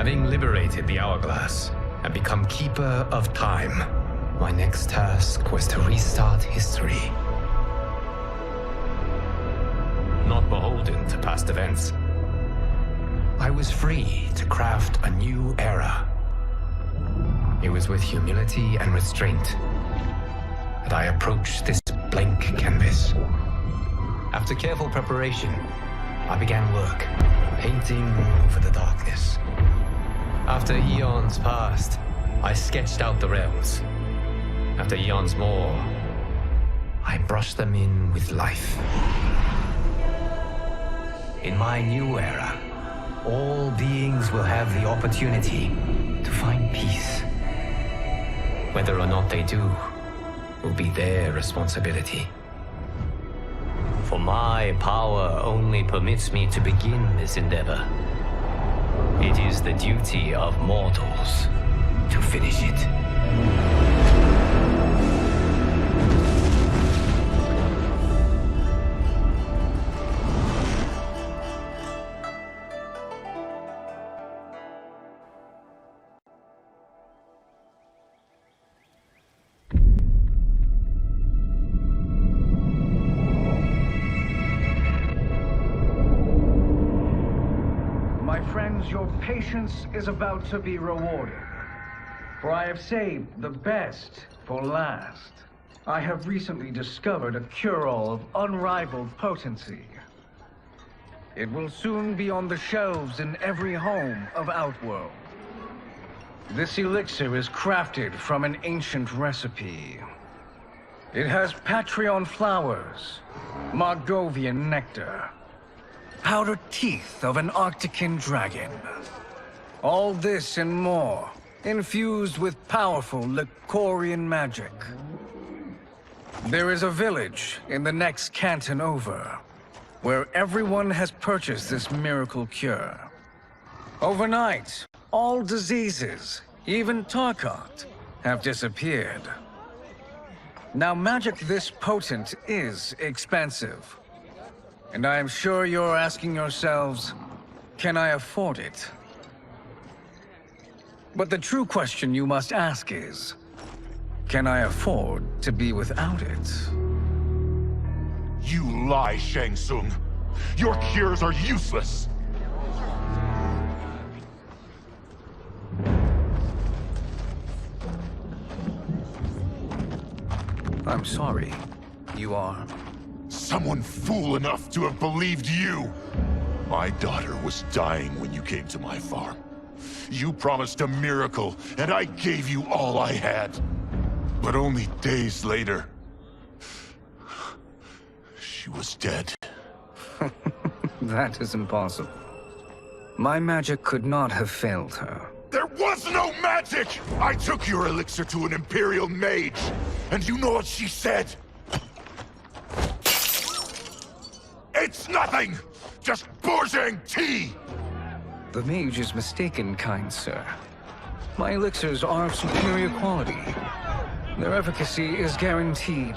Having liberated the hourglass and become keeper of time, my next task was to restart history. Not beholden to past events, I was free to craft a new era. It was with humility and restraint that I approached this blank canvas. After careful preparation, I began work, painting over the darkness. After eons passed, I sketched out the realms. After eons more, I brushed them in with life. In my new era, all beings will have the opportunity to find peace. Whether or not they do will be their responsibility. For my power only permits me to begin this endeavor. It is the duty of mortals to finish it. Your patience is about to be rewarded, for I have saved the best for last. I have recently discovered a cure-all of unrivaled potency. It will soon be on the shelves in every home of Outworld. This elixir is crafted from an ancient recipe. It has Patreon flowers, Margovian nectar, powdered teeth of an Arctican dragon. All this and more, infused with powerful Lycorian magic. There is a village in the next canton over, where everyone has purchased this miracle cure. Overnight, all diseases, even Tarkat, have disappeared. Now, magic this potent is expensive. And I am sure you're asking yourselves, can I afford it? But the true question you must ask is, can I afford to be without it? You lie, Shang Tsung. Your cures are useless. I'm sorry. You are? Someone fool enough to have believed you! My daughter was dying when you came to my farm. You promised a miracle, and I gave you all I had. But only days later, she was dead. That is impossible. My magic could not have failed her. There was no magic! I took your elixir to an Imperial mage, and you know what she said? It's nothing! Just Bourgeois tea! The mage is mistaken, kind sir. My elixirs are of superior quality. Their efficacy is guaranteed.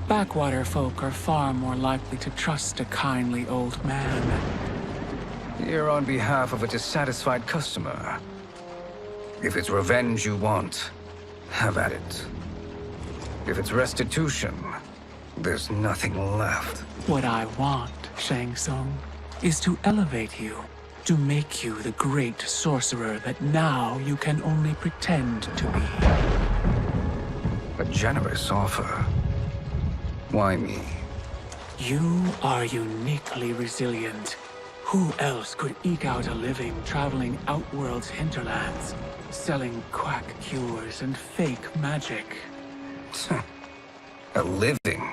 Backwater folk are far more likely to trust a kindly old man. Here on behalf of a dissatisfied customer. If it's revenge you want, have at it. If it's restitution, there's nothing left. What I want, Shang Tsung, is to elevate you, to make you the great sorcerer that now you can only pretend to be. A generous offer. Why me? You are uniquely resilient. Who else could eke out a living traveling Outworld's hinterlands, selling quack cures and fake magic? A living?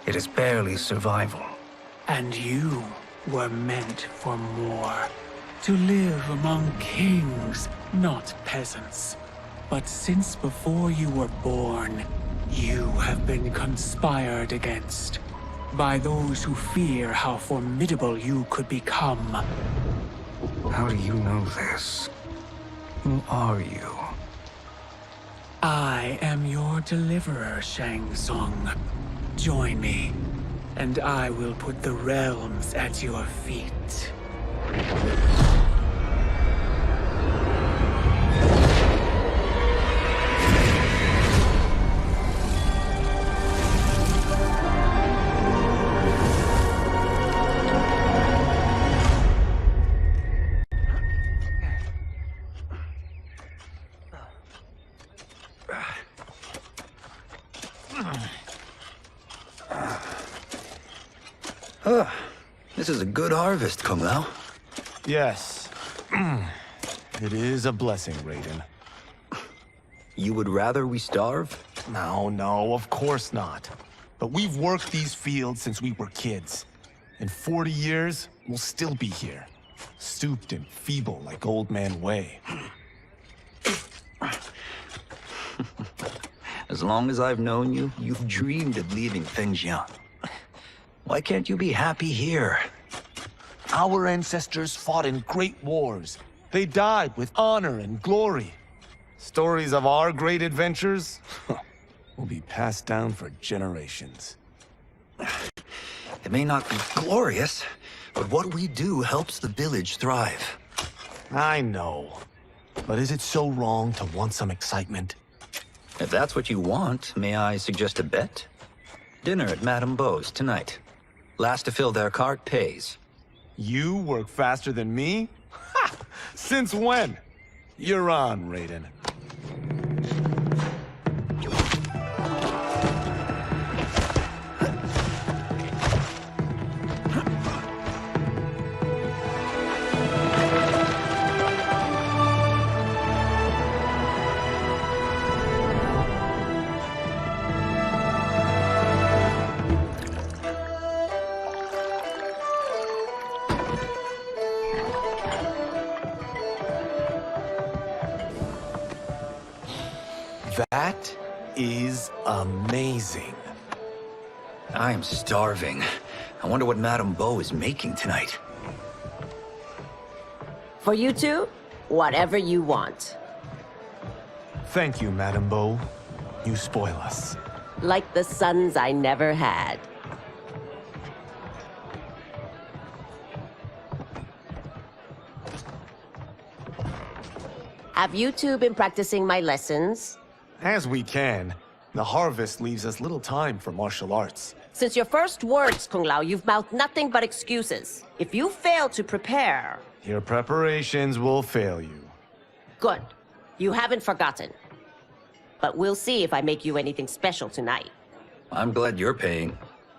It is barely survival. And you were meant for more. To live among kings, not peasants. But since before you were born, you have been conspired against by those who fear how formidable you could become. How do you know this? Who are you? I am your deliverer, Shang Tsung. Join me, and I will put the realms at your feet. This is a good harvest, Kung Lao. Yes. It is a blessing, Raiden. You would rather we starve? No, of course not. But we've worked these fields since we were kids. In 40 years, we'll still be here. Stooped and feeble like Old Man Wei. As long as I've known you, you've dreamed of leaving Fengjian. Why can't you be happy here? Our ancestors fought in great wars. They died with honor and glory. Stories of our great adventures will be passed down for generations. It may not be glorious, but what we do helps the village thrive. I know. But is it so wrong to want some excitement? If that's what you want, may I suggest a bet? Dinner at Madame Beau's tonight. Last to fill their cart pays. You work faster than me? Ha! Since when? You're on, Raiden. That is amazing. I am starving. I wonder what Madame Beau is making tonight. For you two, whatever you want. Thank you, Madame Beau. You spoil us. Like the sons I never had. Have you two been practicing my lessons? As we can. The harvest leaves us little time for martial arts. Since your first words, Kung Lao, you've mouthed nothing but excuses. If you fail to prepare... Your preparations will fail you. Good. You haven't forgotten. But we'll see if I make you anything special tonight. I'm glad you're paying.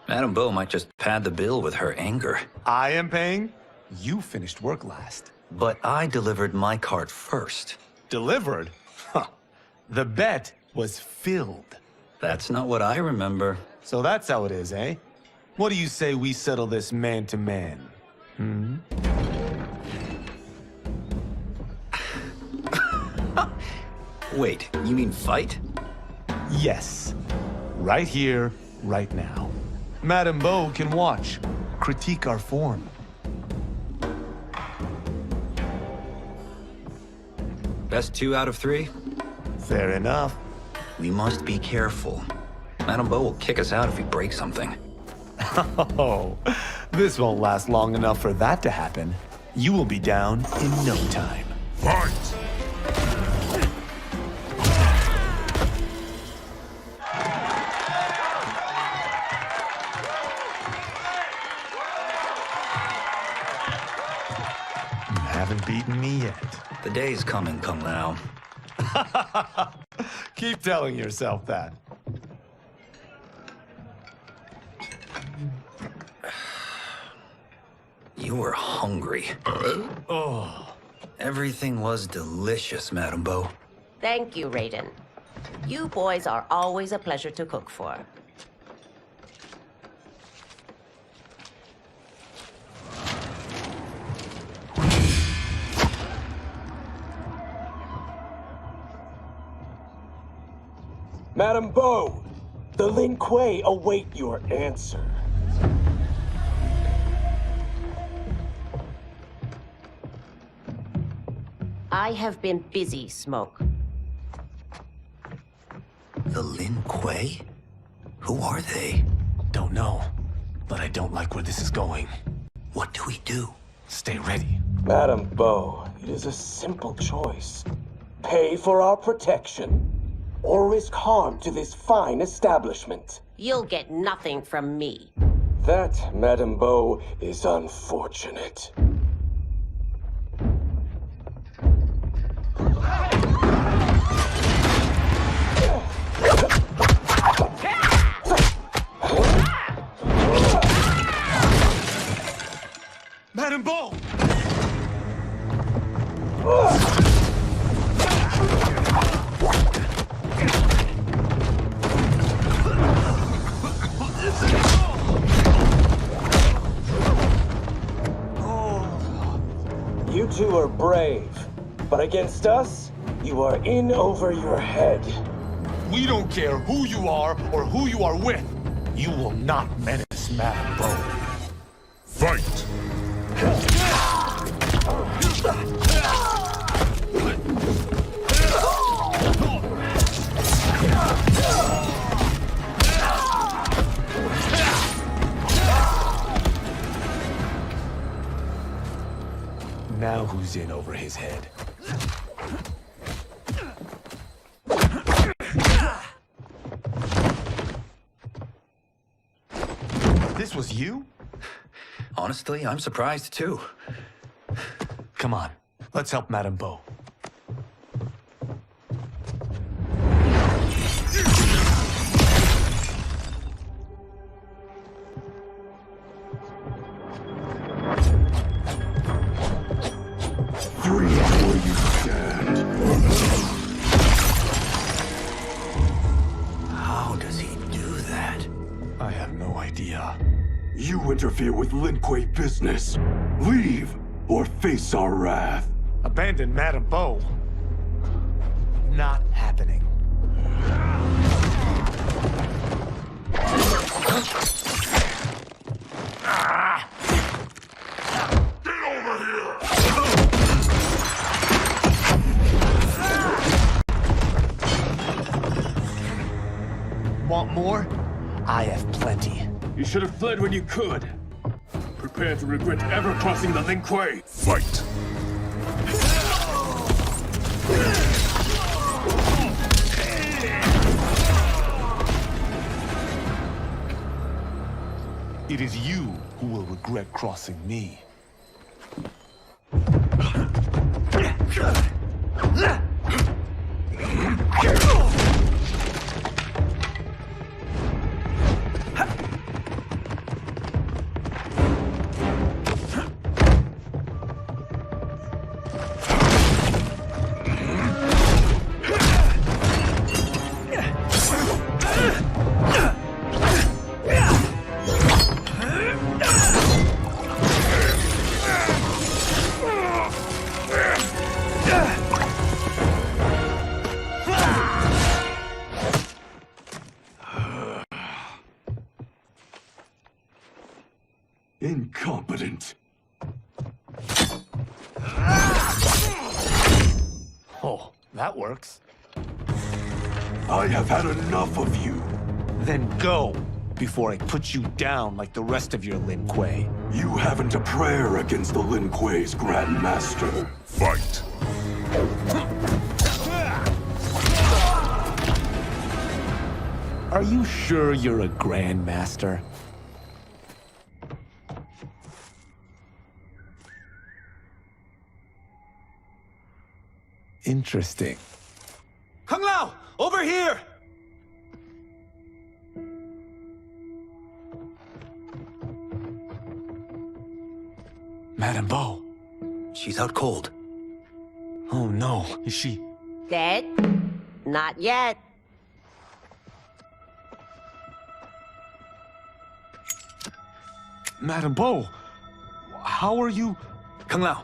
Madame Beau might just pad the bill with her anger. I am paying? You finished work last. But I delivered my cart first. Delivered? Huh. The bet was filled. That's not what I remember. So that's how it is, eh? What do you say we settle this man to man? Hmm? Wait, you mean fight? Yes. Right here, right now. Madame Beau can watch, critique our form. Best 2 out of 3? Fair enough. We must be careful. Madame Beau will kick us out if we break something. Oh, this won't last long enough for that to happen. You will be down in no time. Fight! You haven't beaten me yet. The day's coming, Kung Lao. Keep telling yourself that. You were hungry. Oh, everything was delicious, Madame Beau. Thank you, Raiden. You boys are always a pleasure to cook for. Madame Beau, the Lin Kuei await your answer. I have been busy, Smoke. The Lin Kuei? Who are they? Don't know, but I don't like where this is going. What do we do? Stay ready. Madame Beau, it is a simple choice. Pay for our protection, or risk harm to this fine establishment. You'll get nothing from me. That, Madame Beau, is unfortunate. Madame Beau! You two are brave, but against us, you are in over your head. We don't care who you are or who you are with. You will not menace Madame Beau. Fight! Now who's in over his head? This was you? Honestly, I'm surprised too. Come on, let's help Madame Beau. Free where you stand. How does he do that? I have no idea. You interfere with Lin Kuei business. Leave, or face our wrath. Abandon Madame Beau? Not happening. Want more? I have plenty. You should have fled when you could. Prepare to regret ever crossing the Lin Kuei. Fight! It is you who will regret crossing me. Incompetent. Oh, that works. I have had enough of you. Then go, before I put you down like the rest of your Lin Kuei. You haven't a prayer against the Lin Kuei's Grand Master. Fight! Are you sure you're a Grand Master? Interesting. Kung Lao, over Over here! Madame Bo. She's out cold. Oh no, is she... Dead? Not yet. Madame Bo, how are you... Kung Lao.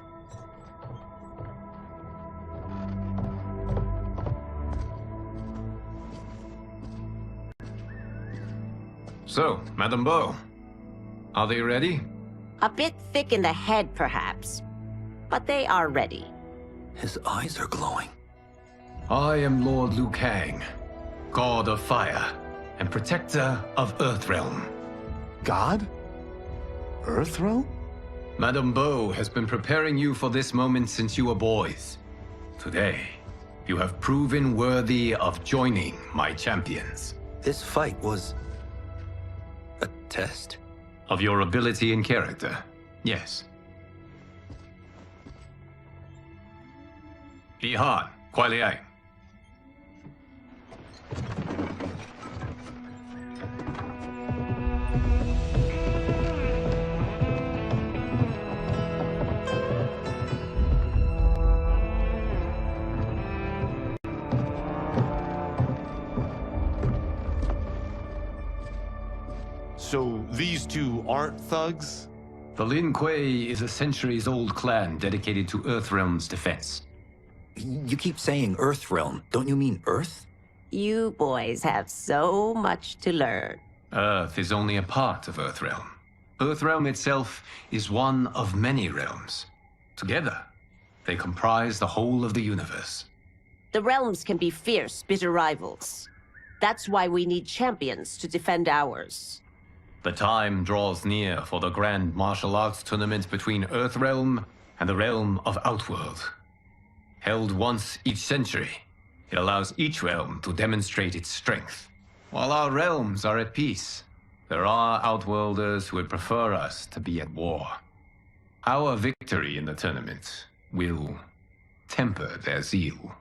So, Madame Bo, are they ready? A bit thick in the head, perhaps. But they are ready. His eyes are glowing. I am Lord Liu Kang, God of Fire and Protector of Earthrealm. God? Earthrealm? Madame Bo has been preparing you for this moment since you were boys. Today, you have proven worthy of joining my champions. This fight was... a test? Of your ability and character, yes. Ihan, Kuai Liang. So these two aren't thugs? The Lin Kuei is a centuries-old clan dedicated to Earthrealm's defense. You keep saying Earthrealm. Don't you mean Earth? You boys have so much to learn. Earth is only a part of Earthrealm. Earthrealm itself is one of many realms. Together, they comprise the whole of the universe. The realms can be fierce, bitter rivals. That's why we need champions to defend ours. The time draws near for the grand martial arts tournament between Earthrealm and the realm of Outworld. Held once each century, it allows each realm to demonstrate its strength. While our realms are at peace, there are Outworlders who would prefer us to be at war. Our victory in the tournament will temper their zeal.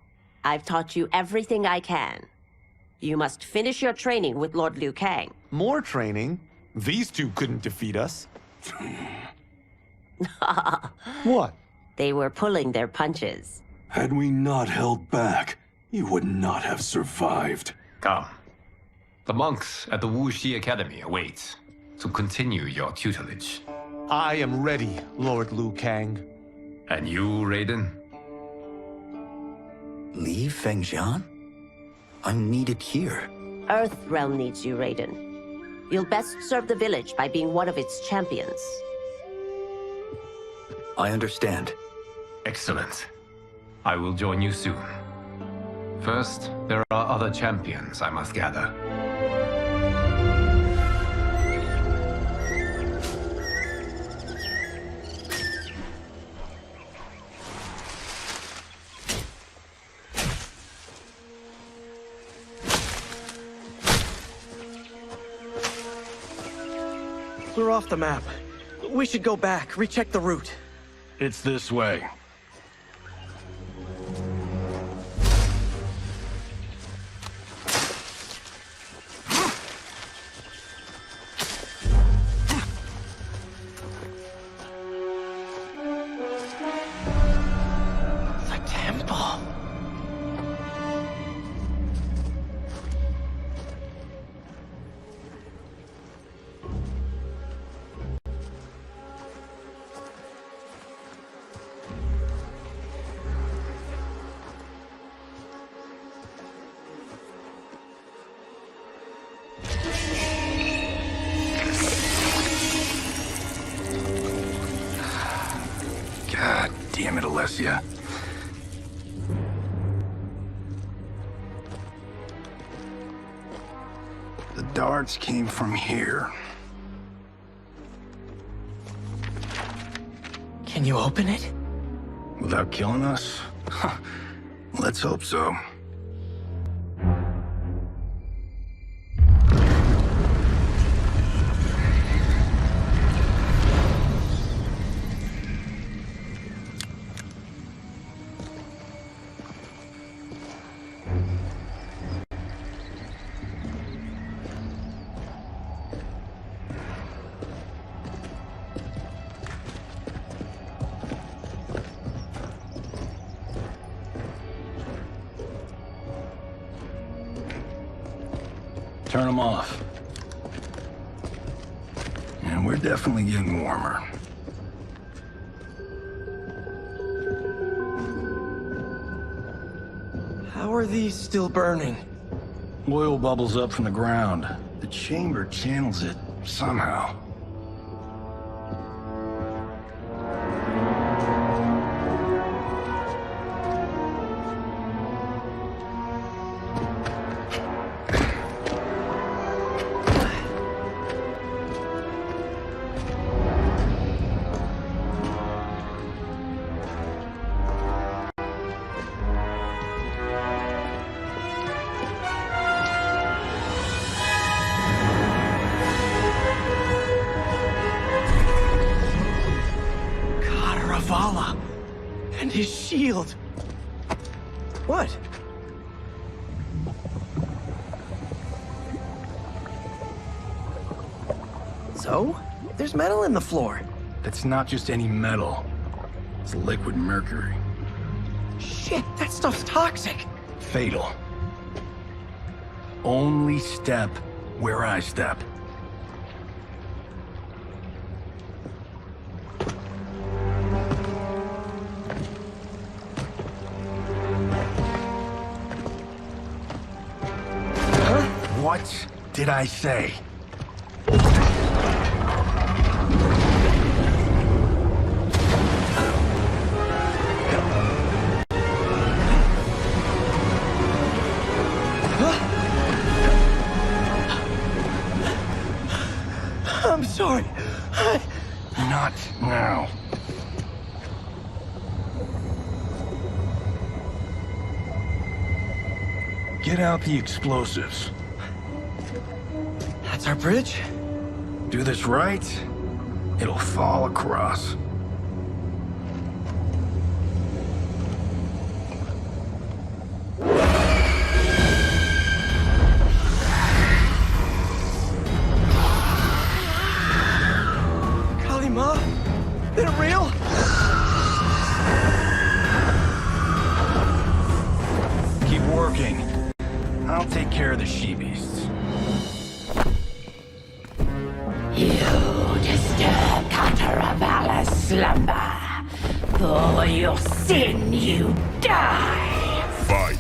I've taught you everything I can. You must finish your training with Lord Liu Kang. More training? These two couldn't defeat us. What? They were pulling their punches. Had we not held back, you would not have survived. Come. The monks at the Wuxi Academy await to continue your tutelage. I am ready, Lord Liu Kang. And you, Raiden? Leave Fengjian? I'm needed here. Earthrealm needs you, Raiden. You'll best serve the village by being one of its champions. I understand. Excellent. I will join you soon. First, there are other champions I must gather. We're off the map. We should go back, recheck the route. It's this way. The temple. God damn it, Alessia. The darts came from here. Can you open it? Without killing us? Let's hope so. turn them off. And we're definitely getting warmer. How are these still burning? Oil bubbles up from the ground. The chamber channels it somehow. And his shield. What? So? There's metal in the floor. That's not just any metal. It's liquid mercury. Shit, that stuff's toxic. Fatal. Only step where I step. What did I say? I'm sorry. Not now. Get out the explosives. That's our bridge? Do this right, it'll fall across. Kalima? Is it real? Keep working. I'll take care of the she-beasts. You disturb Cataravalla's slumber. For your sin, you die. Fight.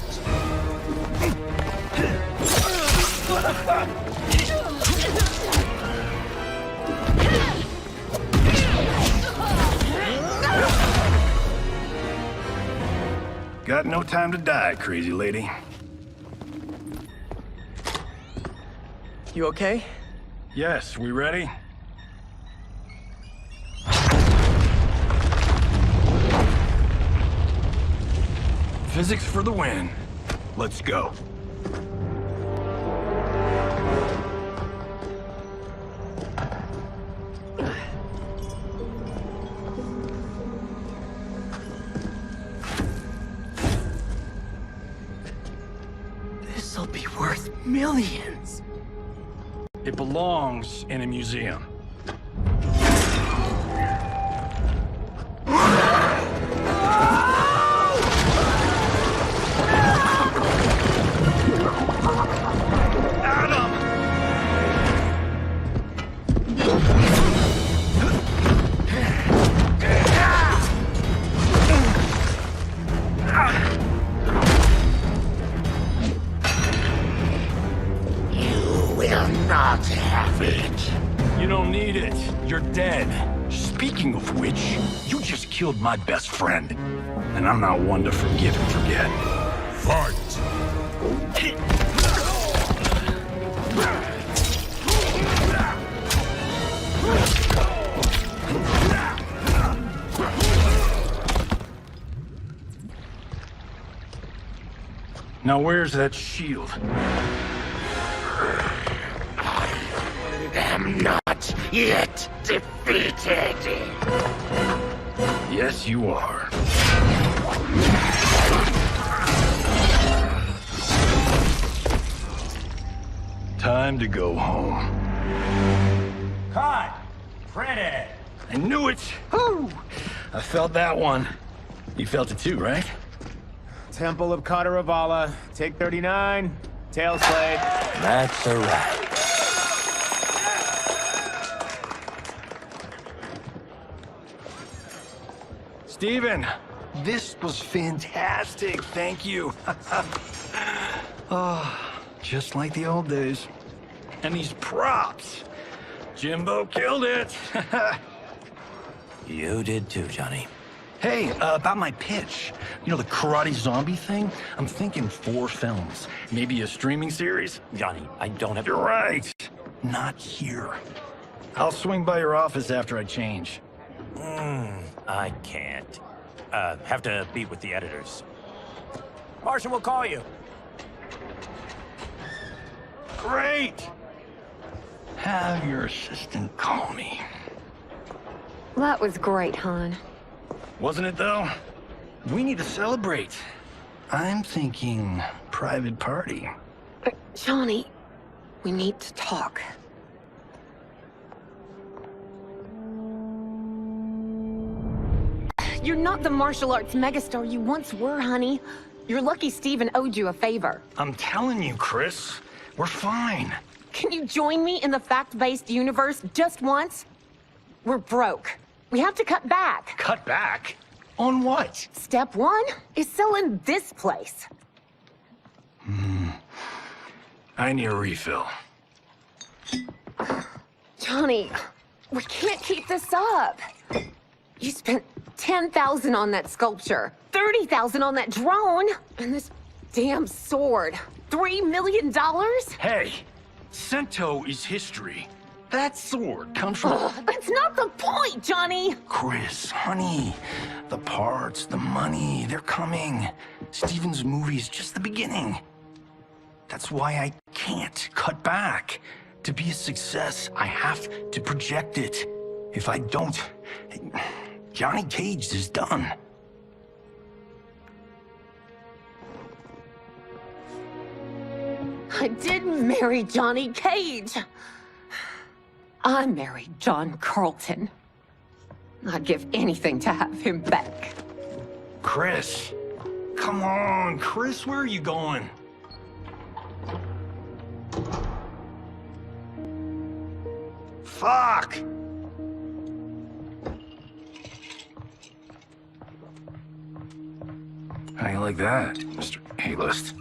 Got no time to die, crazy lady. You okay? Yes, we ready? Physics for the win. Let's go. This'll be worth millions. It belongs in a museum. Not have it. You don't need it. You're dead. Speaking of which, you just killed my best friend. And I'm not one to forgive and forget. Fight! Now where's that shield? I'm not yet defeated. Yes, you are. Time to go home. Cut! Print I knew it! Woo! I felt that one. You felt it too, right? Temple of Kataravala, take 39, Tail slate. That's a wrap. Steven, this was fantastic. Thank you. Oh, just like the old days. And these props. Jimbo killed it. You did too, Johnny. Hey, about my pitch. You know, the karate zombie thing? I'm thinking 4 films. Maybe a streaming series? Johnny, I don't have... You're right. Not here. I'll swing by your office after I change. I can't. Have to meet with the editors. Martian will call you. Great! Have your assistant call me. That was great, hon. Wasn't it, though? We need to celebrate. I'm thinking private party. Johnny, we need to talk. You're not the martial arts megastar you once were, honey. You're lucky Steven owed you a favor. I'm telling you, Chris, we're fine. Can you join me in the fact-based universe just once? We're broke. We have to cut back. Cut back? On what? Step 1 is selling this place. I need a refill. Johnny, we can't keep this up. You spent $10,000 on that sculpture, $30,000 on that drone, and this damn sword. $3 million? Hey, Sento is history. That sword comes from... That's not the point, Johnny! Chris, honey, the parts, the money, they're coming. Steven's movie is just the beginning. That's why I can't cut back. To be a success, I have to project it. If I don't, Johnny Cage is done. I didn't marry Johnny Cage. I married John Carlton. I'd give anything to have him back. Chris, come on, Chris, where are you going? Fuck! How you like that, Mr. A-list?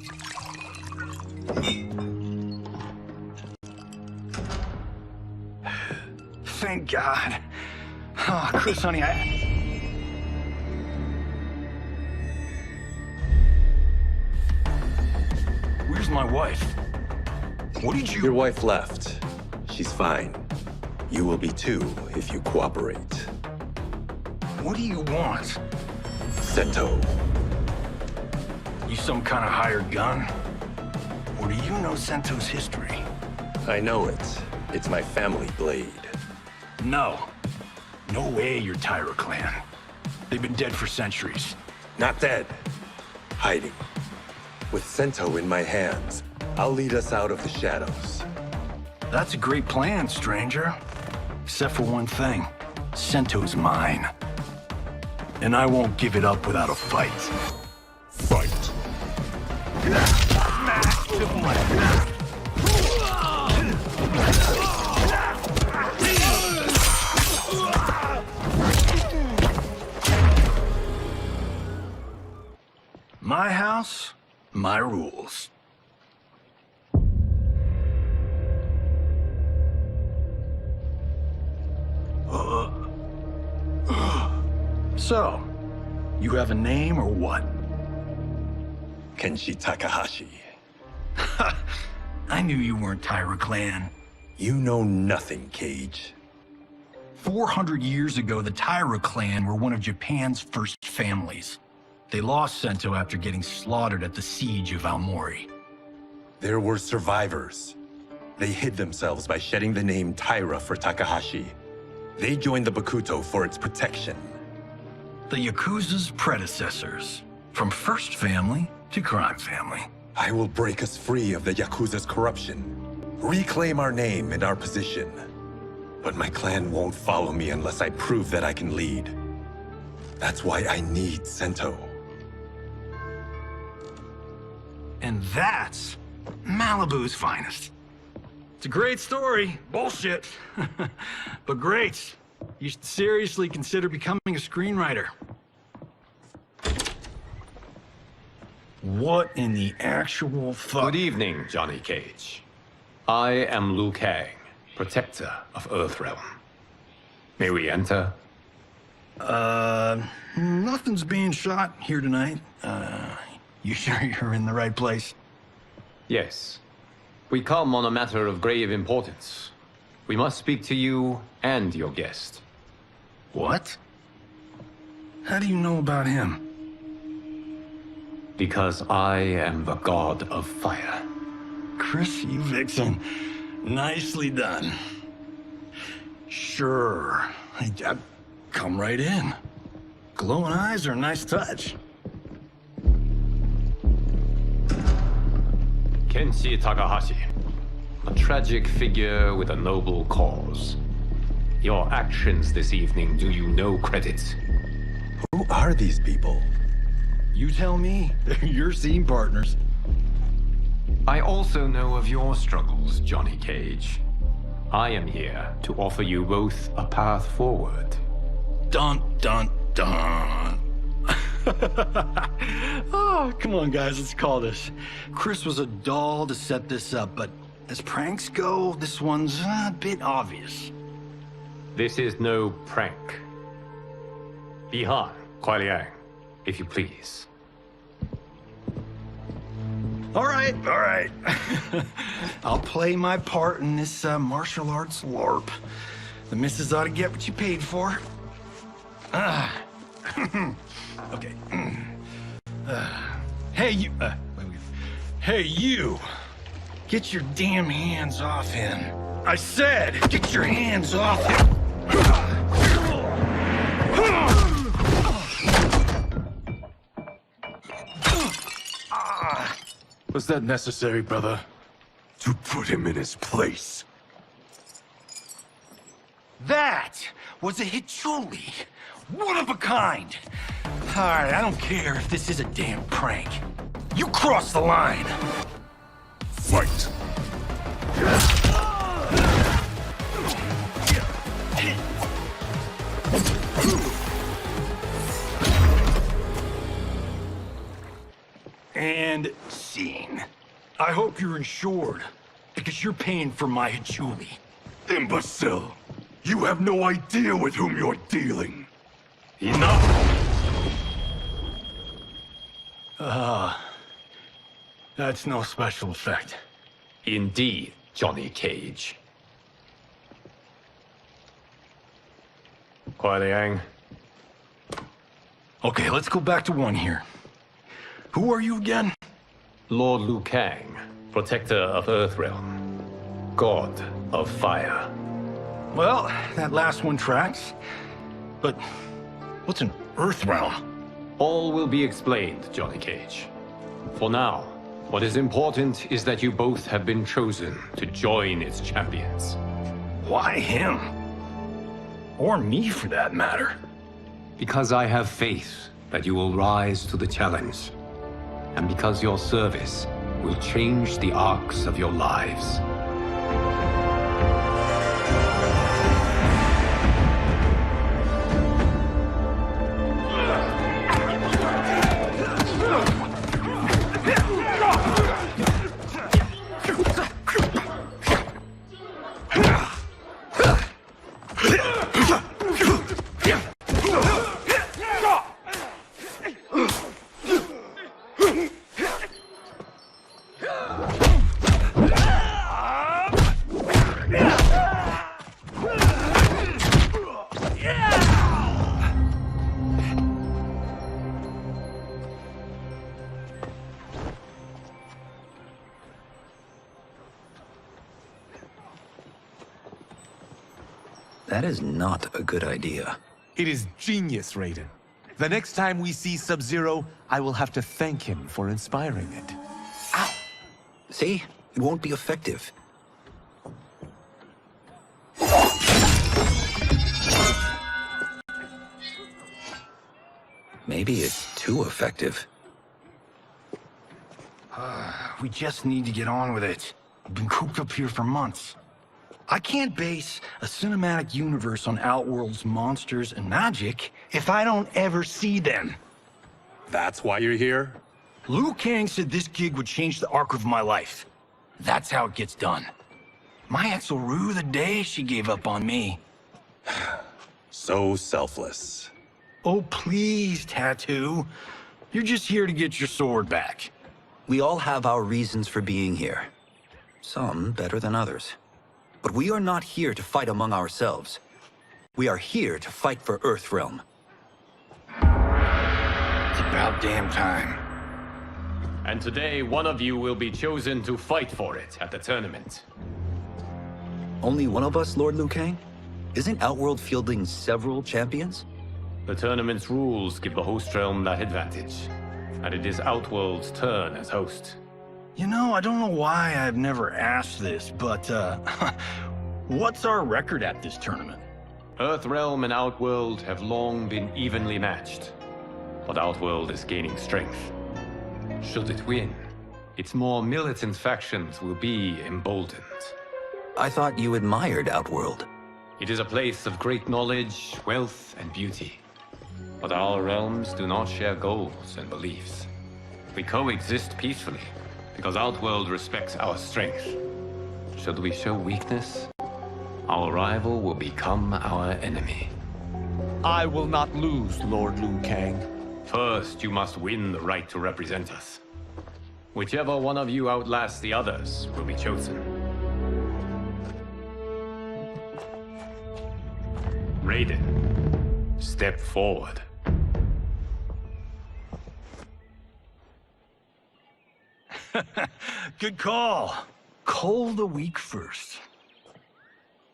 Thank God. Oh, Chris, honey, Where's my wife? What did you... Your wife left. She's fine. You will be too, if you cooperate. What do you want? Sento. You some kind of hired gun? Or do you know Sento's history? I know it. It's my family blade. No. No way you're Tyra clan. They've been dead for centuries. Not dead. Hiding. With Sento in my hands, I'll lead us out of the shadows. That's a great plan, stranger. Except for one thing. Sento's mine. And I won't give it up without a fight. Fight. Smack to my... My house, my rules. So, you have a name or what? Kenshi Takahashi. I knew you weren't Tyra clan. You know nothing, Cage. 400 years ago, the Tyra clan were one of Japan's first families. They lost Sento after getting slaughtered at the siege of Aomori. There were survivors. They hid themselves by shedding the name Tyra for Takahashi. They joined the Bakuto for its protection. The Yakuza's predecessors. From first family to crime family. I will break us free of the Yakuza's corruption. Reclaim our name and our position. But my clan won't follow me unless I prove that I can lead. That's why I need Sento. And that's Malibu's finest. It's a great story. Bullshit. But great. You should seriously consider becoming a screenwriter. What in the actual fuck? Good evening, Johnny Cage. I am Liu Kang, protector of Earthrealm. May we enter? Nothing's being shot here tonight. You sure you're in the right place? Yes. We come on a matter of grave importance. We must speak to you and your guest. What? How do you know about him? Because I am the god of fire. Chris, you vixen. Nicely done. Sure. I come right in. Glowing eyes are a nice touch. Kenshi Takahashi. A tragic figure with a noble cause. Your actions this evening do you no credit. Who are these people? You tell me. They're your scene partners. I also know of your struggles, Johnny Cage. I am here to offer you both a path forward. Dun, dun, dun. Oh, come on, guys, let's call this. Chris was a doll to set this up, but as pranks go, this one's a bit obvious. This is no prank. Bihan, Kuai Liang, if you please. All right. I'll play my part in this martial arts LARP. The missus ought to get what you paid for. Okay. Hey, you. Hey, you. Get your damn hands off him. I said, get your hands off him. Was that necessary, brother? To put him in his place. That was a Hichuli. One of a kind. All right, I don't care if this is a damn prank. You crossed the line. Fight. And scene. I hope you're insured, because you're paying for my Hichuli. Imbecile! You have no idea with whom you're dealing. Enough! That's no special effect. Indeed, Johnny Cage. Kuai Liang. Okay, let's go back to one here. Who are you again? Lord Liu Kang, protector of Earthrealm, god of fire. Well, that last one tracks. But what's an Earthrealm? All will be explained, Johnny Cage. For now, what is important is that you both have been chosen to join its champions. Why him? Or me, for that matter. Because I have faith that you will rise to the challenge. And because your service will change the arcs of your lives. That is not a good idea. It is genius, Raiden. The next time we see Sub-Zero, I will have to thank him for inspiring it. Ow! See? It won't be effective. Maybe it's too effective. We just need to get on with it. We've been cooped up here for months. I can't base a cinematic universe on Outworld's monsters and magic if I don't ever see them. That's why you're here? Liu Kang said this gig would change the arc of my life. That's how it gets done. My ex will rue the day she gave up on me. So selfless. Oh, please, Tattoo. You're just here to get your sword back. We all have our reasons for being here. Some better than others. But we are not here to fight among ourselves. We are here to fight for Earthrealm. It's about damn time. And today, one of you will be chosen to fight for it at the tournament. Only one of us, Lord Liu Kang? Isn't Outworld fielding several champions? The tournament's rules give the host realm that advantage. And it is Outworld's turn as host. You know, I don't know why I've never asked this, but, what's our record at this tournament? Earthrealm and Outworld have long been evenly matched. But Outworld is gaining strength. Should it win, its more militant factions will be emboldened. I thought you admired Outworld. It is a place of great knowledge, wealth, and beauty. But our realms do not share goals and beliefs. We coexist peacefully, because Outworld respects our strength. Should we show weakness, our rival will become our enemy. I will not lose, Lord Liu Kang. First, you must win the right to represent us. Whichever one of you outlasts the others will be chosen. Raiden, step forward. Good call. Cole the weak first.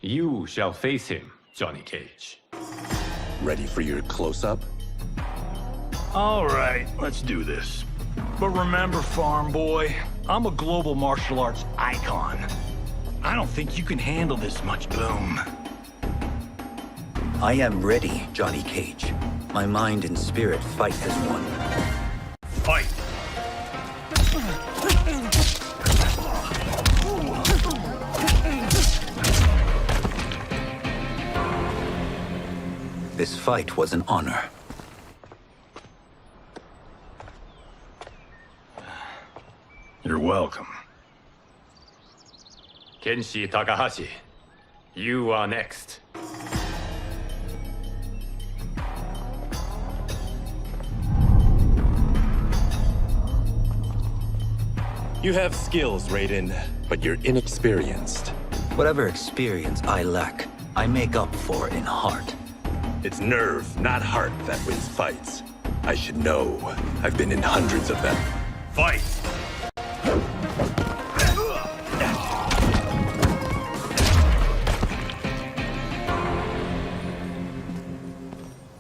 You shall face him, Johnny Cage. Ready for your close-up? All right, let's do this. But remember, farm boy, I'm a global martial arts icon. I don't think you can handle this much boom. I am ready, Johnny Cage. My mind and spirit fight as one. Fight! This fight was an honor. You're welcome. Kenshi Takahashi, you are next. You have skills, Raiden, but you're inexperienced. Whatever experience I lack, I make up for in heart. It's nerve, not heart, that wins fights. I should know. I've been in hundreds of them. Fight!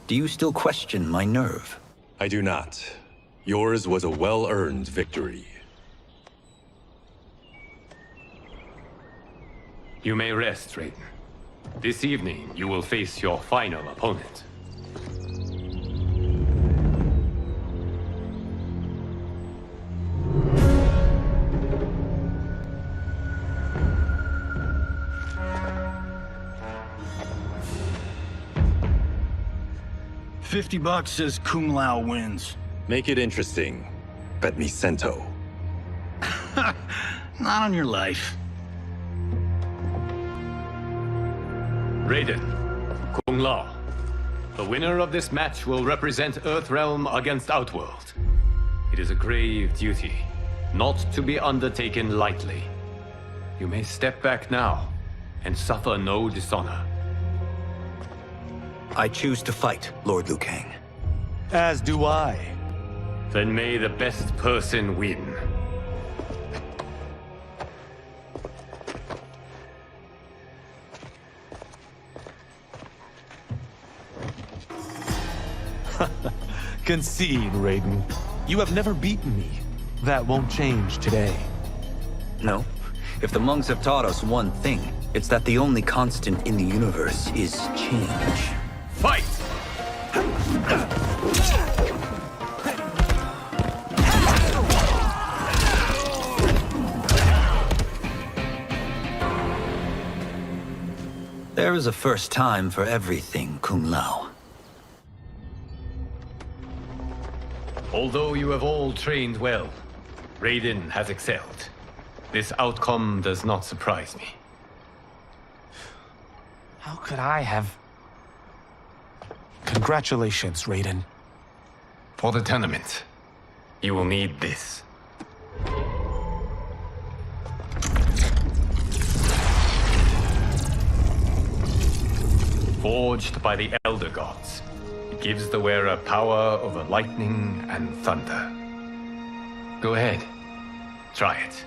Do you still question my nerve? I do not. Yours was a well-earned victory. You may rest, Raiden. This evening, you will face your final opponent. $50 says Kung Lao wins. Make it interesting. Bet me Cento. Not on your life. Raiden, Kung Lao. The winner of this match will represent Earthrealm against Outworld. It is a grave duty, not to be undertaken lightly. You may step back now and suffer no dishonor. I choose to fight, Lord Liu Kang. As do I. Then may the best person win. Concede, Raiden. You have never beaten me. That won't change today. No. If the monks have taught us one thing, it's that the only constant in the universe is change. Fight! There is a first time for everything, Kung Lao. Although you have all trained well, Raiden has excelled. This outcome does not surprise me. How could I have... Congratulations, Raiden. For the tournament, you will need this. Forged by the Elder Gods, it gives the wearer power over lightning and thunder. Go ahead, try it.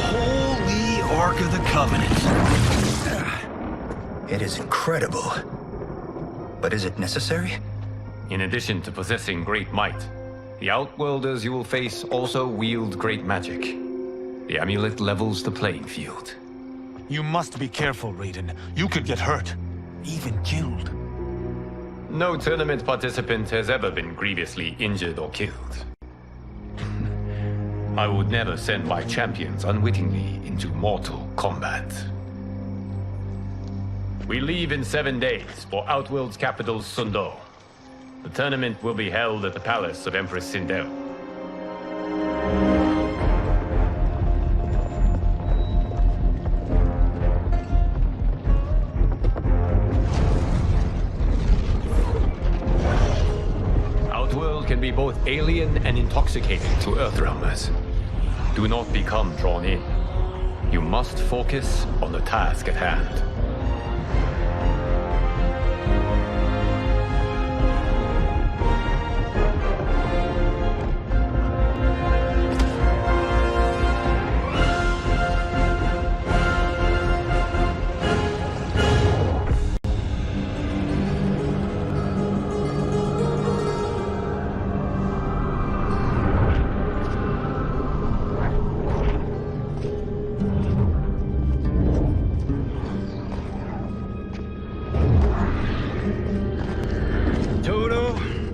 Holy Ark of the Covenant. It is incredible. But is it necessary? In addition to possessing great might, the Outworlders you will face also wield great magic. The amulet levels the playing field. You must be careful, Raiden. You could get hurt. Even killed. No tournament participant has ever been grievously injured or killed. I would never send my champions unwittingly into mortal combat. We leave in 7 days for Outworld's capital, Sundo. The tournament will be held at the palace of Empress Sindel. Outworld can be both alien and intoxicating to Earthrealmers. Do not become drawn in. You must focus on the task at hand.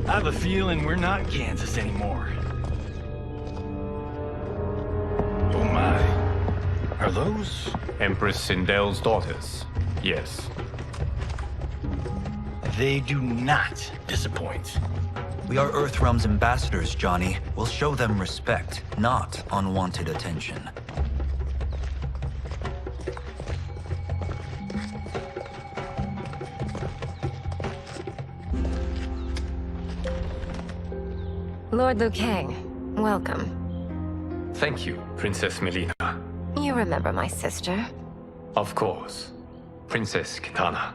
I have a feeling we're not Kansas anymore. Oh my. Are those? Empress Sindel's daughters, yes. They do not disappoint. We are Earthrealm's ambassadors, Johnny. We'll show them respect, not unwanted attention. Lord Liu Kang, welcome. Thank you, Princess Melina. You remember my sister? Of course. Princess Kitana.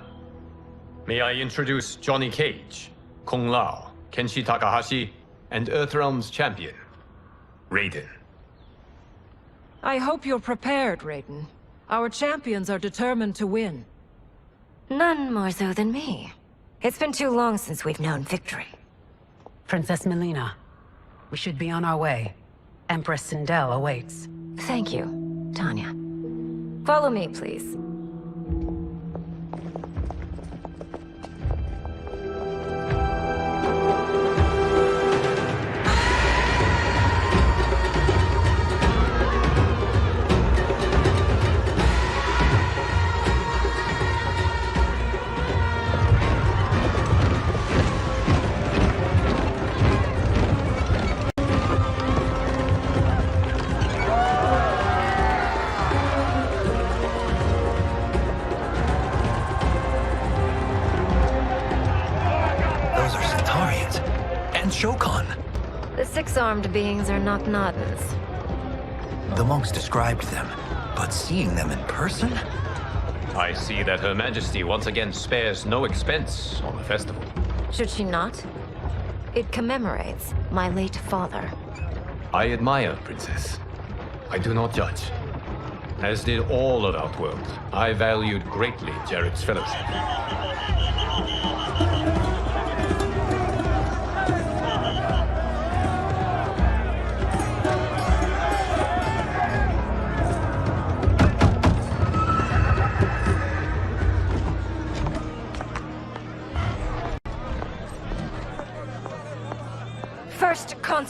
May I introduce Johnny Cage, Kung Lao, Kenshi Takahashi, and Earthrealm's champion, Raiden. I hope you're prepared, Raiden. Our champions are determined to win. None more so than me. It's been too long since we've known victory. Princess Melina, we should be on our way. Empress Sindel awaits. Thank you, Tanya. Follow me, please. The six-armed beings are not Nodens. The monks described them, but seeing them in person? I see that Her Majesty once again spares no expense on the festival. Should she not? It commemorates my late father. I admire, Princess. I do not judge. As did all of Outworld, I valued greatly Jarrett's fellowship.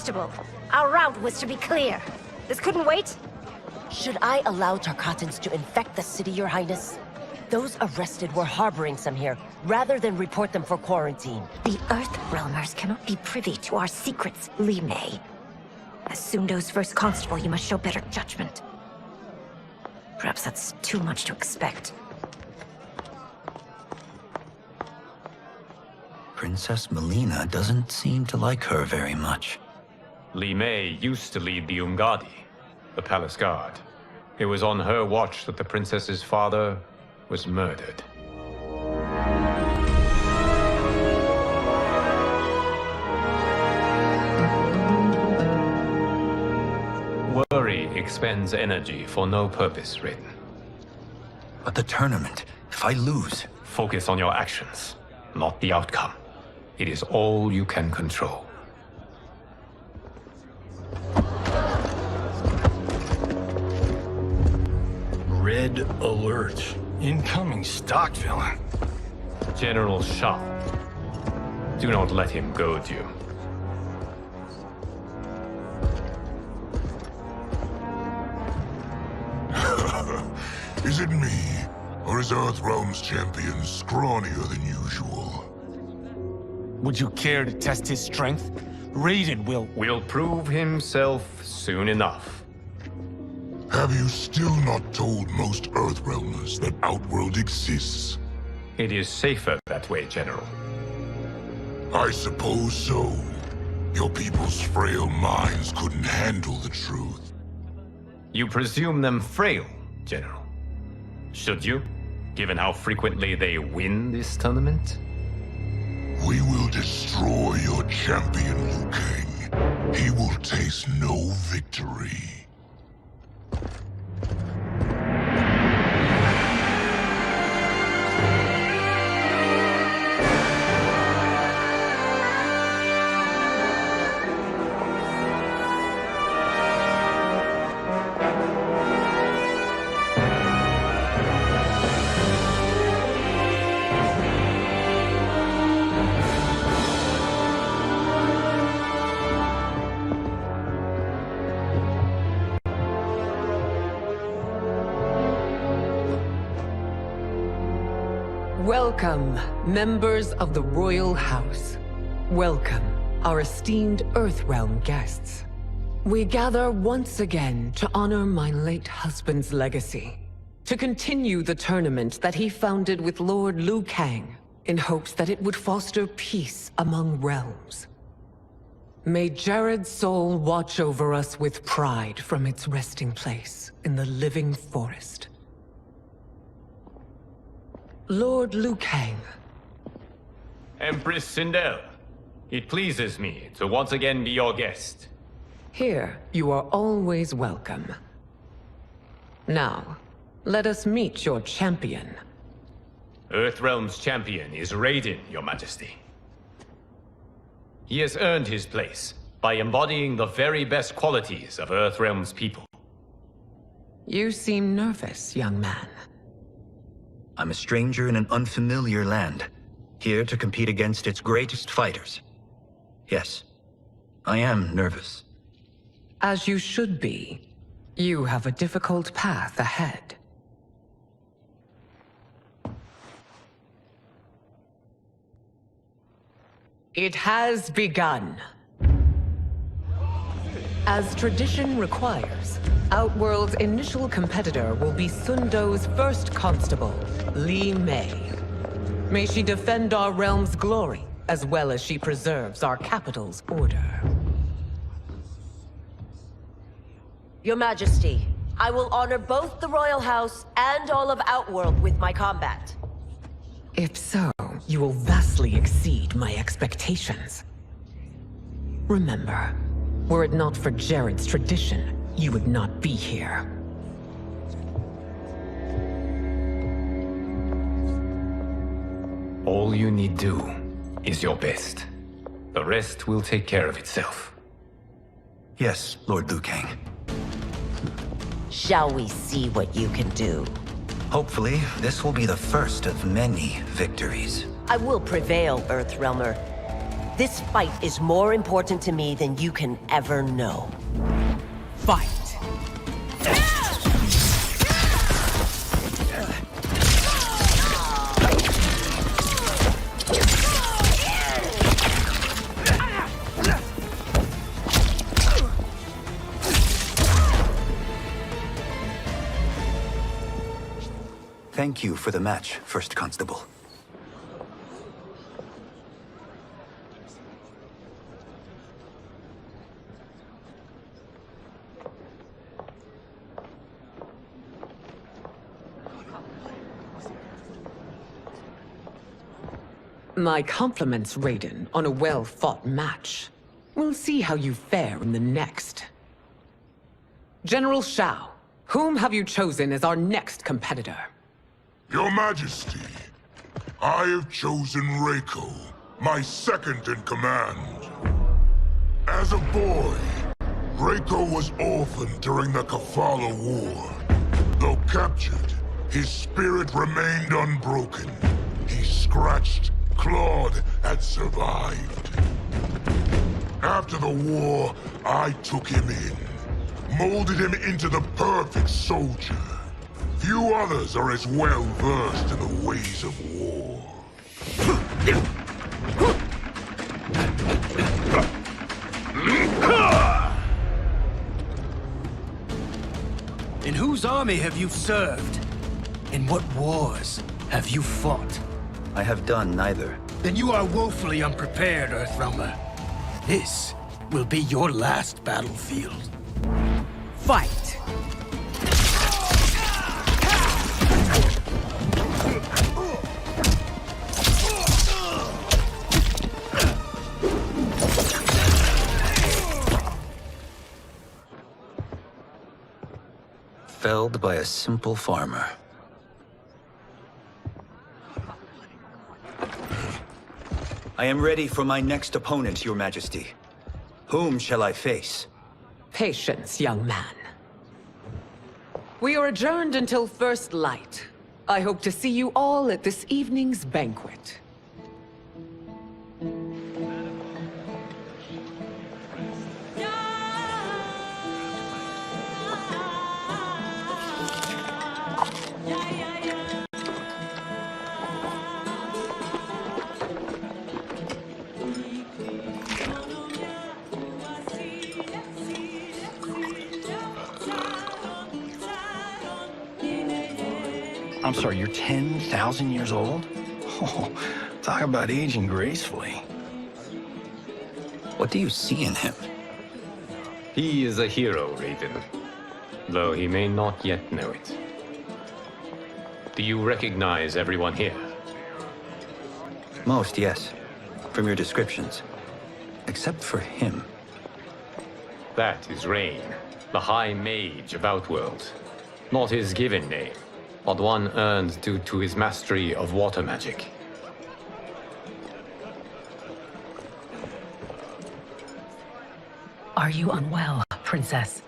Constable, our route was to be clear. This couldn't wait? Should I allow Tarkatans to infect the city, Your Highness? Those arrested were harboring some here, rather than report them for quarantine. The Earthrealmers cannot be privy to our secrets, Li Mei. As Sundo's first constable, you must show better judgment. Perhaps that's too much to expect. Princess Melina doesn't seem to like her very much. Li Mei used to lead the Umgadi, the palace guard. It was on her watch that the princess's father was murdered. Worry expends energy for no purpose, Raiden. But the tournament, if I lose... Focus on your actions, not the outcome. It is all you can control. Red alert. Incoming stock villain. General Shah. Do not let him goad you. Is it me? Or is Earthrealm's champion scrawnier than usual? Would you care to test his strength? Raiden will prove himself soon enough. Have you still not told most Earthrealmers that Outworld exists? It is safer that way, General. I suppose so. Your people's frail minds couldn't handle the truth. You presume them frail, General. Should you, given how frequently they win this tournament? We will destroy your champion, Liu Kang. He will taste no victory. Welcome, members of the Royal House. Welcome, our esteemed Earthrealm guests. We gather once again to honor my late husband's legacy, to continue the tournament that he founded with Lord Liu Kang, in hopes that it would foster peace among realms. May Jared's soul watch over us with pride from its resting place in the living forest. Lord Liu Kang. Empress Sindel, it pleases me to once again be your guest. Here, you are always welcome. Now, let us meet your champion. Earthrealm's champion is Raiden, Your Majesty. He has earned his place by embodying the very best qualities of Earthrealm's people. You seem nervous, young man. I'm a stranger in an unfamiliar land, here to compete against its greatest fighters. Yes, I am nervous. As you should be. You have a difficult path ahead. It has begun. As tradition requires, Outworld's initial competitor will be Sundo's first constable, Li Mei. May she defend our realm's glory, as well as she preserves our capital's order. Your Majesty, I will honor both the Royal House and all of Outworld with my combat. If so, you will vastly exceed my expectations. Remember, were it not for Jared's tradition, you would not be here. All you need do is your best. The rest will take care of itself. Yes, Lord Liu Kang. Shall we see what you can do? Hopefully, this will be the first of many victories. I will prevail, Earthrealmer. This fight is more important to me than you can ever know. Fight! Thank you for the match, First Constable. My compliments, Raiden, on a well-fought match. We'll see how you fare in the next. General Shao, whom have you chosen as our next competitor? Your Majesty, I have chosen Reiko, my second in command. As a boy, Reiko was orphaned during the Kafala War. Though captured, his spirit remained unbroken. He scratched, clawed, and survived. After the war, I took him in, molded him into the perfect soldier. Few others are as well versed in the ways of war. In whose army have you served? In what wars have you fought? I have done neither. Then you are woefully unprepared, Earthrealmer. This will be your last battlefield. Fight! Felled by a simple farmer. I am ready for my next opponent, Your Majesty. Whom shall I face? Patience, young man. We are adjourned until first light. I hope to see you all at this evening's banquet. I'm sorry, you're 10,000 years old? Oh, talk about aging gracefully. What do you see in him? He is a hero, Raiden, though he may not yet know it. Do you recognize everyone here? Most, yes. From your descriptions. Except for him. That is Rain, the High Mage of Outworld. Not his given name, but one earned due to his mastery of water magic. Are you unwell, Princess?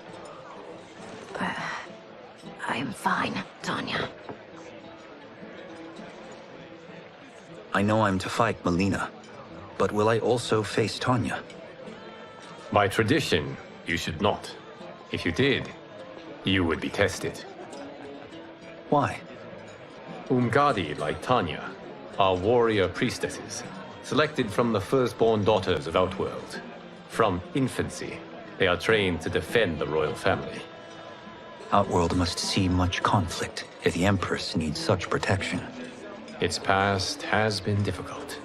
I am fine, Tanya. I know I'm to fight Melina, but will I also face Tanya? By tradition, you should not. If you did, you would be tested. Why? Umgadi, like Tanya, are warrior priestesses, selected from the firstborn daughters of Outworld. From infancy, they are trained to defend the royal family. Outworld must see much conflict if the Empress needs such protection. Its past has been difficult,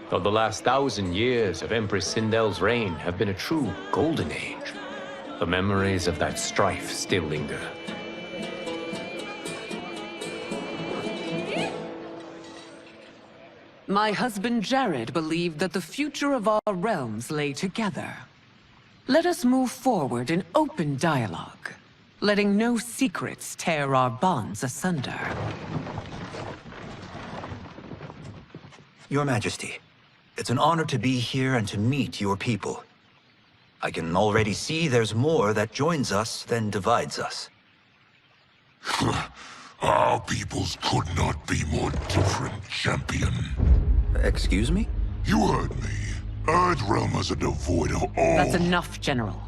though the last 1,000 years of Empress Sindel's reign have been a true golden age. The memories of that strife still linger. My husband Jared believed that the future of our realms lay together. Let us move forward in open dialogue, letting no secrets tear our bonds asunder. Your Majesty, it's an honor to be here and to meet your people. I can already see there's more that joins us than divides us. Our peoples could not be more different, champion. Excuse me? You heard me. Earthrealmers are devoid of all... That's enough, General.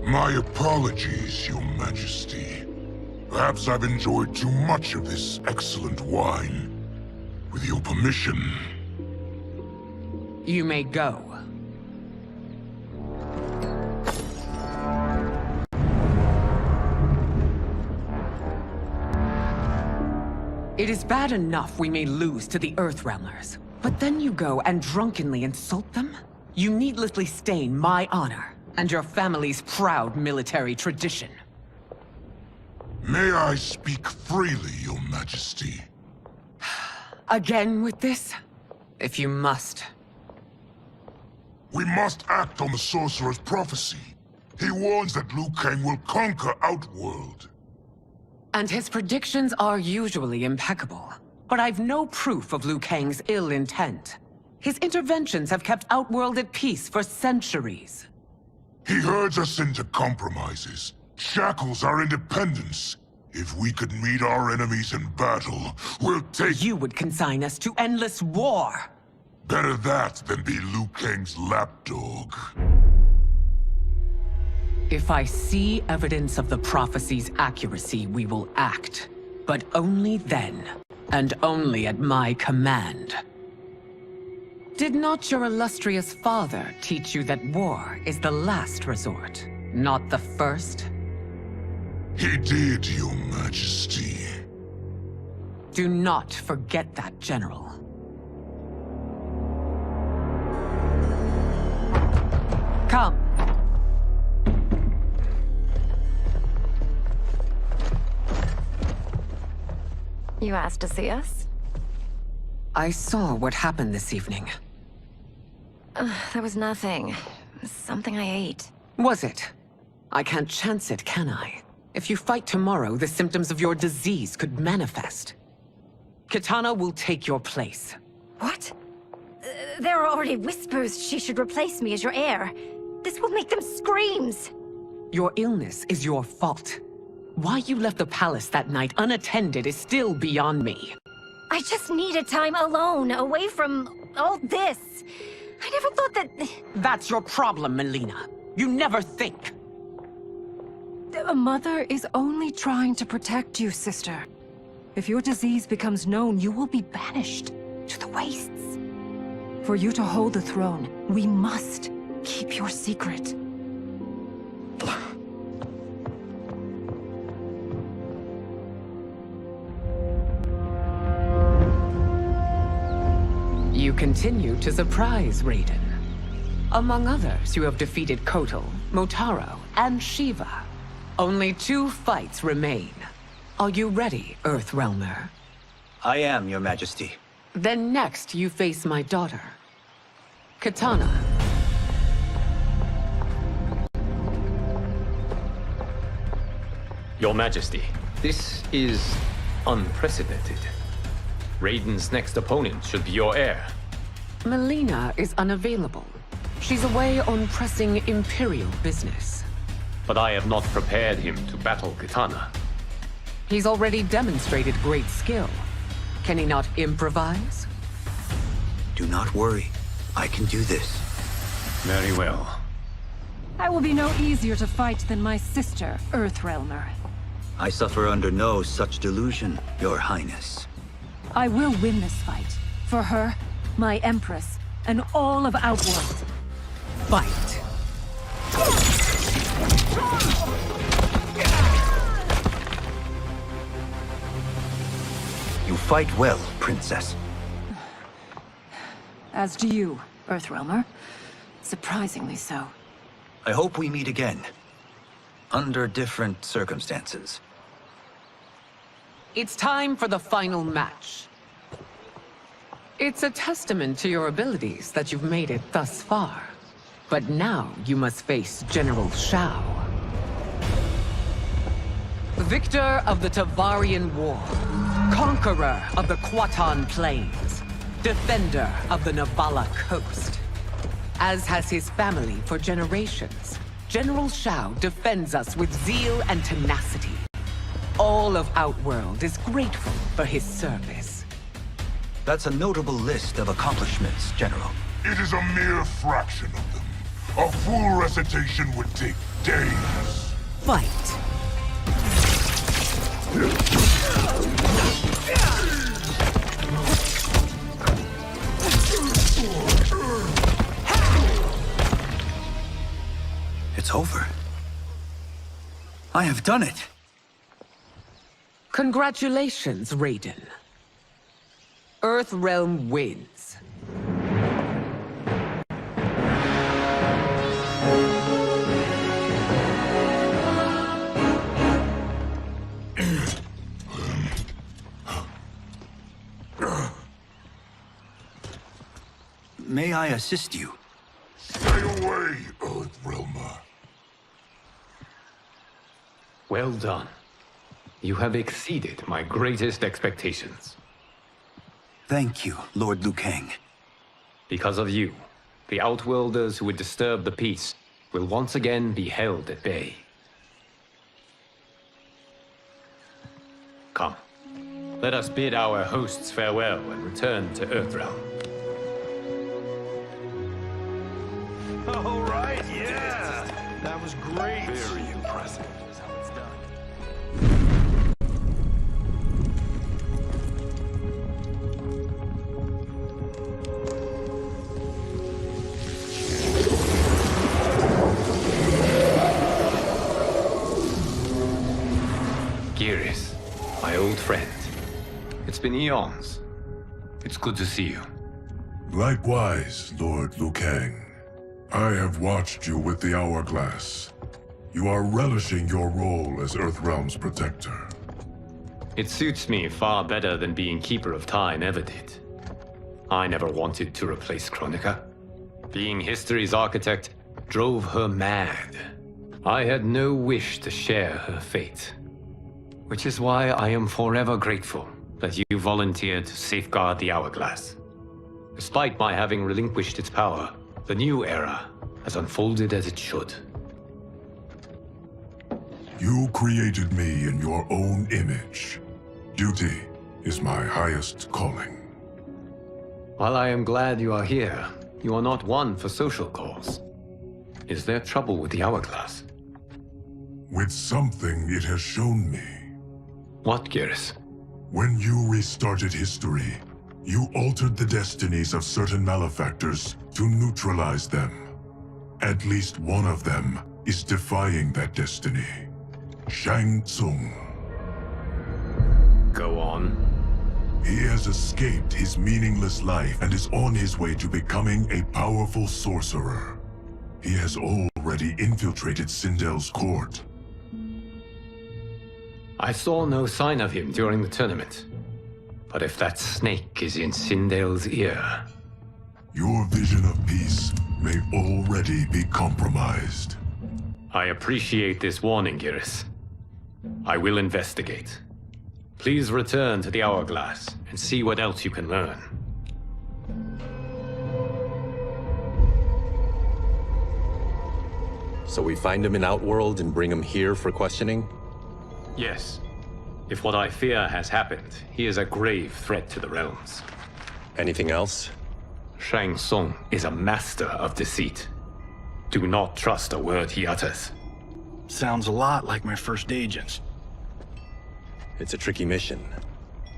My apologies, Your Majesty. Perhaps I've enjoyed too much of this excellent wine. With your permission... You may go. It is bad enough we may lose to the Earthrealmers, but then you go and drunkenly insult them? You needlessly stain my honor and your family's proud military tradition. May I speak freely, Your Majesty? Again with this? If you must. We must act on the Sorcerer's prophecy. He warns that Liu Kang will conquer Outworld. And his predictions are usually impeccable. But I've no proof of Liu Kang's ill intent. His interventions have kept Outworld at peace for centuries. He herds us into compromises, shackles our independence. If we could meet our enemies in battle, we'll take... You would consign us to endless war! Better that than be Liu Kang's lapdog. If I see evidence of the prophecy's accuracy, we will act. But only then, and only at my command. Did not your illustrious father teach you that war is the last resort, not the first? He did, Your Majesty. Do not forget that, General. Come. You asked to see us? I saw what happened this evening. There was nothing. Something I ate. Was it? I can't chance it, can I? If you fight tomorrow, the symptoms of your disease could manifest. Kitana will take your place. What? There are already whispers she should replace me as your heir. This will make them screams! Your illness is your fault. Why you left the palace that night unattended is still beyond me. I just needed time alone, away from all this. I never thought that... That's your problem, Melina. You never think. A mother is only trying to protect you, sister. If your disease becomes known, you will be banished to the wastes. For you to hold the throne, we must keep your secret. You continue to surprise Raiden. Among others, you have defeated Kotal, Motaro, and Shiva. Only 2 fights remain. Are you ready, Earthrealmer? I am, Your Majesty. Then next, you face my daughter, Kitana. Your Majesty, this is unprecedented. Raiden's next opponent should be your heir. Melina is unavailable. She's away on pressing Imperial business. But I have not prepared him to battle Kitana. He's already demonstrated great skill. Can he not improvise? Do not worry. I can do this. Very well. I will be no easier to fight than my sister, Earthrealmer. I suffer under no such delusion, Your Highness. I will win this fight. For her, my Empress, and all of Outworld. Fight! You fight well, Princess. As do you, Earthrealmer. Surprisingly so. I hope we meet again. Under different circumstances. It's time for the final match. It's a testament to your abilities that you've made it thus far. But now you must face General Shao. Victor of the Tavarian War. Conqueror of the Kwatan Plains. Defender of the Navala Coast. As has his family for generations, General Shao defends us with zeal and tenacity. All of Outworld is grateful for his service. That's a notable list of accomplishments, General. It is a mere fraction of them. A full recitation would take days. Fight. It's over. I have done it. Congratulations, Raiden. Earthrealm wins. May I assist you? Stay away, Earthrealmer. Well done. You have exceeded my greatest expectations. Thank you, Lord Liu Kang. Because of you, the Outworlders who would disturb the peace will once again be held at bay. Come, let us bid our hosts farewell and return to Earthrealm. All right, yeah! That was great! Very impressive. Here's how it's done. Geras, my old friend. It's been eons. It's good to see you. Likewise, Lord Liu Kang. I have watched you with the Hourglass. You are relishing your role as Earthrealm's protector. It suits me far better than being Keeper of Time ever did. I never wanted to replace Kronika. Being history's architect drove her mad. I had no wish to share her fate. Which is why I am forever grateful that you volunteered to safeguard the Hourglass. Despite my having relinquished its power, the new era has unfolded as it should. You created me in your own image. Duty is my highest calling. While I am glad you are here, you are not one for social calls. Is there trouble with the Hourglass? With something it has shown me. What, Geras? When you restarted history, you altered the destinies of certain malefactors to neutralize them. At least one of them is defying that destiny. Shang Tsung. Go on. He has escaped his meaningless life and is on his way to becoming a powerful sorcerer. He has already infiltrated Sindel's court. I saw no sign of him during the tournament. But if that snake is in Sindel's ear... Your vision of peace may already be compromised. I appreciate this warning, Geras. I will investigate. Please return to the Hourglass and see what else you can learn. So we find him in Outworld and bring him here for questioning? Yes. If what I fear has happened, he is a grave threat to the realms. Anything else? Shang Tsung is a master of deceit. Do not trust a word he utters. Sounds a lot like my first agents. It's a tricky mission.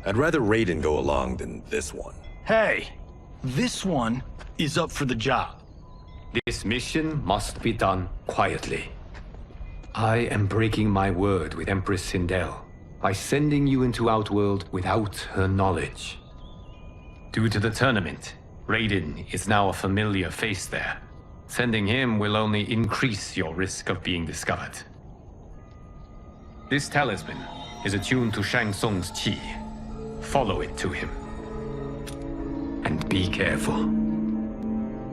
I'd rather Raiden go along than this one. Hey! This one is up for the job. This mission must be done quietly. I am breaking my word with Empress Sindel by sending you into Outworld without her knowledge. Due to the tournament, Raiden is now a familiar face there. Sending him will only increase your risk of being discovered. This talisman is attuned to Shang Tsung's chi. Follow it to him. And be careful.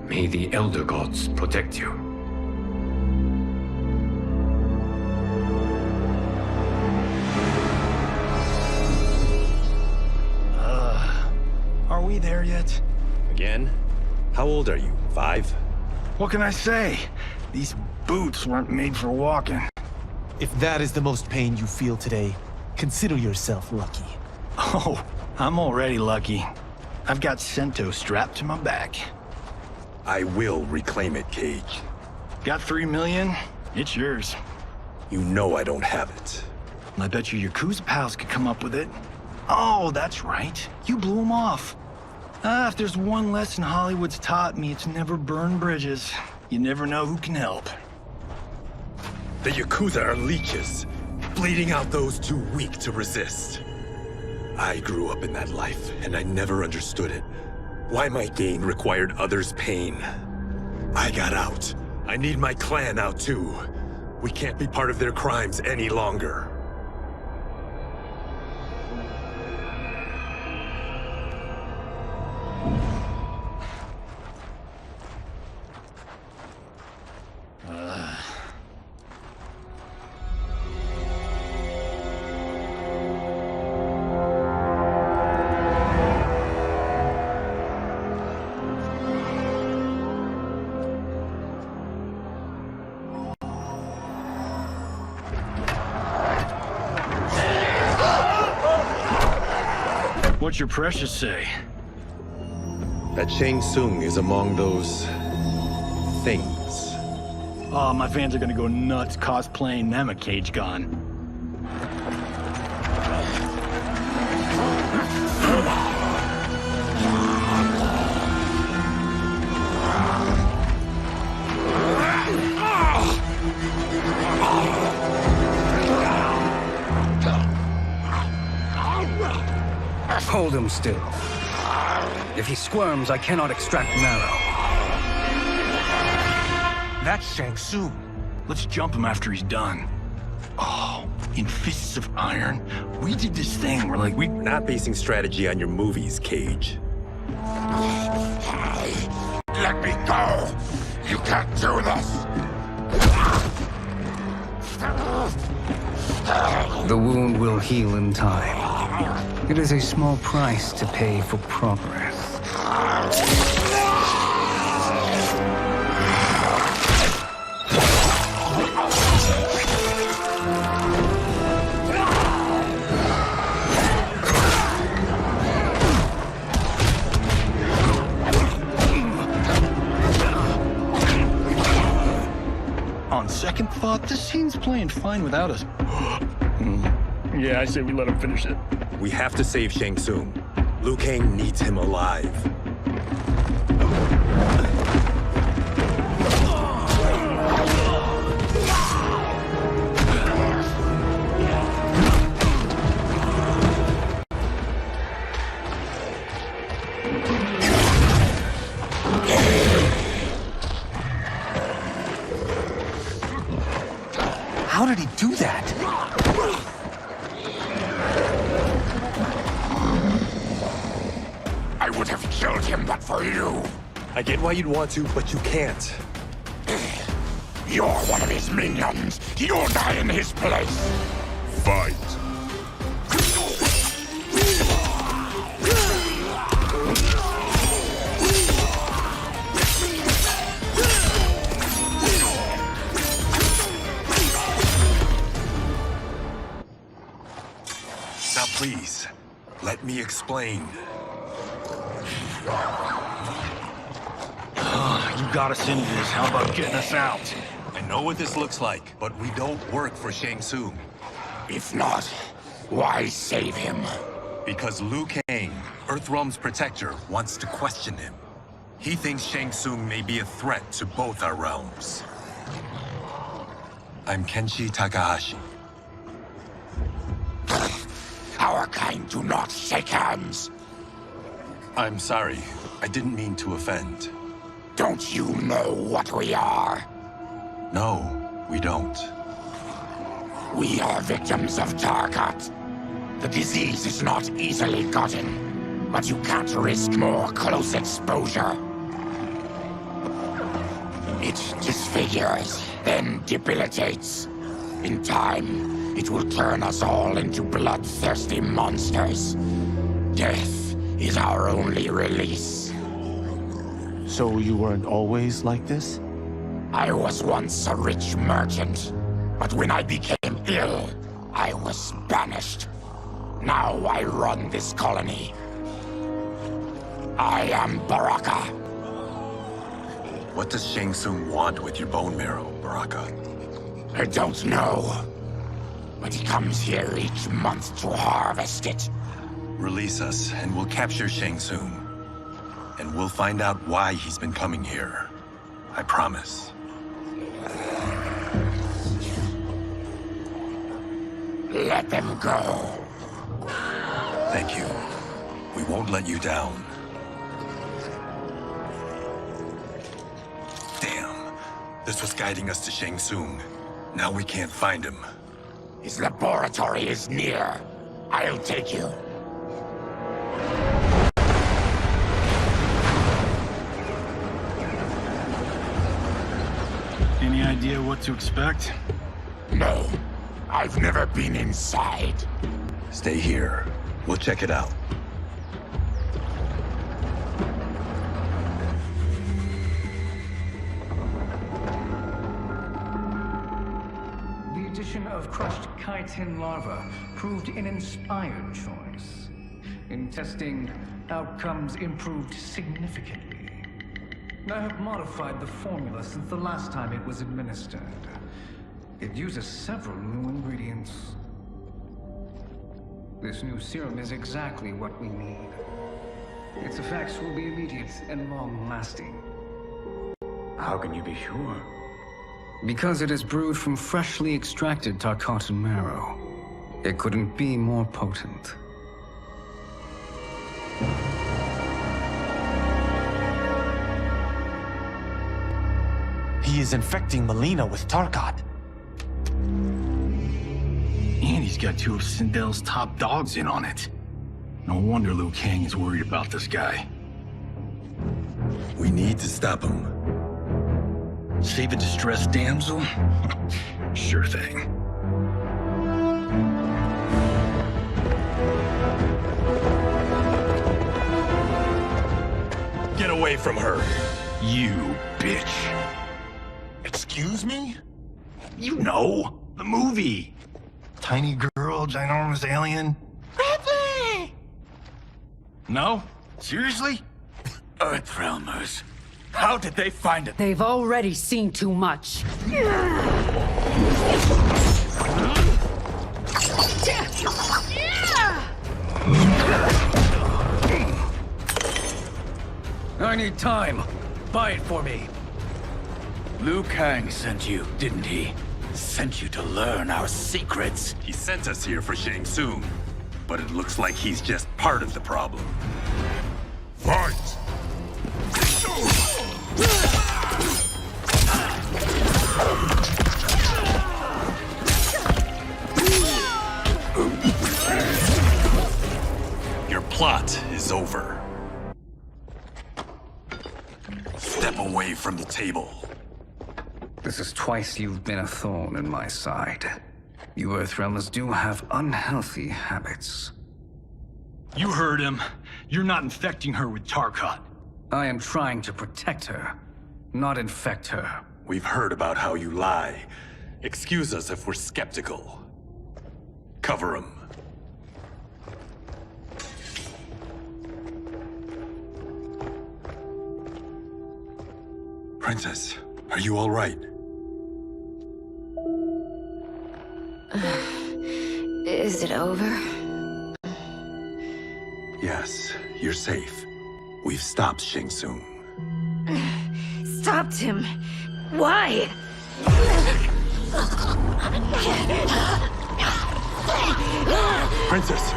May the Elder Gods protect you. Are we there yet? Again? How old are you? 5? What can I say? These boots weren't made for walking. If that is the most pain you feel today, consider yourself lucky. Oh, I'm already lucky. I've got Sento strapped to my back. I will reclaim it, Cage. Got 3 million? It's yours. You know I don't have it. I bet your Yakuza pals could come up with it. Oh, that's right. You blew them off. If there's one lesson Hollywood's taught me, it's never burn bridges. You never know who can help. The Yakuza are leeches, bleeding out those too weak to resist. I grew up in that life, and I never understood it. Why my gain required others' pain. I got out. I need my clan out too. We can't be part of their crimes any longer. What's your precious say? That Shang Tsung is among those... things. Oh, my fans are gonna go nuts cosplaying them a Cage Gun. Hold him still. If he squirms, I cannot extract marrow. That's Shang Tsung. Let's jump him after he's done. Oh, in Fists of Iron, we did this thing where we're not basing strategy on your movies, Cage. Let me go! You can't do this! The wound will heal in time. It is a small price to pay for progress. On second thought, this scene's playing fine without us. Yeah, I say we let him finish it. We have to save Shang Tsung. Liu Kang needs him alive. How did he do that? I would have killed him but for you. I get why you'd want to, but you can't. You're one of his minions. You'll die in his place. Fight. Now please, let me explain. You got us into this. How about getting us out? I know what this looks like, but we don't work for Shang Tsung. If not, why save him? Because Liu Kang, Earthrealm's protector, wants to question him. He thinks Shang Tsung may be a threat to both our realms. I'm Kenshi Takahashi. Our kind do not shake hands. I'm sorry. I didn't mean to offend. Don't you know what we are? No, we don't. We are victims of Tarkat. The disease is not easily gotten, but you can't risk more close exposure. It disfigures, then debilitates. In time, it will turn us all into bloodthirsty monsters. Death is our only release. So you weren't always like this? I was once a rich merchant, but when I became ill, I was banished. Now I run this colony. I am Baraka. What does Shang Tsung want with your bone marrow, Baraka? I don't know. But he comes here each month to harvest it. Release us, and we'll capture Shang Tsung. And we'll find out why he's been coming here. I promise. Let them go. Thank you. We won't let you down. Damn. This was guiding us to Shang Tsung. Now we can't find him. His laboratory is near. I'll take you. Any idea what to expect? No. I've never been inside. Stay here. We'll check it out. The addition of crushed chitin larva proved an inspired choice. In testing, outcomes improved significantly. I have modified the formula since the last time it was administered. It uses several new ingredients. This new serum is exactly what we need. Its effects will be immediate and long-lasting. How can you be sure? Because it is brewed from freshly extracted Tarkatan marrow. It couldn't be more potent. He is infecting Mileena with Tarkat. And he's got two of Sindel's top dogs in on it. No wonder Liu Kang is worried about this guy. We need to stop him. Save a distressed damsel? Sure thing. Get away from her! You bitch. Excuse me? You know, the movie. Tiny girl, ginormous alien? No? Seriously? Earthrealmers. How did they find it? They've already seen too much. I need time. Buy it for me. Liu Kang sent you, didn't he? Sent you to learn our secrets. He sent us here for Shang Tsung, but it looks like he's just part of the problem. Fight! Your plot is over. Step away from the table. This is twice you've been a thorn in my side. You Earthrealmers do have unhealthy habits. You heard him. You're not infecting her with Tarkat. I am trying to protect her, not infect her. We've heard about how you lie. Excuse us if we're skeptical. Cover him. Princess, are you all right? Is it over? Yes, you're safe. We've stopped Shang Tsung. Stopped him? Why? Princess!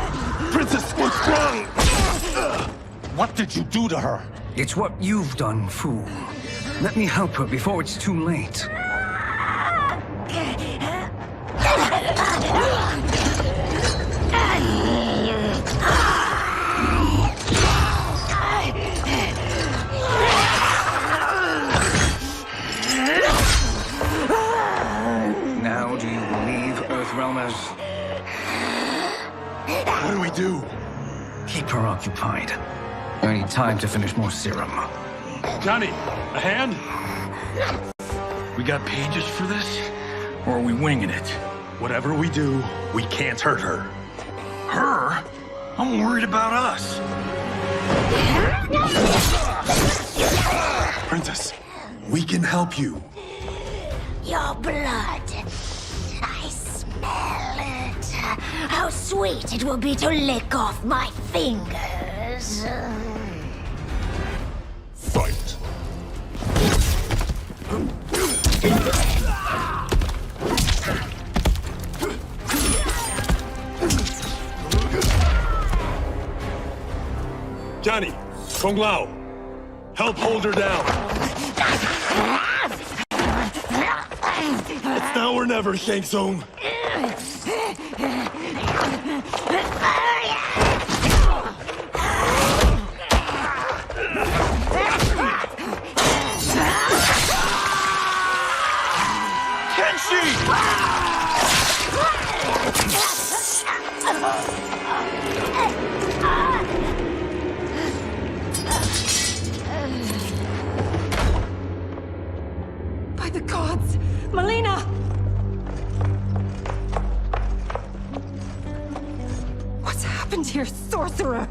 Princess, what's wrong? What did you do to her? It's what you've done, fool. Let me help her before it's too late. Now do you believe, Earthrealmers? What do we do? Keep her occupied. I need time to finish more serum. Johnny, a hand? We got pages for this? Or are we winging it? Whatever we do, we can't hurt her. Her? I'm worried about us. Princess, we can help you. Your blood. I smell it. How sweet it will be to lick off my fingers. Fight. Johnny, Kung Lao, help hold her down. It's now or never, Shang Tsung. By the gods! Melina! What's happened here, sorcerer?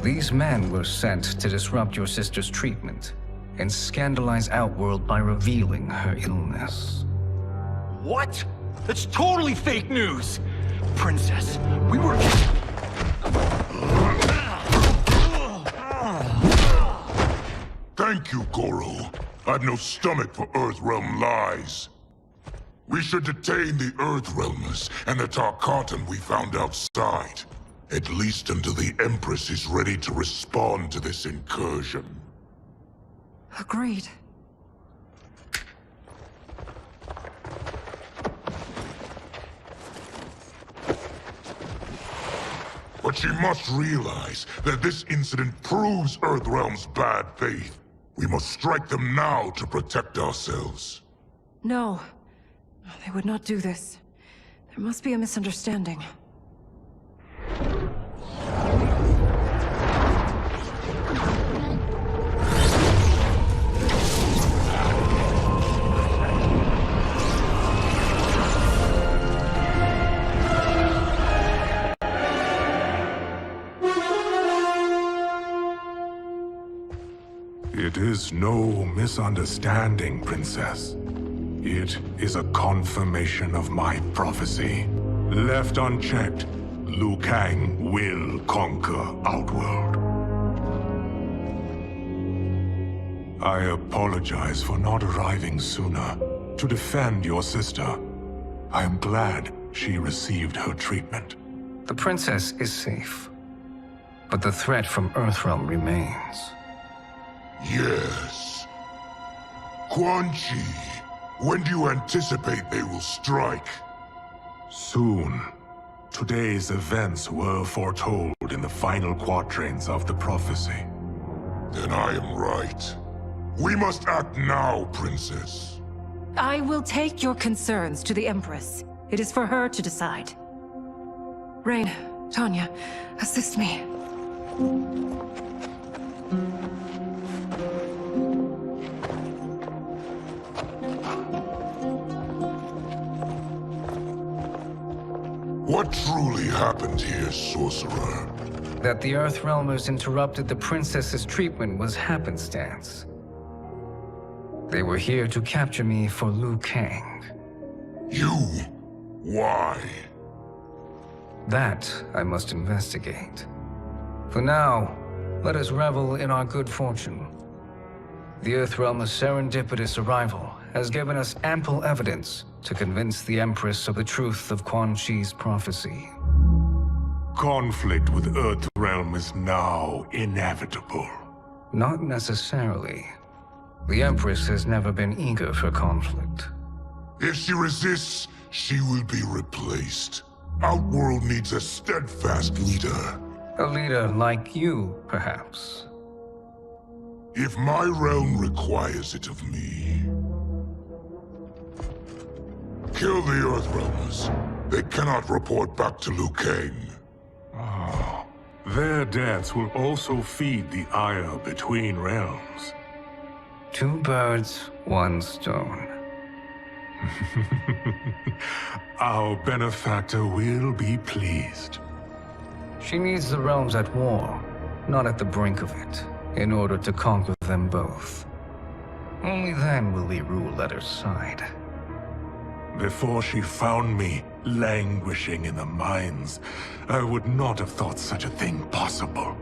These men were sent to disrupt your sister's treatment and scandalize Outworld by revealing her illness. What? That's totally fake news! Princess, we were... Thank you, Goro. I've no stomach for Earthrealm lies. We should detain the Earthrealmers and the Tarkatan we found outside. At least until the Empress is ready to respond to this incursion. Agreed. But she must realize that this incident proves Earthrealm's bad faith. We must strike them now to protect ourselves. No. They would not do this. There must be a misunderstanding. It is no misunderstanding, Princess. It is a confirmation of my prophecy. Left unchecked, Liu Kang will conquer Outworld. I apologize for not arriving sooner to defend your sister. I am glad she received her treatment. The princess is safe, but the threat from Earthrealm remains. Yes. Quan Chi, when do you anticipate they will strike? Soon. Today's events were foretold in the final quatrains of the prophecy. Then I am right. We must act now, Princess. I will take your concerns to the Empress. It is for her to decide. Rain, Tanya, assist me. What truly happened here, sorcerer? That the Earthrealmers interrupted the princess's treatment was happenstance. They were here to capture me for Liu Kang. You? Why? That I must investigate. For now, let us revel in our good fortune. The Earthrealm's serendipitous arrival has given us ample evidence to convince the Empress of the truth of Quan Chi's prophecy. Conflict with Earthrealm is now inevitable. Not necessarily. The Empress has never been eager for conflict. If she resists, she will be replaced. Outworld needs a steadfast leader. A leader like you, perhaps. If my realm requires it of me. Kill the Earthrealmers. They cannot report back to Liu Kang. Oh, their deaths will also feed the ire between realms. 2 birds, 1 stone. Our benefactor will be pleased. She needs the realms at war. not at the brink of it, in order to conquer them both. Only then will we rule at her side. Before she found me languishing in the mines, I would not have thought such a thing possible.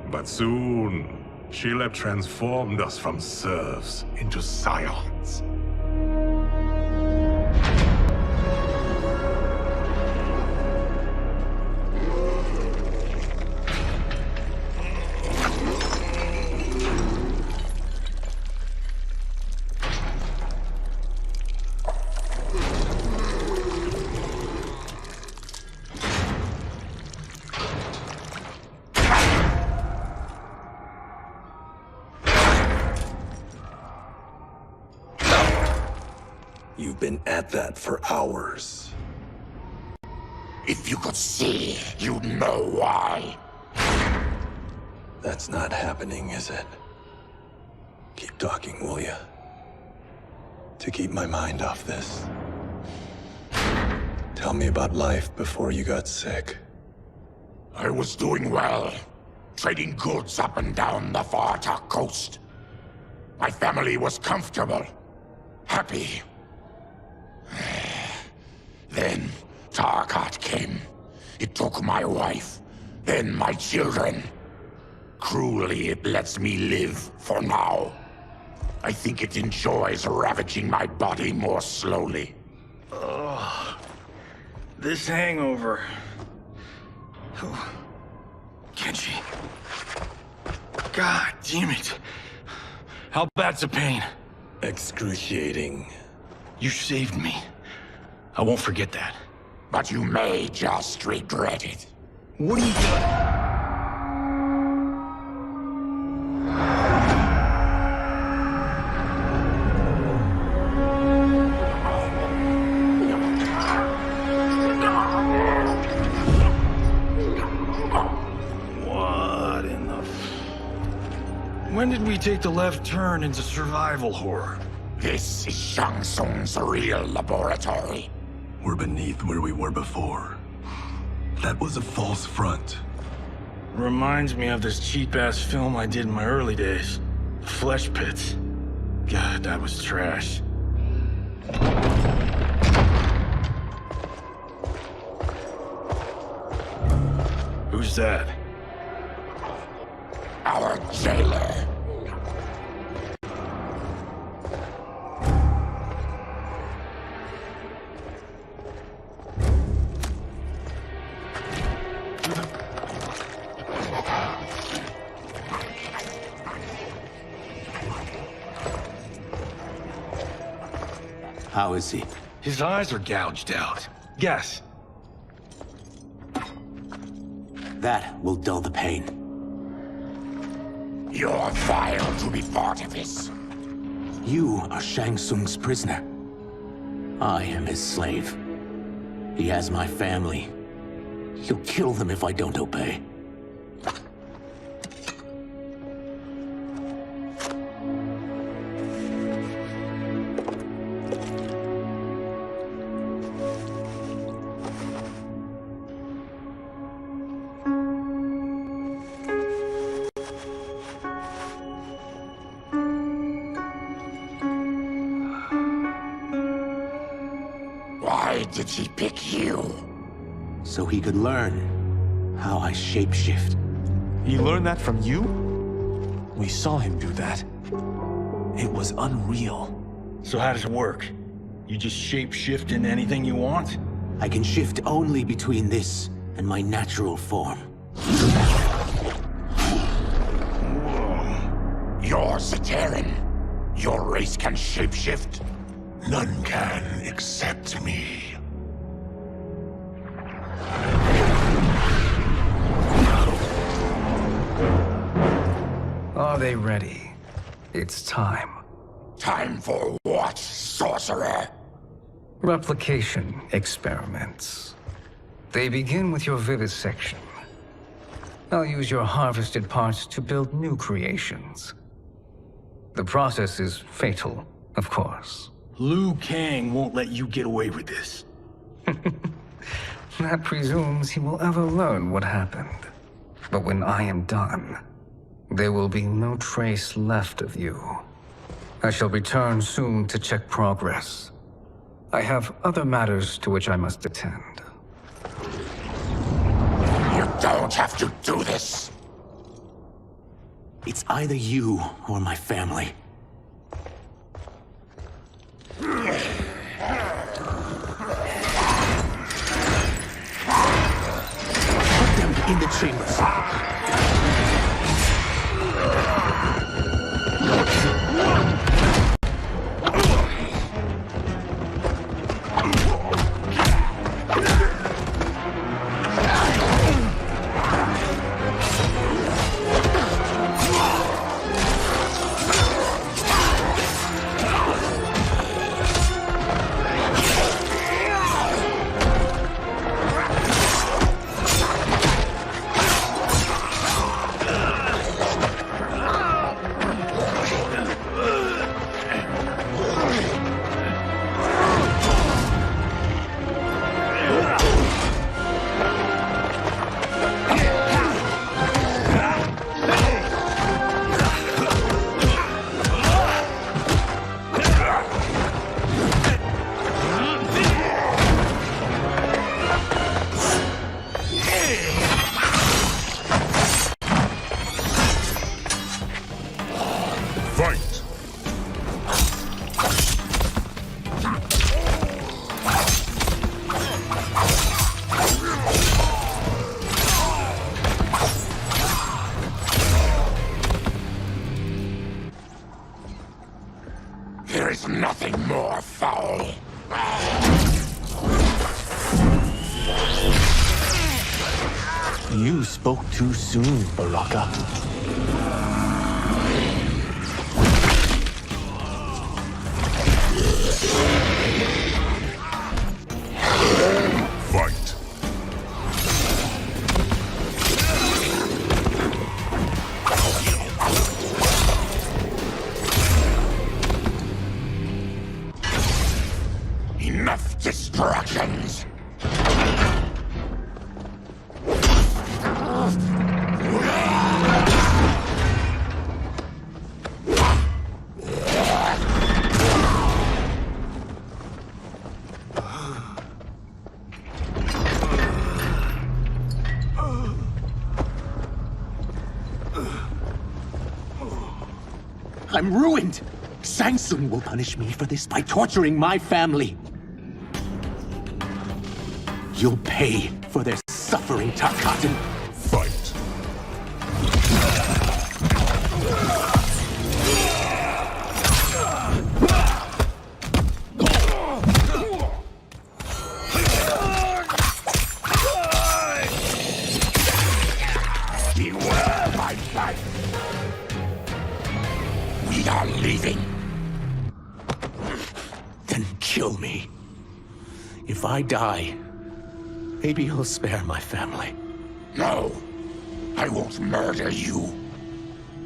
But soon, Sheila transformed us from serfs into scions. You've been at that for hours. If you could see, you'd know why. That's not happening, is it? Keep talking, will ya? To keep my mind off this. Tell me about life before you got sick. I was doing well, trading goods up and down the Varta coast. My family was comfortable, happy. Then Tarkat came. It took my wife, then my children. Cruelly, it lets me live for now. I think it enjoys ravaging my body more slowly. Ugh. This hangover. Kenji. God damn it. How bad's the pain? Excruciating. You saved me. I won't forget that. But you may just regret it. What are you doing? When did we take the left turn into survival horror? This is Shang Tsung's real laboratory. We're beneath where we were before. That was a false front. Reminds me of this cheap-ass film I did in my early days. Flesh Pits. God, that was trash. Who's that? Our jailer. How is he? His eyes are gouged out. Guess. That will dull the pain. You're vile to be part of this. You are Shang Tsung's prisoner. I am his slave. He has my family. He'll kill them if I don't obey. Why did he pick you? So he could learn how I shapeshift. He learned that from you? We saw him do that. It was unreal. So how does it work? You just shape-shift into anything you want? I can shift only between this and my natural form. You're Zateran. Your race can shapeshift. None can except me. Are they ready? It's time. Time for what, sorcerer? Replication experiments. They begin with your vivisection. I'll use your harvested parts to build new creations. The process is fatal, of course. Liu Kang won't let you get away with this. That presumes he will ever learn what happened. But when I am done, there will be no trace left of you. I shall return soon to check progress. I have other matters to which I must attend. You don't have to do this. It's either you or my family. Put them in the chambers. There is nothing more foul. You spoke too soon, Baraka. Fight. Enough distractions. I'm ruined! Shang Tsung will punish me for this by torturing my family. You'll pay for their suffering, Tarkatan. Fight. Beware my life. We are leaving. Then kill me. If I die, maybe you'll spare my family. No, I won't murder you.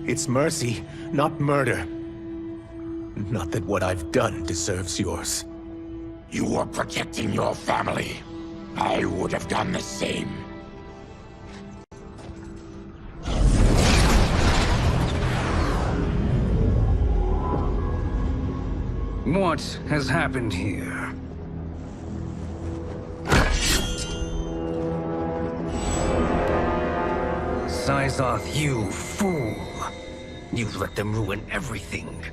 It's mercy, not murder. Not that what I've done deserves yours. You were protecting your family. I would have done the same. What has happened here? Syzoth, you fool! You've let them ruin everything.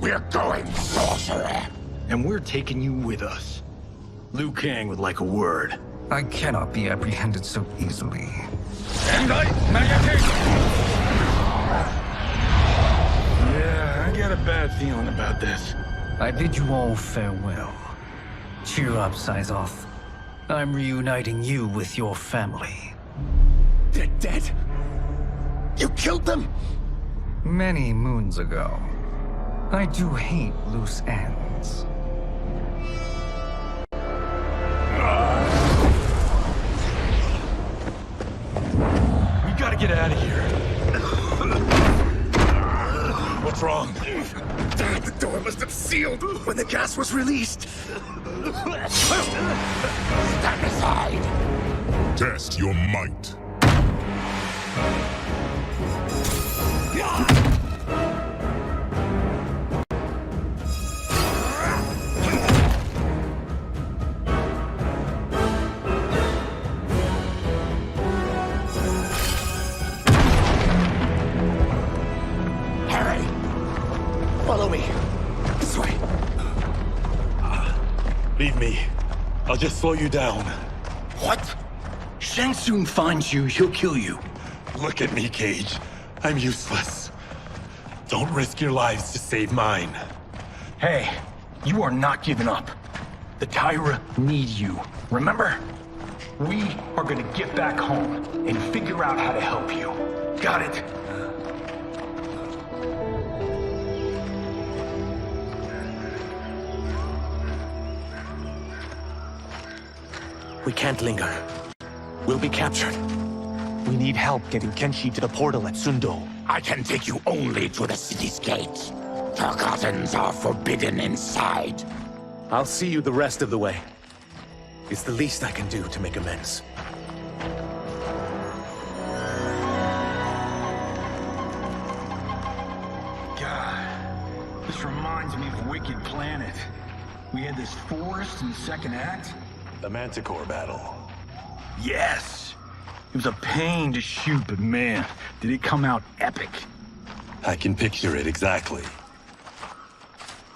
We're going, sorcerer. And we're taking you with us. Liu Kang would like a word. I cannot be apprehended so easily. Yeah, I got a bad feeling about this. I bid you all farewell. Cheer up, Syzoth. I'm reuniting you with your family. They're dead? You killed them? Many moons ago. I do hate loose ends. We gotta get out of here. What's wrong? The door must have sealed when the gas was released. Stand aside. Test your might. Follow me. This way. Leave me. I'll just slow you down. What? Shang Tsung finds you, he'll kill you. Look at me, Cage. I'm useless. Don't risk your lives to save mine. Hey, you are not giving up. The Tyra need you, remember? We are gonna get back home and figure out how to help you. Got it? We can't linger. We'll be captured. We need help getting Kenshi to the portal at Sundo. I can take you only to the city's gate. Tarkatans are forbidden inside. I'll see you the rest of the way. It's the least I can do to make amends. God, this reminds me of Wicked Planet. We had this forest in the second act. The Manticore battle. Yes! It was a pain to shoot, but man, did it come out epic. I can picture it exactly.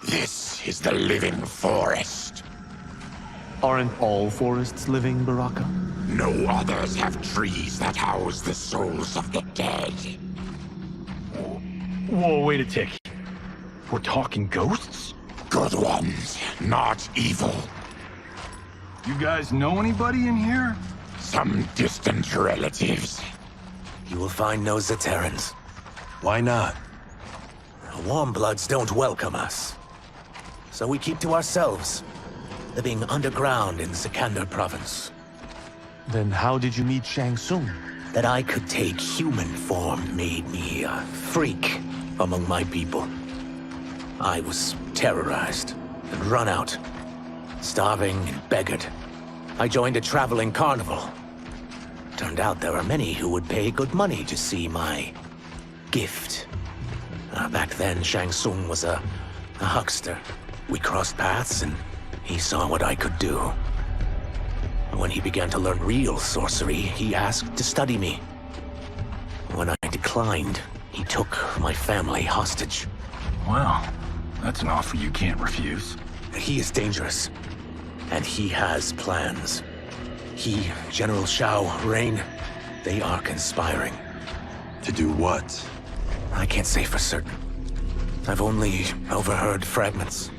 This is the living forest. Aren't all forests living, Baraka? No others have trees that house the souls of the dead. Whoa, wait a tick. We're talking ghosts? Good ones, not evil. You guys know anybody in here? Some distant relatives. You will find no Zaterrans. Why not? Warmbloods don't welcome us. So we keep to ourselves, living underground in Sikander province. Then how did you meet Shang Tsung? That I could take human form made me a freak among my people. I was terrorized and run out, starving and beggared. I joined a traveling carnival. Turned out there are many who would pay good money to see my gift. Back then, Shang Tsung was a huckster. We crossed paths and he saw what I could do. When he began to learn real sorcery, he asked to study me. When I declined, he took my family hostage. Well, that's an offer you can't refuse. He is dangerous, and he has plans. He, General Shao, Rain, they are conspiring. To do what? I can't say for certain. I've only overheard fragments.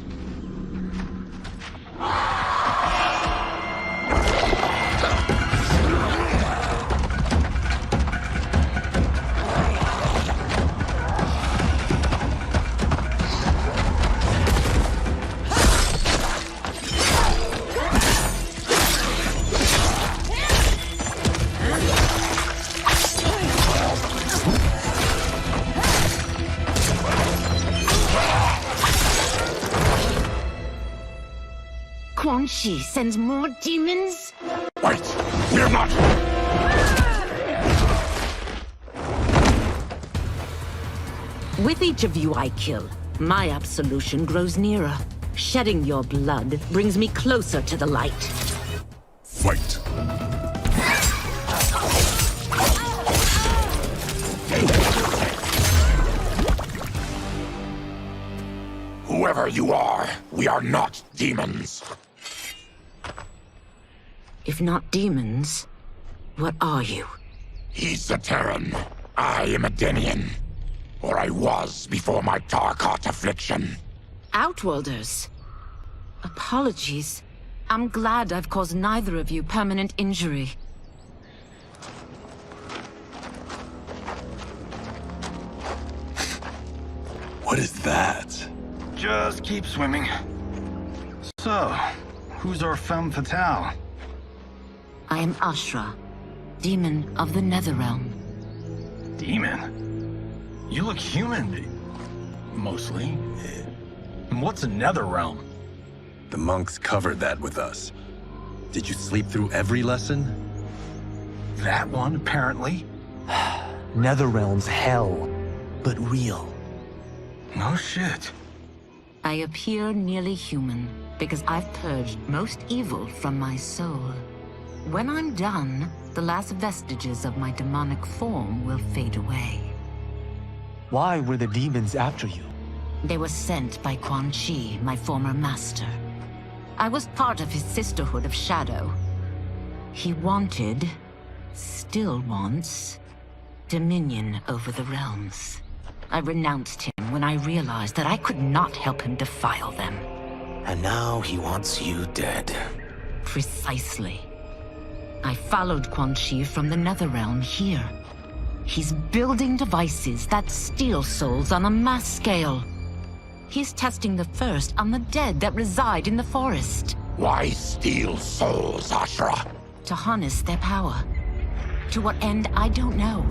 Quan Chi sends more demons? Wait, we're not... With each of you I kill, my absolution grows nearer. Shedding your blood brings me closer to the light. Fight. Whoever you are, we are not demons. If not demons, what are you? He's a Terran. I am a Denian. Or I was before my Tarkat affliction. Outworlders. Apologies. I'm glad I've caused neither of you permanent injury. What is that? Just keep swimming. So, who's our femme fatale? I am Ashra, demon of the Netherrealm. Demon? You look human, mostly. And what's a Netherrealm? The monks covered that with us. Did you sleep through every lesson? That one, apparently. Netherrealm's hell, but real. No shit. I appear nearly human because I've purged most evil from my soul. When I'm done, the last vestiges of my demonic form will fade away. Why were the demons after you? They were sent by Quan Chi, my former master. I was part of his Sisterhood of Shadow. He wanted, still wants, dominion over the realms. I renounced him when I realized that I could not help him defile them. And now he wants you dead. Precisely. I followed Quan Chi from the Netherrealm here. He's building devices that steal souls on a mass scale. He's testing the first on the dead that reside in the forest. Why steal souls, Ashura? To harness their power. To what end, I don't know.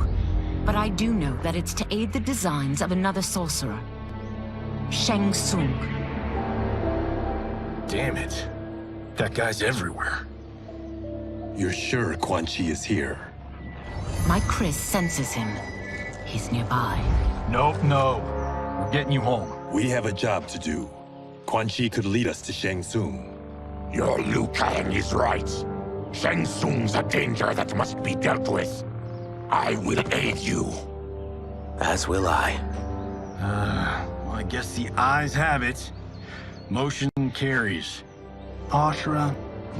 But I do know that it's to aid the designs of another sorcerer. Shang Tsung. Damn it. That guy's everywhere. You're sure Quan Chi is here? My Chris senses him. He's nearby. Nope, no. We're getting you home. We have a job to do. Quan Chi could lead us to Shang Tsung. Your Liu Kang is right. Shang Tsung's a danger that must be dealt with. I will aid you. As will I. Well, I guess the eyes have it. Motion carries. Ashura,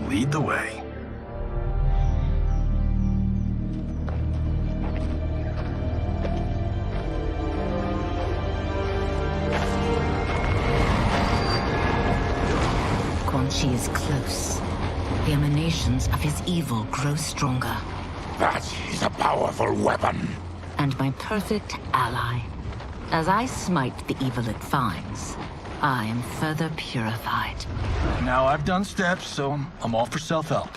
lead the way. Quan Chi is close. The emanations of his evil grow stronger. That is a powerful weapon. And my perfect ally. As I smite the evil it finds, I am further purified. Now, I've done steps, so I'm all for self-help.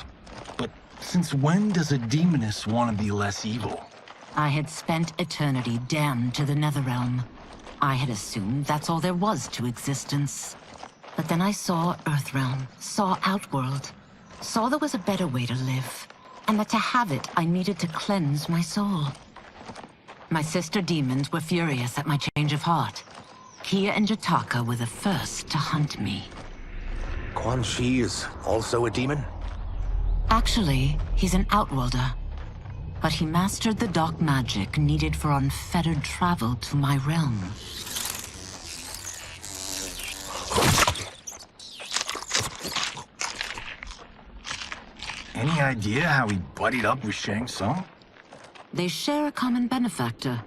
But since when does a demoness want to be less evil? I had spent eternity damned to the Netherrealm. I had assumed that's all there was to existence. But then I saw Earthrealm, saw Outworld, saw there was a better way to live, and that to have it, I needed to cleanse my soul. My sister demons were furious at my change of heart. Kia and Jataka were the first to hunt me. Quan Chi is also a demon? Actually, he's an Outworlder. But he mastered the dark magic needed for unfettered travel to my realm. Any idea how he buddied up with Shang Tsung? They share a common benefactor.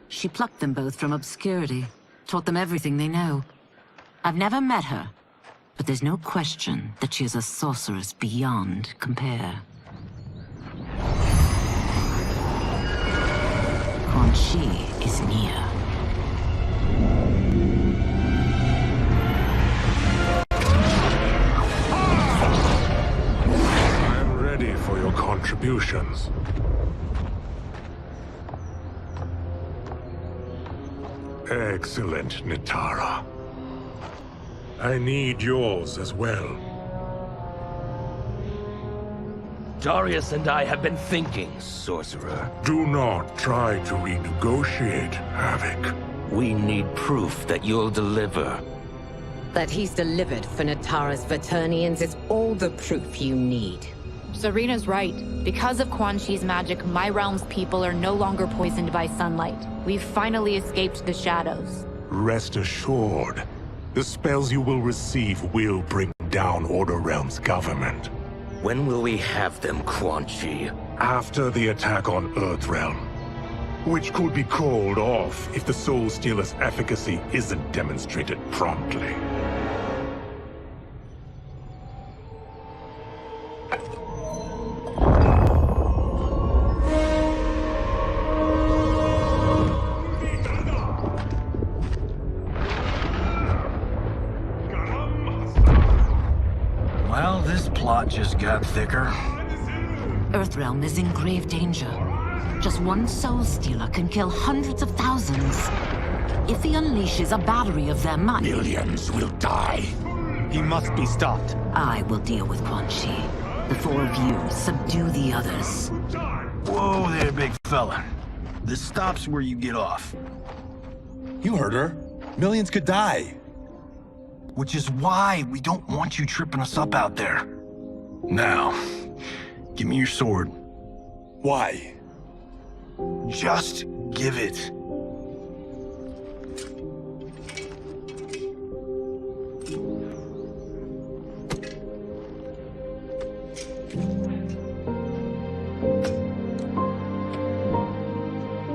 She plucked them both from obscurity, taught them everything they know. I've never met her, but there's no question that she is a sorceress beyond compare. Quan Chi is near. I'm ready for your contributions. Excellent, Nitara. I need yours as well. Darius and I have been thinking, Sorcerer. Do not try to renegotiate, Havoc. We need proof that you'll deliver. That he's delivered for Natara's Vaternians is all the proof you need. Serena's right. Because of Quan Chi's magic, my realm's people are no longer poisoned by sunlight. We've finally escaped the shadows. Rest assured, the spells you will receive will bring down Order Realm's government. When will we have them, Quan Chi? After the attack on Earthrealm, which could be called off if the Soul Stealer's efficacy isn't demonstrated promptly. Well, this plot just got thicker. Earthrealm is in grave danger. Just one Soul Stealer can kill hundreds of thousands. If he unleashes a battery of them, millions will die. He must be stopped. I will deal with Quan Chi. The four of you subdue the others. Whoa there, big fella. This stops where you get off. You heard her. Millions could die. Which is why we don't want you tripping us up out there. Now, give me your sword. Why? Just give it.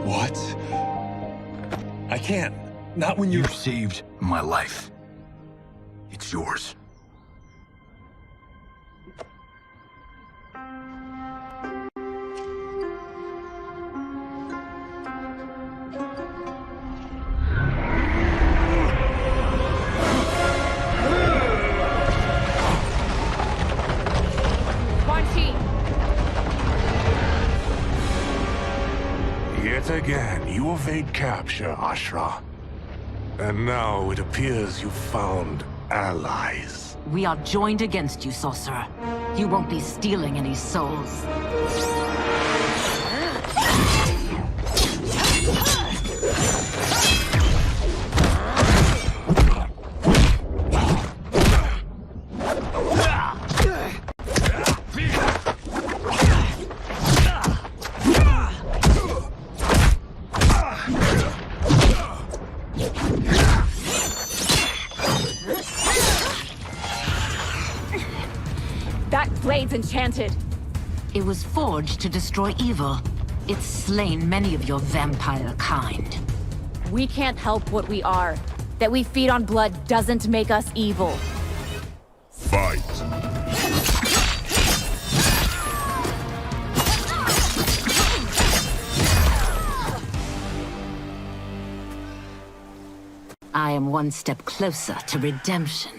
What? I can't. Not when You've saved my life. It's yours. Yet again, you evade capture, Ashra. And now it appears you've found allies. We are joined against you, sorcerer. You won't be stealing any souls. That blade's enchanted. It was forged to destroy evil. It's slain many of your vampire kind. We can't help what we are. That we feed on blood doesn't make us evil. Fight. I am one step closer to redemption.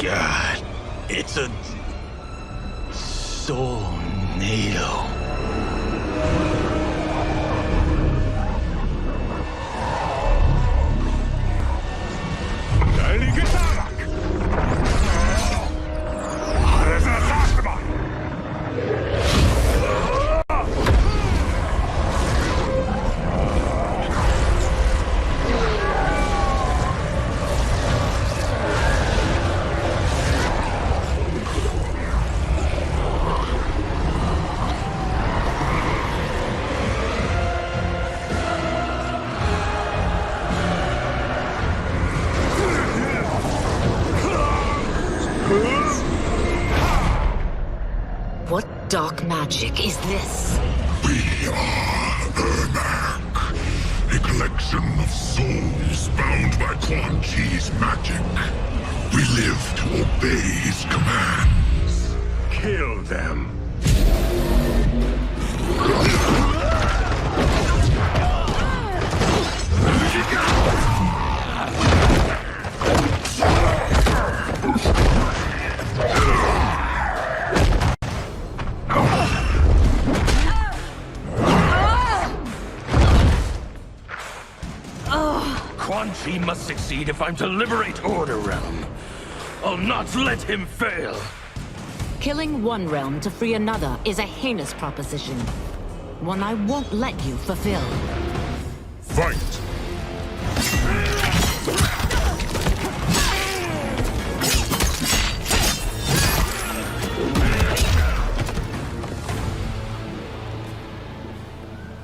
God, it's a tornado. What dark magic is this? We are Ermac, a collection of souls bound by Quan Chi's magic. We live to obey his commands. Kill them. Quan Chi must succeed if I'm to liberate Order Realm. I'll not let him fail. Killing one realm to free another is a heinous proposition. One I won't let you fulfill. Fight!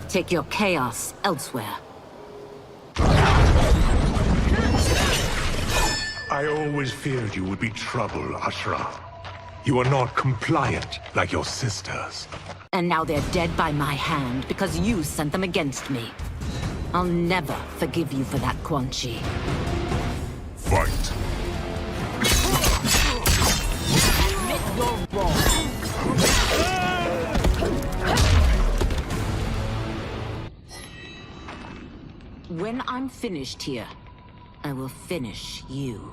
Take your chaos elsewhere. I always feared you would be trouble, Ashra. You are not compliant like your sisters. And now they're dead by my hand because you sent them against me. I'll never forgive you for that, Quan Chi. Fight! Admit you're wrong. when I'm finished here, I will finish you.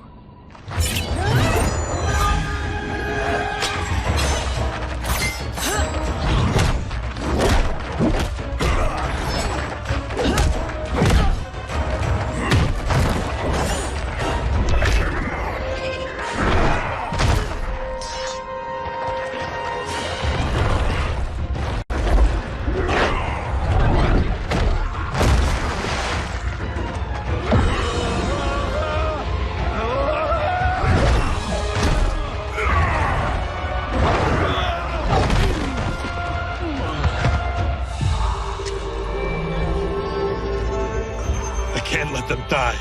Can't let them die.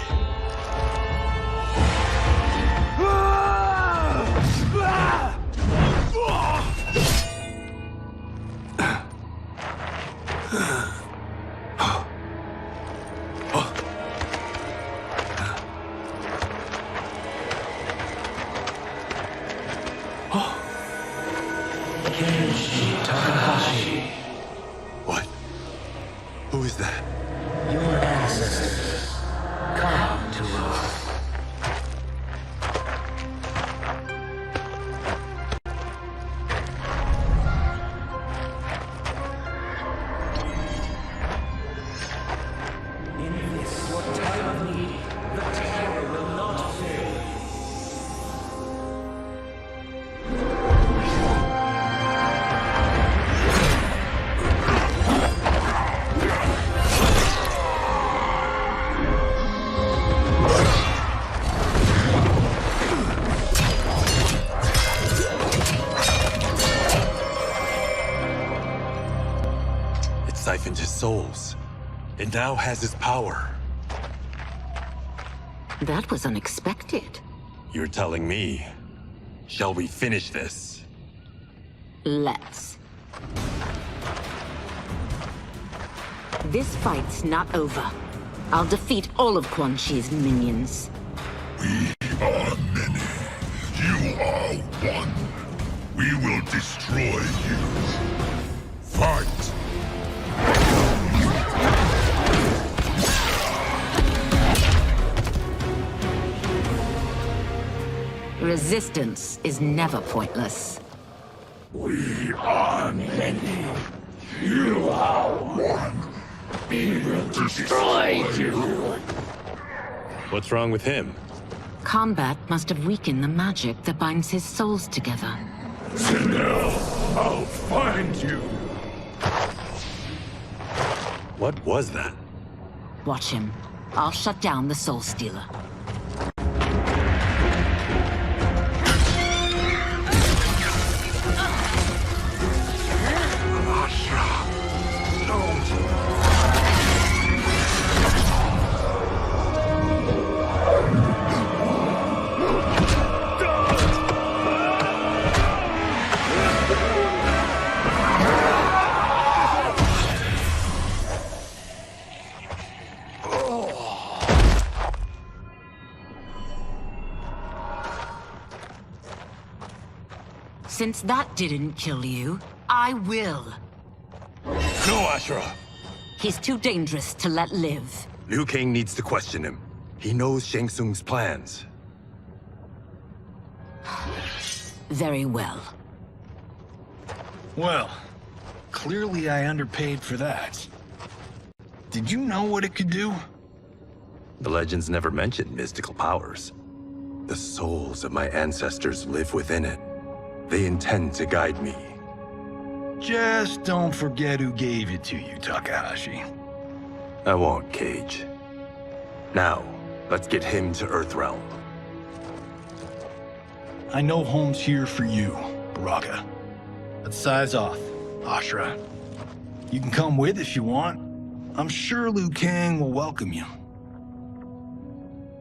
What? Who is that? Your ancestors. Come to us. In this, your time of need, the terror will not fail. Siphoned his souls. It now has his power. That was unexpected. You're telling me. Shall we finish this? Let's. This fight's not over. I'll defeat all of Quan Chi's minions. We are many. You are one. We will destroy you. Fight! Resistance is never pointless. We are many. You are one. We will destroy you. What's wrong with him? Kombat must have weakened the magic that binds his souls together. Now, I'll find you. What was that? Watch him. I'll shut down the Soul Stealer. Since that didn't kill you, I will. No, Ashura! He's too dangerous to let live. Liu Kang needs to question him. He knows Shang Tsung's plans. Very well. Well, clearly I underpaid for that. Did you know what it could do? The legends never mentioned mystical powers. The souls of my ancestors live within it. They intend to guide me. Just don't forget who gave it to you, Takahashi. I won't, Cage. Now, let's get him to Earthrealm. I know home's here for you, Baraka. Let's size off, Ashura. You can come with if you want. I'm sure Liu Kang will welcome you.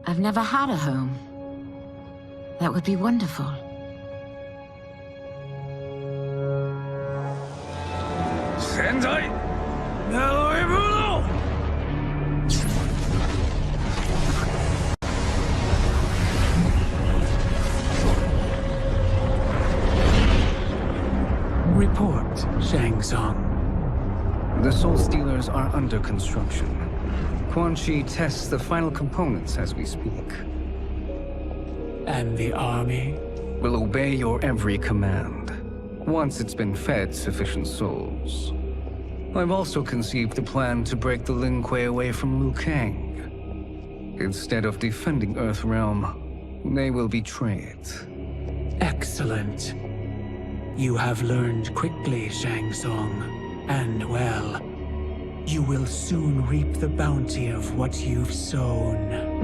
I've never had a home. That would be wonderful. Sendai! Naoibuno! Report, Shang Tsung. The Soul Stealers are under construction. Quan Chi tests the final components as we speak. And the army? Will obey your every command, once it's been fed sufficient souls. I've also conceived a plan to break the Lin Kuei away from Liu Kang. Instead of defending Earthrealm, they will betray it. Excellent. You have learned quickly, Shang Tsung. And well, you will soon reap the bounty of what you've sown.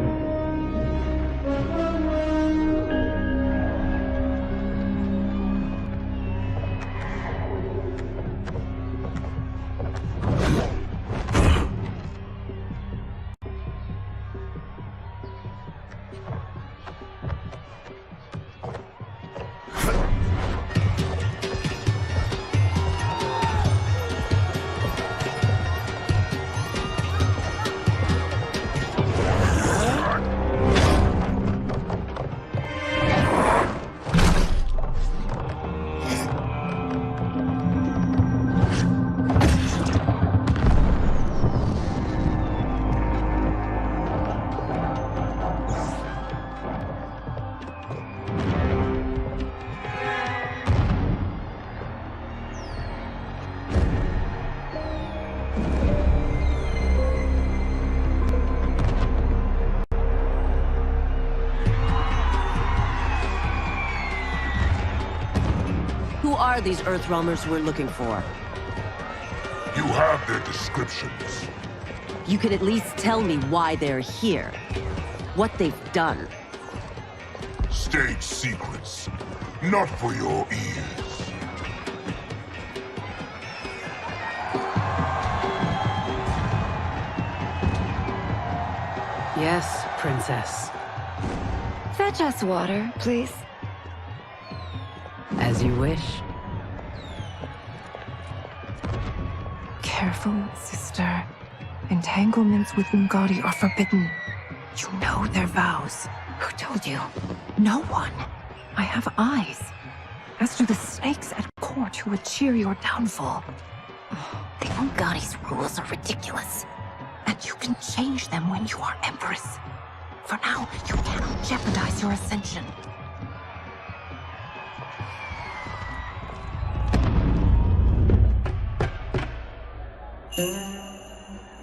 Who are these Earthrealmers we're looking for? You have their descriptions. You can at least tell me why they're here. What they've done. State secrets. Not for your ears. Yes, Princess. Fetch us water, please. As you wish. Careful, sister. Entanglements with Ungadi are forbidden. You know their vows. Who told you? No one. I have eyes. As do the snakes at court who would cheer your downfall. The Ungadi's rules are ridiculous. And you can change them when you are Empress. For now, you cannot jeopardize your ascension.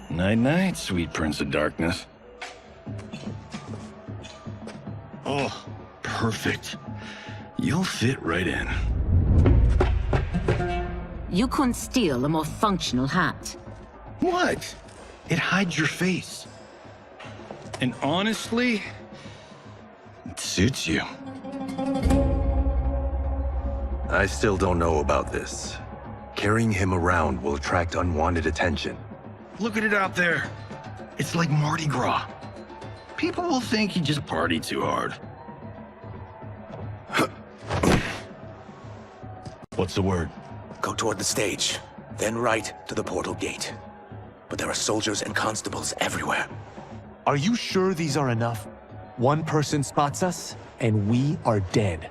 Night-night, sweet Prince of Darkness. Oh, perfect. You'll fit right in. You couldn't steal a more functional hat. What? It hides your face. And honestly, it suits you. I still don't know about this. Carrying him around will attract unwanted attention. Look at it out there. It's like Mardi Gras. People will think you just party too hard. What's the word? Go toward the stage, then right to the portal gate. But there are soldiers and constables everywhere. Are you sure these are enough? One person spots us, and we are dead.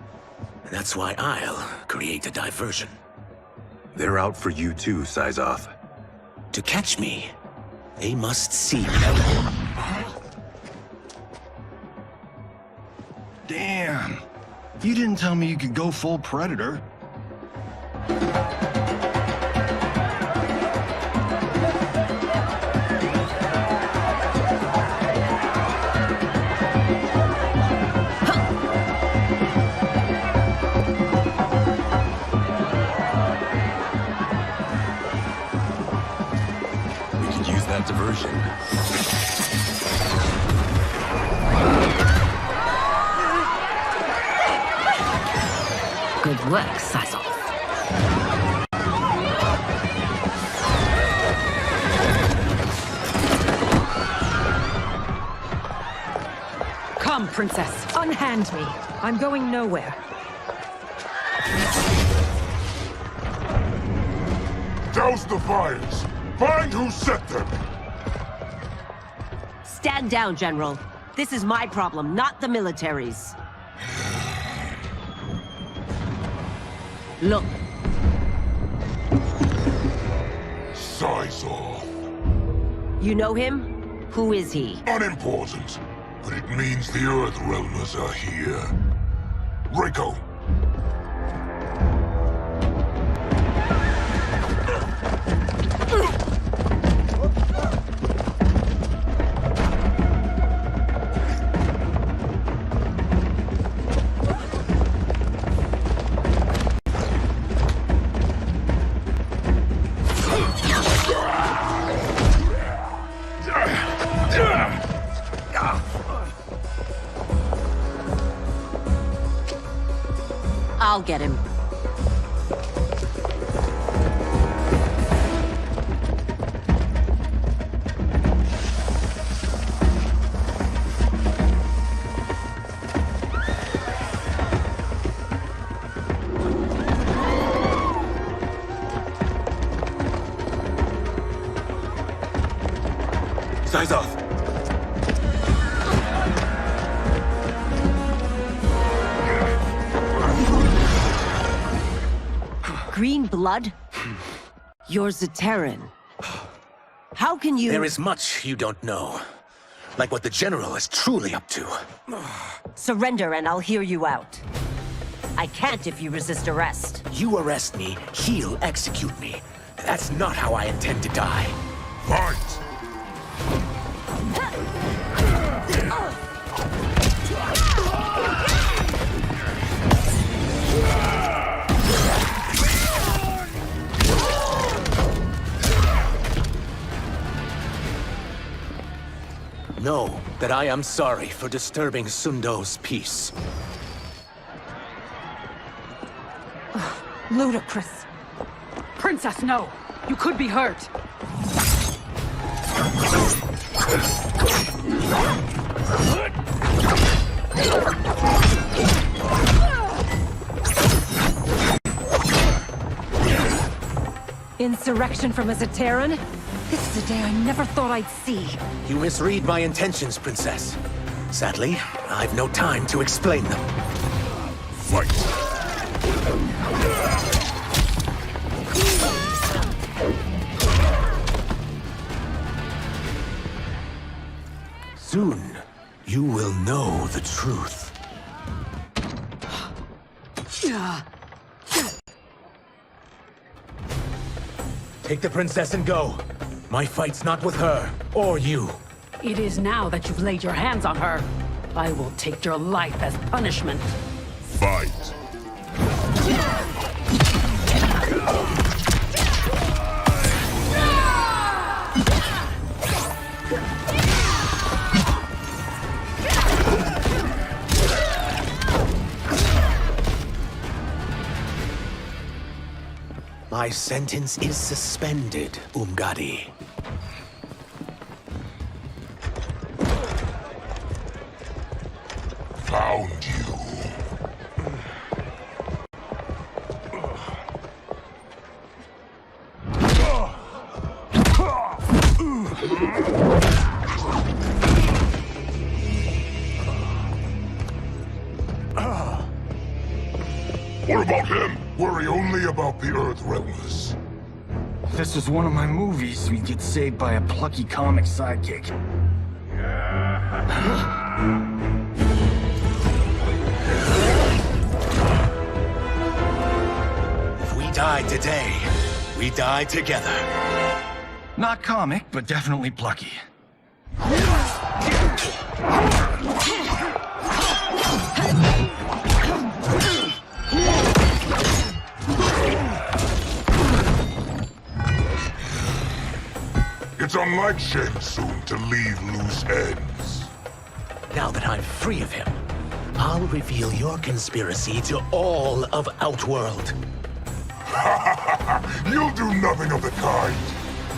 That's why I'll create a diversion. They're out for you too, Syzoth. To catch me, they must see me. Damn. You didn't tell me you could go full Predator. Diversion. Good work, Syzoth. Come, Princess. Unhand me. I'm going nowhere. Douse the fires. Find who set them. Stand down, General. This is my problem, not the military's. Look. Syzoth. You know him? Who is he? Unimportant, but it means the Earth Realmers are here. Rico! I'll get him. Eyes off. Green blood? You're Zaterran. How can you— There is much you don't know. Like what the General is truly up to. Surrender and I'll hear you out. I can't if you resist arrest. You arrest me, he'll execute me. That's not how I intend to die. Fight! Know that I am sorry for disturbing Sundo's peace. Ludicrous. Princess, no! You could be hurt! Insurrection from a Zaterran? This is a day I never thought I'd see. You misread my intentions, Princess. Sadly, I've no time to explain them. Fight! Soon, you will know the truth. Take the princess and go. My fight's not with her, or you. It is now that you've laid your hands on her. I will take your life as punishment. Fight! My sentence is suspended, Umgadi. Found you. What about him? Worry only about the Earth Realmers. If this was one of my movies, we'd get saved by a plucky comic sidekick. If we die today, we die together. Not comic, but definitely plucky. It's unlike Shang Tsung to leave loose ends. Now that I'm free of him, I'll reveal your conspiracy to all of Outworld. You'll do nothing of the kind.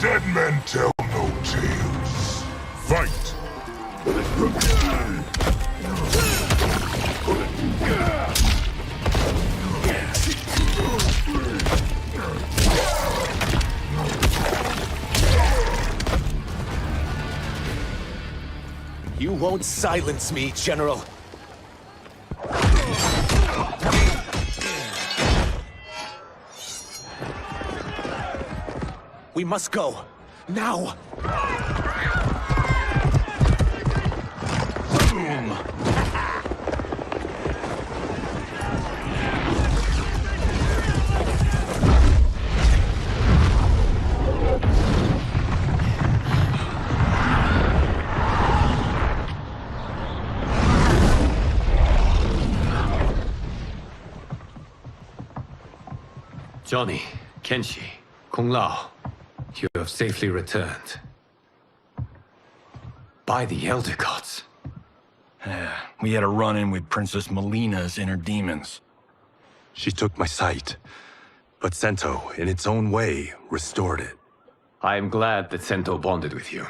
Dead men tell no tales. Fight! You won't silence me, General. We must go. Now! Johnny, Kenshi, Kung Lao, you have safely returned. By the Elder Gods. We had a run-in with Princess Melina's inner demons. She took my sight, but Sento, in its own way, restored it. I am glad that Sento bonded with you.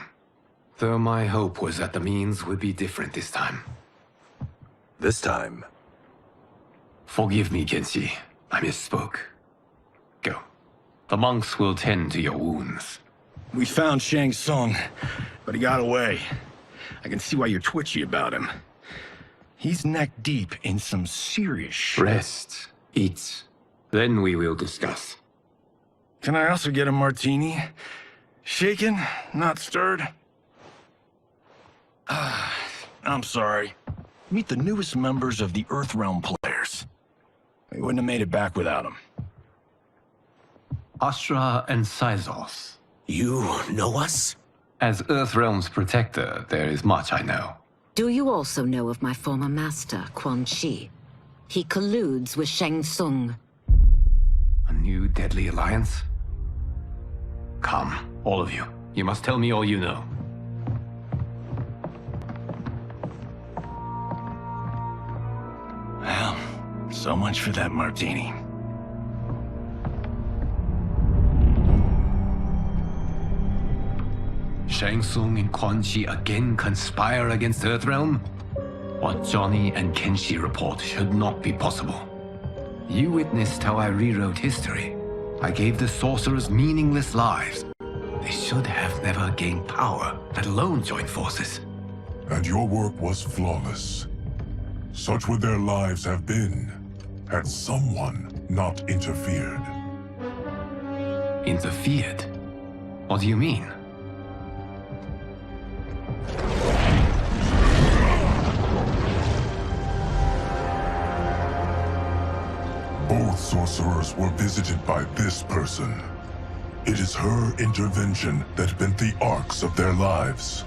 Though my hope was that the means would be different this time. This time? Forgive me, Kenshi. I misspoke. Go. The monks will tend to your wounds. We found Shang Tsung, but he got away. I can see why you're twitchy about him. He's neck-deep in some serious shit. Rest. Eat. Then we will discuss. Can I also get a martini? Shaken, not stirred? I'm sorry. Meet the newest members of the Earthrealm players. We wouldn't have made it back without them. Astra and Syzos. You know us? As Earthrealm's protector, there is much I know. Do you also know of my former master, Quan Chi? He colludes with Shang Tsung. A new deadly alliance? Come, all of you. You must tell me all you know. Well, so much for that martini. Shang Tsung and Quan Chi again conspire against Earthrealm? What Johnny and Kenshi report should not be possible. You witnessed how I rewrote history. I gave the sorcerers meaningless lives. They should have never gained power, let alone joined forces. And your work was flawless. Such would their lives have been, had someone not interfered. Interfered? What do you mean? Both sorcerers were visited by this person. It is her intervention that bent the arcs of their lives.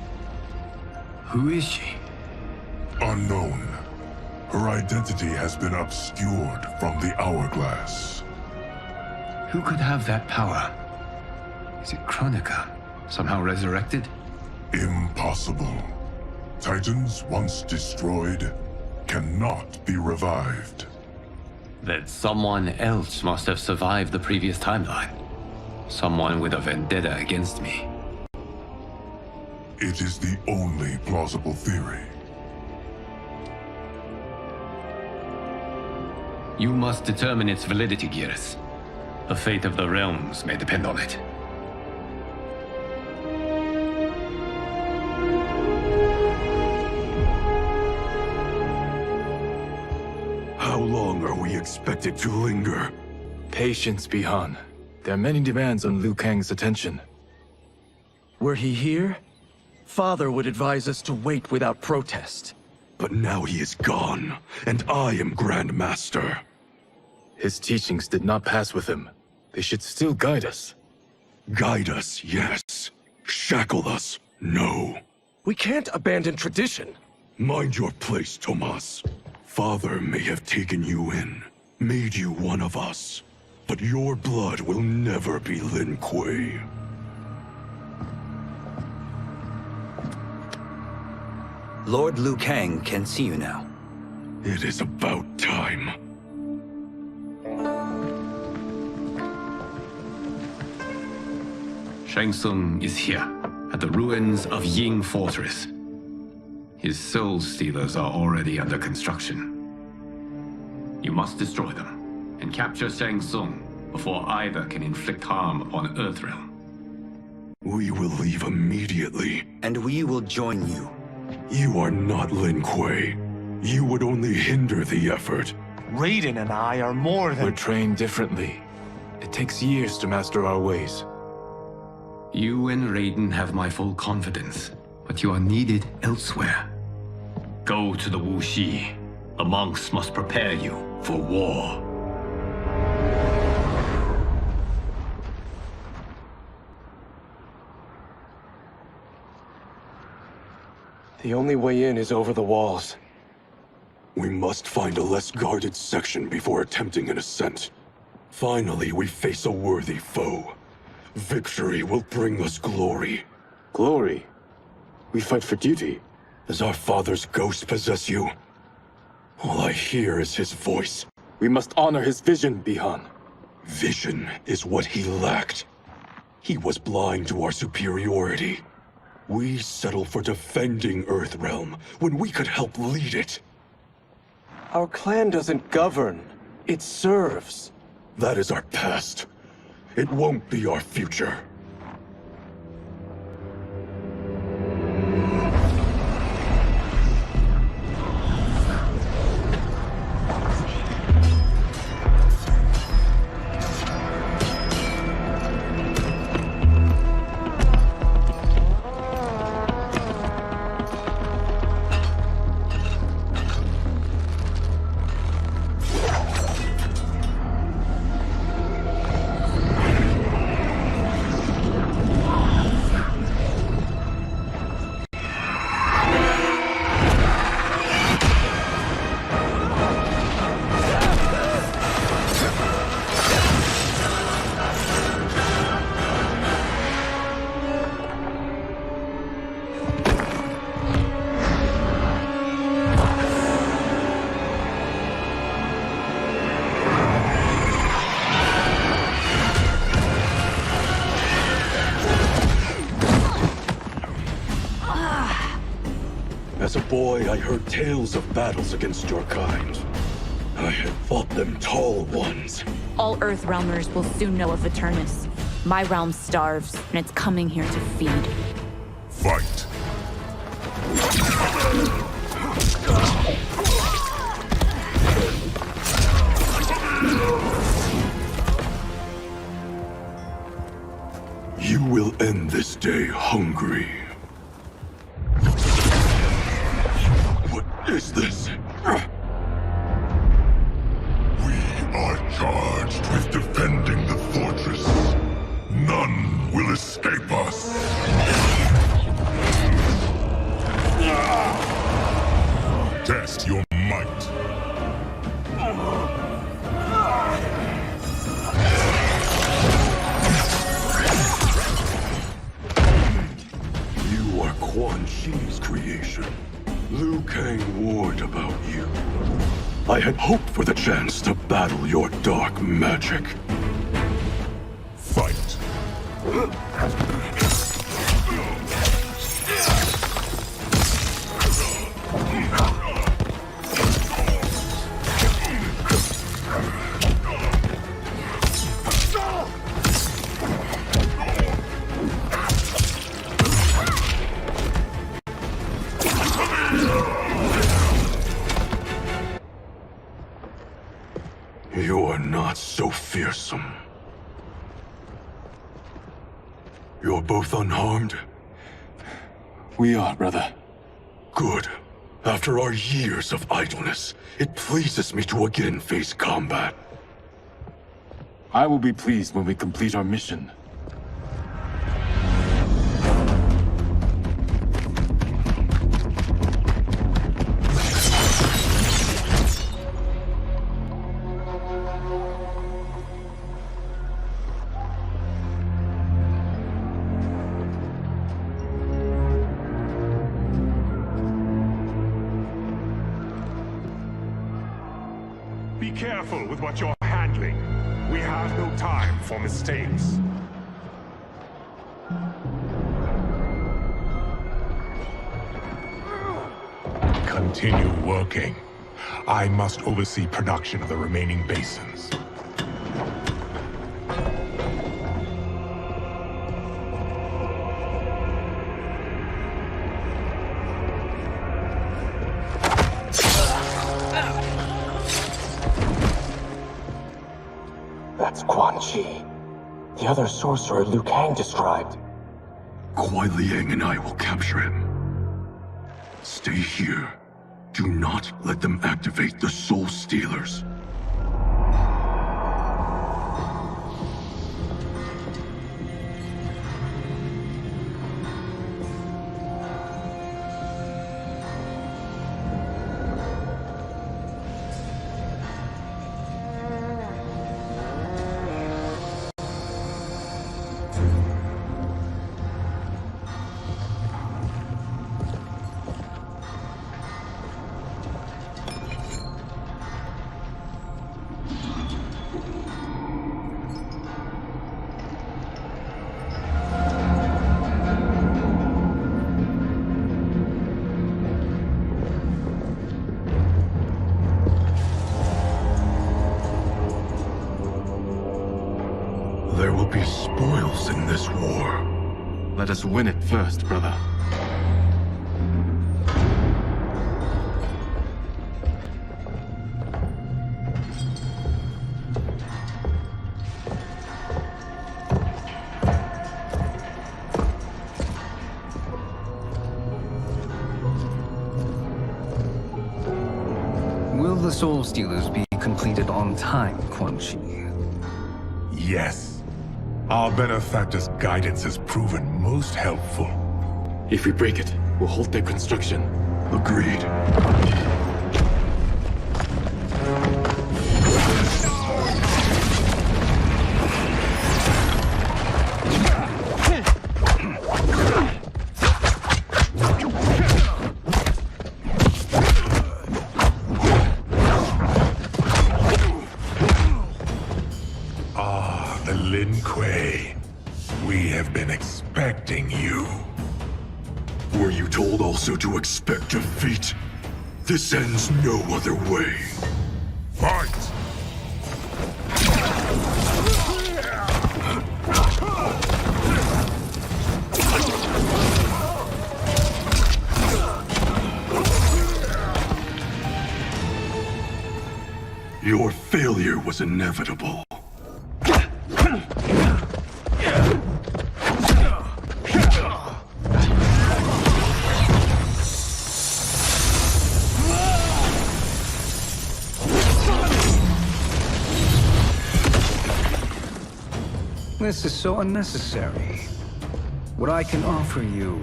Who is she? Unknown. Her identity has been obscured from the hourglass. Who could have that power? Is it Kronika? Somehow resurrected? Impossible. Titans once destroyed cannot be revived. Then someone else must have survived the previous timeline. Someone with a vendetta against me. It is the only plausible theory. You must determine its validity, Geras. The fate of the realms may depend on it. How long are we expected to linger? Patience, Bihan. There are many demands on Liu Kang's attention. Were he here, Father would advise us to wait without protest. But now he is gone, and I am Grand Master. His teachings did not pass with him. They should still guide us. Guide us, yes. Shackle us, no. We can't abandon tradition. Mind your place, Tomas. Father may have taken you in, made you one of us. But your blood will never be Lin Kuei. Lord Liu Kang can see you now. It is about time. Shang Tsung is here, at the ruins of Ying Fortress. His soul stealers are already under construction. You must destroy them, and capture Shang Tsung before either can inflict harm upon Earthrealm. We will leave immediately. And we will join you. You are not Lin Kuei. You would only hinder the effort. Raiden and I are more than— We're trained differently. It takes years to master our ways. You and Raiden have my full confidence, but you are needed elsewhere. Go to the Wuxi. The monks must prepare you for war. The only way in is over the walls. We must find a less guarded section before attempting an ascent. Finally, we face a worthy foe. Victory will bring us glory. Glory? We fight for duty. Does our father's ghost possess you? All I hear is his voice. We must honor his vision, Bihan. Vision is what he lacked. He was blind to our superiority. We settle for defending Earthrealm when we could help lead it. Our clan doesn't govern. It serves. That is our past. It won't be our future. As a boy, I heard tales of battles against your kind. I had fought them tall ones. All Earthrealmers will soon know of Eternus. My realm starves, and it's coming here to feed. Fight. You will end this day hungry. What is this? We are charged with defending the fortress. None will escape us. Test your might. You are Quan Chi's creation. Liu Kang warned about you. I had hoped for the chance to battle your dark magic. Fight. You are not so fearsome. You're both unharmed? We are, brother. Good. After our years of idleness, it pleases me to again face combat. I will be pleased when we complete our mission. Be careful with what you're handling. We have no time for mistakes. Continue working. I must oversee production of the remaining basins. That's Quan Chi. The other sorcerer Liu Kang described. Kuai Liang and I will capture him. Stay here. Do not let them activate the Soul Stealers. There will be spoils in this war. Let us win it first, brother. Will the Soul Stealers be completed on time, Quan Chi? Yes. Our benefactor's guidance has proven most helpful. If we break it, we'll halt their construction. Agreed. Lin Kuei, we have been expecting you. Were you told also to expect defeat? This ends no other way. Fight! Your failure was inevitable. This is so unnecessary. What I can offer you,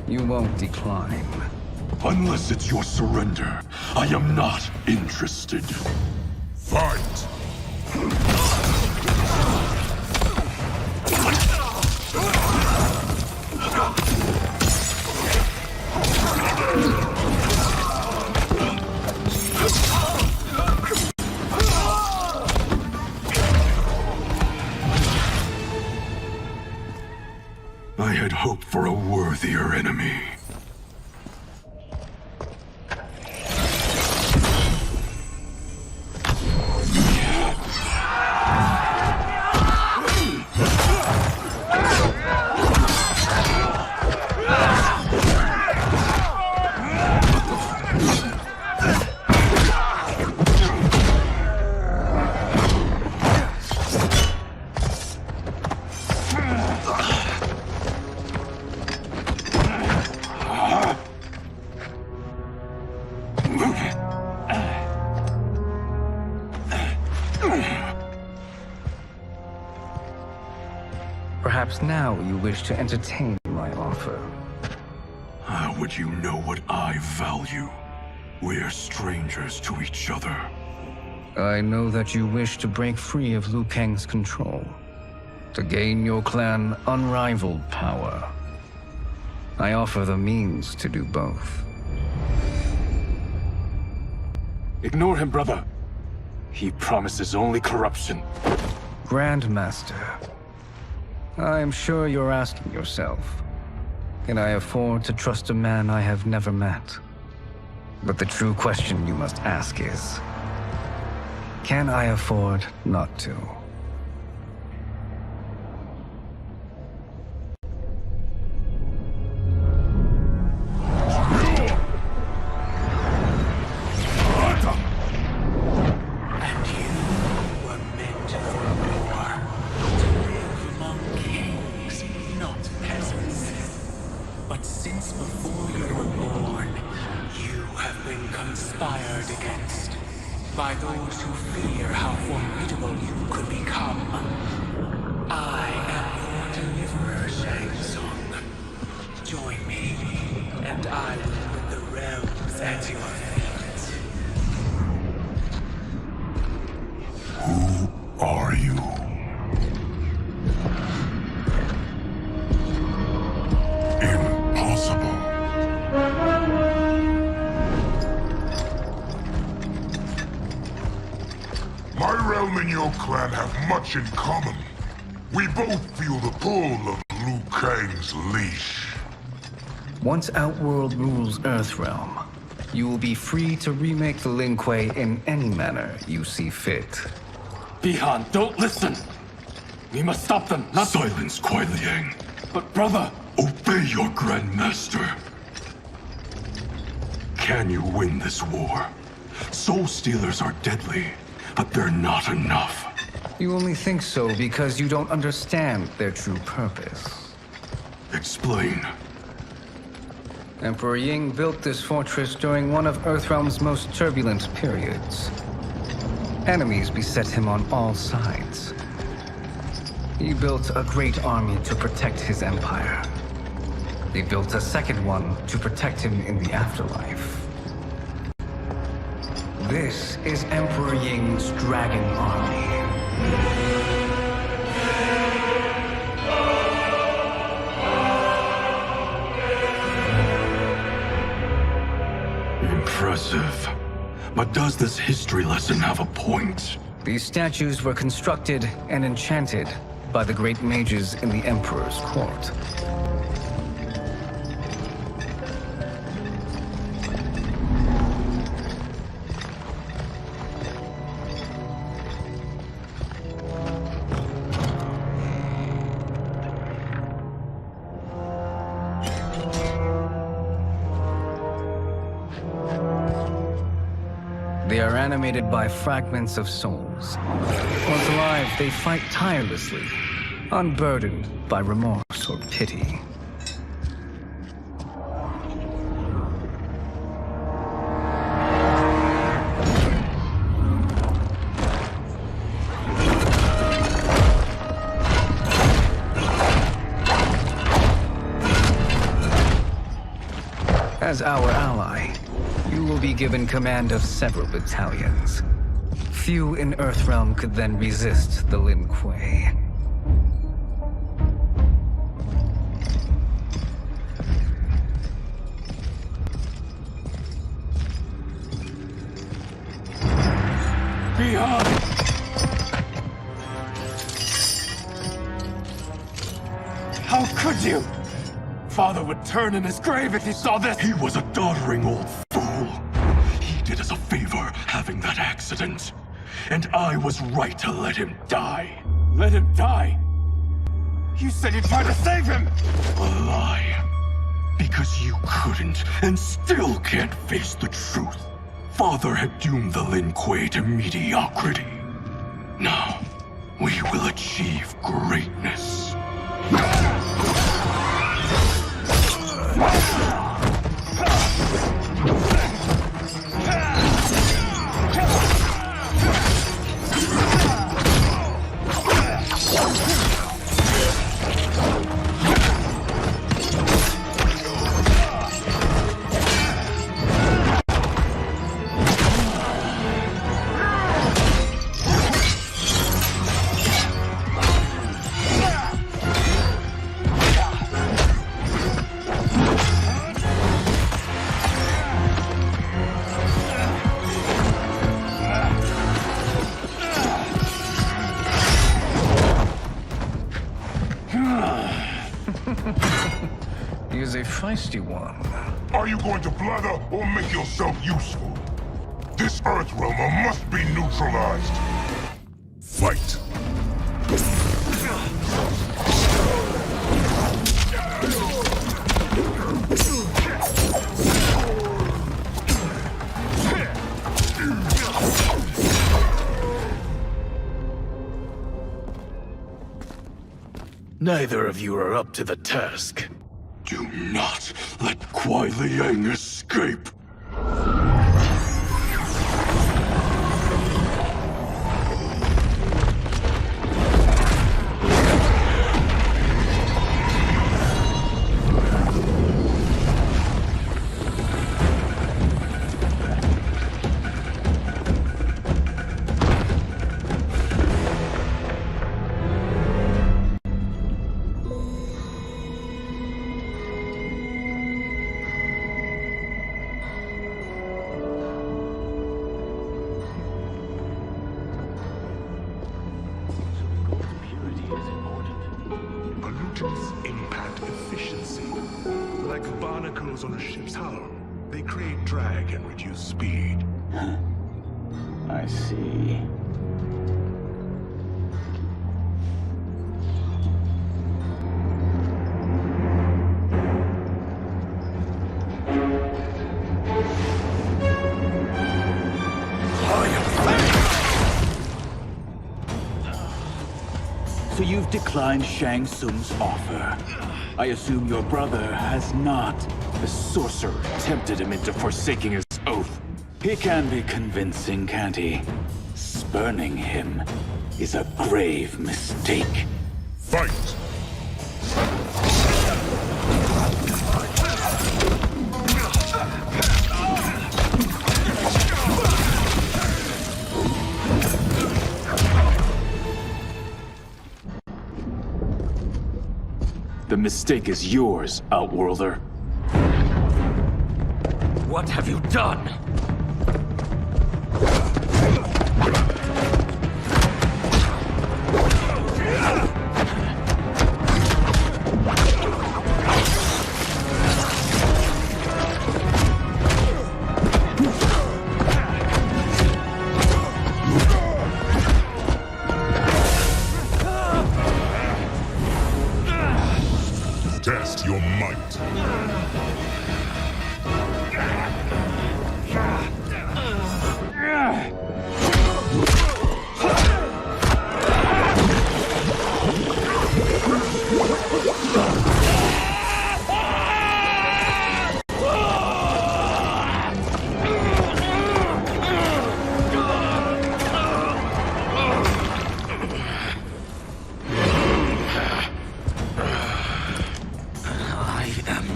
you won't decline. Unless it's your surrender, I am not interested. Fight! I had hoped for a worthier enemy. Perhaps now you wish to entertain my offer. How would you know what I value? We're strangers to each other. I know that you wish to break free of Liu Kang's control, to gain your clan unrivaled power. I offer the means to do both. Ignore him, brother. He promises only corruption. Grandmaster, I am sure you're asking yourself, can I afford to trust a man I have never met? But the true question you must ask is, can I afford not to? By those who fear how formidable you could become. I am your deliverer, Shang Tsung. Join me, and I will put the realms at your feet. Who are you? Impossible. My realm and your clan have much in common. We both feel the pull of Liu Kang's leash. Once Outworld rules Earthrealm, you will be free to remake the Lin Kuei in any manner you see fit. Bihan, don't listen! We must stop them, not— Silence, Kuai Liang. But brother— Obey your Grand Master. Can you win this war? Soul Stealers are deadly, but they're not enough. You only think so because you don't understand their true purpose. Explain. Emperor Ying built this fortress during one of Earthrealm's most turbulent periods. Enemies beset him on all sides. He built a great army to protect his empire. He built a second one to protect him in the afterlife. This is Emperor Ying's Dragon Army. Impressive. But does this history lesson have a point? These statues were constructed and enchanted by the great mages in the Emperor's court. They are animated by fragments of souls. Once alive, they fight tirelessly, unburdened by remorse or pity. As our ally, you will be given command of several battalions. Few in Earthrealm could then resist the Lin Kuei. Behind! How could you? Father would turn in his grave if he saw this! He was a doddering old fool. He did us a favor having that accident. And I was right to let him die. Let him die? You said you tried to save him! A lie. Because you couldn't and still can't face the truth. Father had doomed the Lin Kuei to mediocrity. Now, we will achieve greatness. He is a feisty one. Are you going to blather or make yourself useful? This Earthrealmer must be neutralized. Fight. Neither of you are up to the task. Do not let Kuai Liang escape. Pollutants impact efficiency. Like barnacles on a ship's hull, they create drag and reduce speed. I see. So you've declined Shang Tsung's offer. I assume your brother has not. The sorcerer tempted him into forsaking his oath. He can be convincing, can't he? Spurning him is a grave mistake. Fight! The mistake is yours, Outworlder. What have you done? Test your might.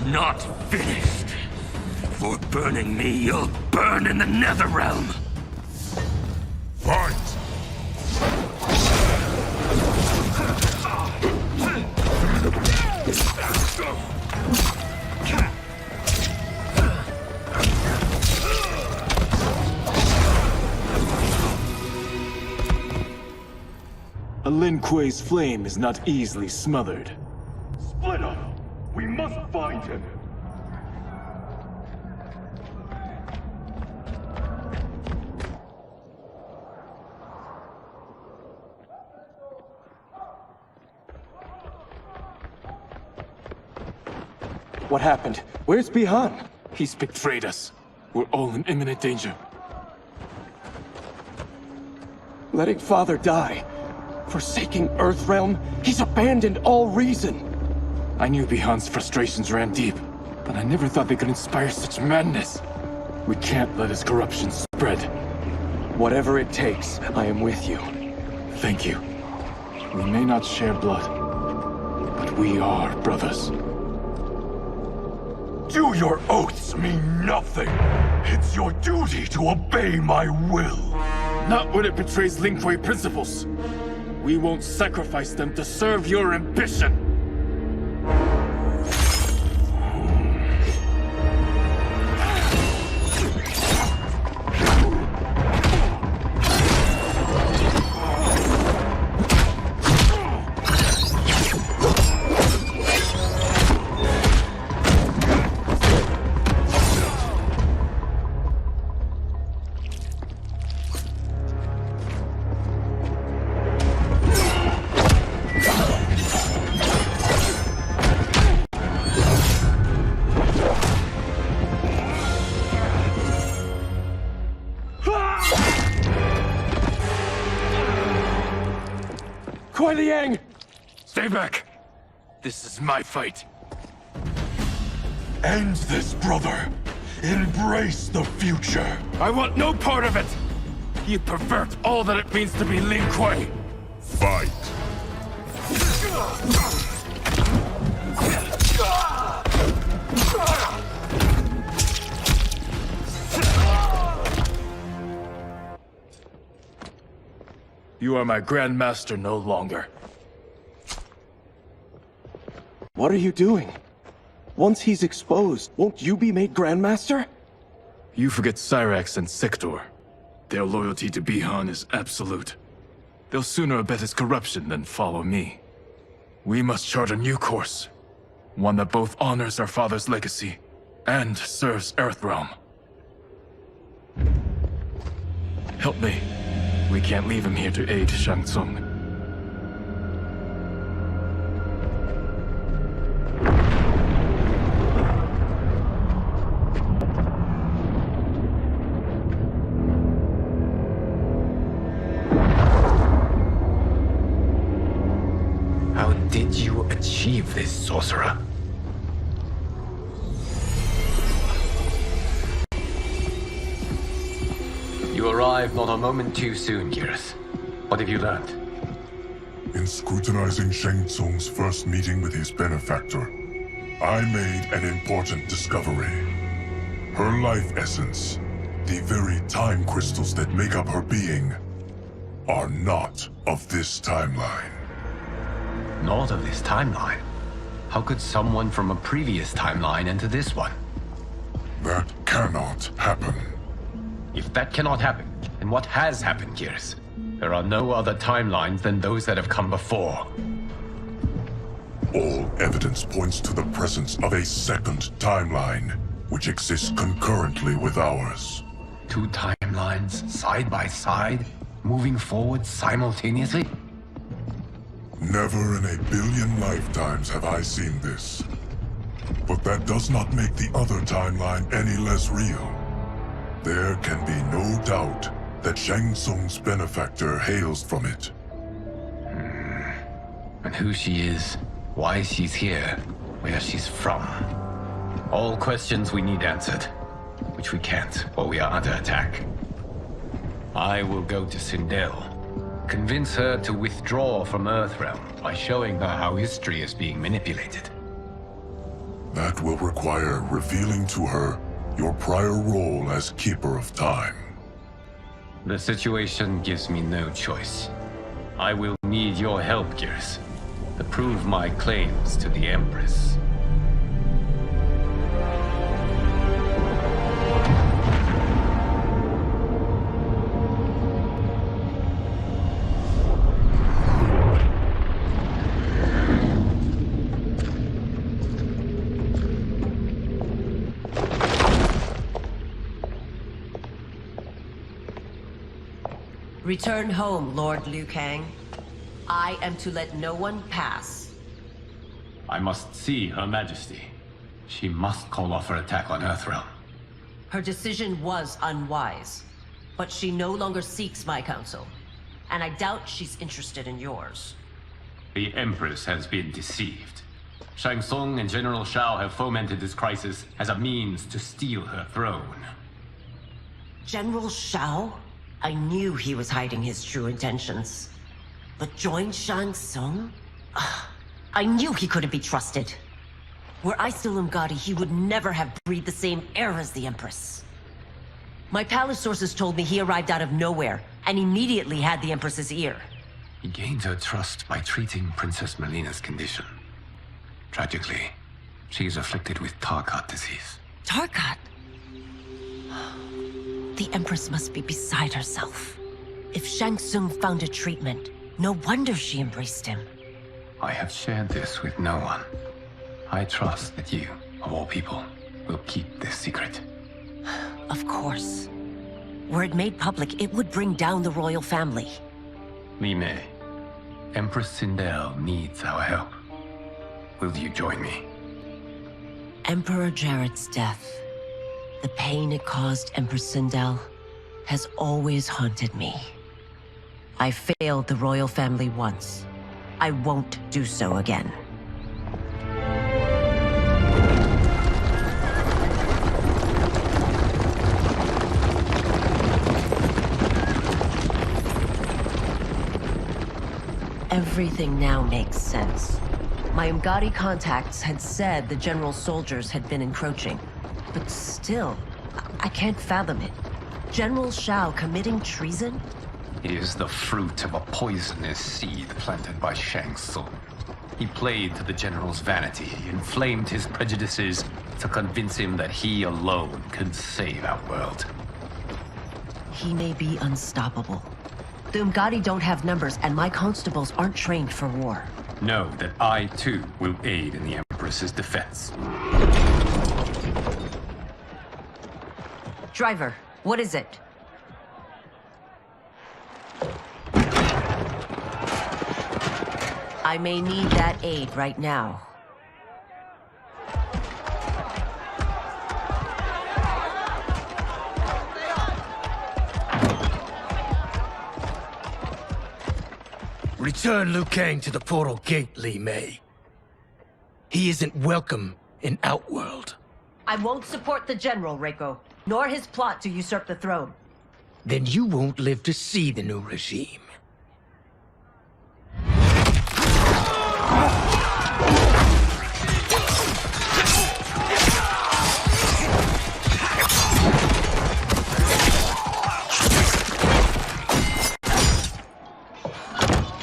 Not finished. For burning me, you'll burn in the Netherrealm. Fight! A Lin Kuei's flame is not easily smothered. Split up! We must find him! What happened? Where's Bihan? He's betrayed us. We're all in imminent danger. Letting Father die. Forsaking Earthrealm. He's abandoned all reason. I knew Bihan's frustrations ran deep, but I never thought they could inspire such madness. We can't let his corruption spread. Whatever it takes, I am with you. Thank you. We may not share blood, but we are brothers. Do your oaths mean nothing? It's your duty to obey my will. Not when it betrays Lin Kuei principles. We won't sacrifice them to serve your ambition. Kuei Liang! Stay back! This is my fight. End this, brother. Embrace the future. I want no part of it! You pervert all that it means to be Lin Kuei! Fight! You are my Grandmaster no longer. What are you doing? Once he's exposed, won't you be made Grandmaster? You forget Cyrax and Sector. Their loyalty to Bihan is absolute. They'll sooner abet his corruption than follow me. We must chart a new course. One that both honors our father's legacy and serves Earthrealm. Help me. We can't leave him here to aid Shang Tsung. How did you achieve this, sorcerer? You arrived not a moment too soon, Geras. What have you learned? In scrutinizing Shang Tsung's first meeting with his benefactor, I made an important discovery. Her life essence, the very time crystals that make up her being, are not of this timeline. Not of this timeline? How could someone from a previous timeline enter this one? That cannot happen. If that cannot happen, then what has happened, Geras? There are no other timelines than those that have come before. All evidence points to the presence of a second timeline, which exists concurrently with ours. Two timelines, side by side, moving forward simultaneously? Never in a billion lifetimes have I seen this. But that does not make the other timeline any less real. There can be no doubt that Shang Tsung's benefactor hails from it. And who she is, why she's here, where she's from. All questions we need answered, which we can't while we are under attack. I will go to Sindel, convince her to withdraw from Earthrealm by showing her how history is being manipulated. That will require revealing to her your prior role as Keeper of Time. The situation gives me no choice. I will need your help, Geras, to prove my claims to the Empress. Return home, Lord Liu Kang. I am to let no one pass. I must see Her Majesty. She must call off her attack on Earthrealm. Her decision was unwise, but she no longer seeks my counsel, and I doubt she's interested in yours. The Empress has been deceived. Shang Tsung and General Shao have fomented this crisis as a means to steal her throne. General Shao? I knew he was hiding his true intentions. But join Shang Tsung? I knew he couldn't be trusted. Were I still Umgadi, he would never have breathed the same air as the Empress. My palace sources told me he arrived out of nowhere, and immediately had the Empress's ear. He gained her trust by treating Princess Melina's condition. Tragically, she is afflicted with Tarkat disease. Tarkat? The Empress must be beside herself. If Shang Tsung found a treatment, no wonder she embraced him. I have shared this with no one. I trust that you, of all people, will keep this secret. Of course. Were it made public, it would bring down the royal family. Li Mei, Empress Sindel needs our help. Will you join me? Emperor Jarrett's death, the pain it caused Empress Sindel, has always haunted me. I failed the royal family once. I won't do so again. Everything now makes sense. My Umgadi contacts had said the general soldiers had been encroaching. But still, I can't fathom it. General Shao committing treason? It is the fruit of a poisonous seed planted by Shang Tsung. He played to the general's vanity, inflamed his prejudices to convince him that he alone could save our world. He may be unstoppable. The Umgadi don't have numbers, and my constables aren't trained for war. Know that I, too, will aid in the Empress's defense. Driver, what is it? I may need that aid right now. Return Liu Kang to the portal gate, Li Mei. He isn't welcome in Outworld. I won't support the General, Reiko, nor his plot to usurp the throne. Then you won't live to see the new regime.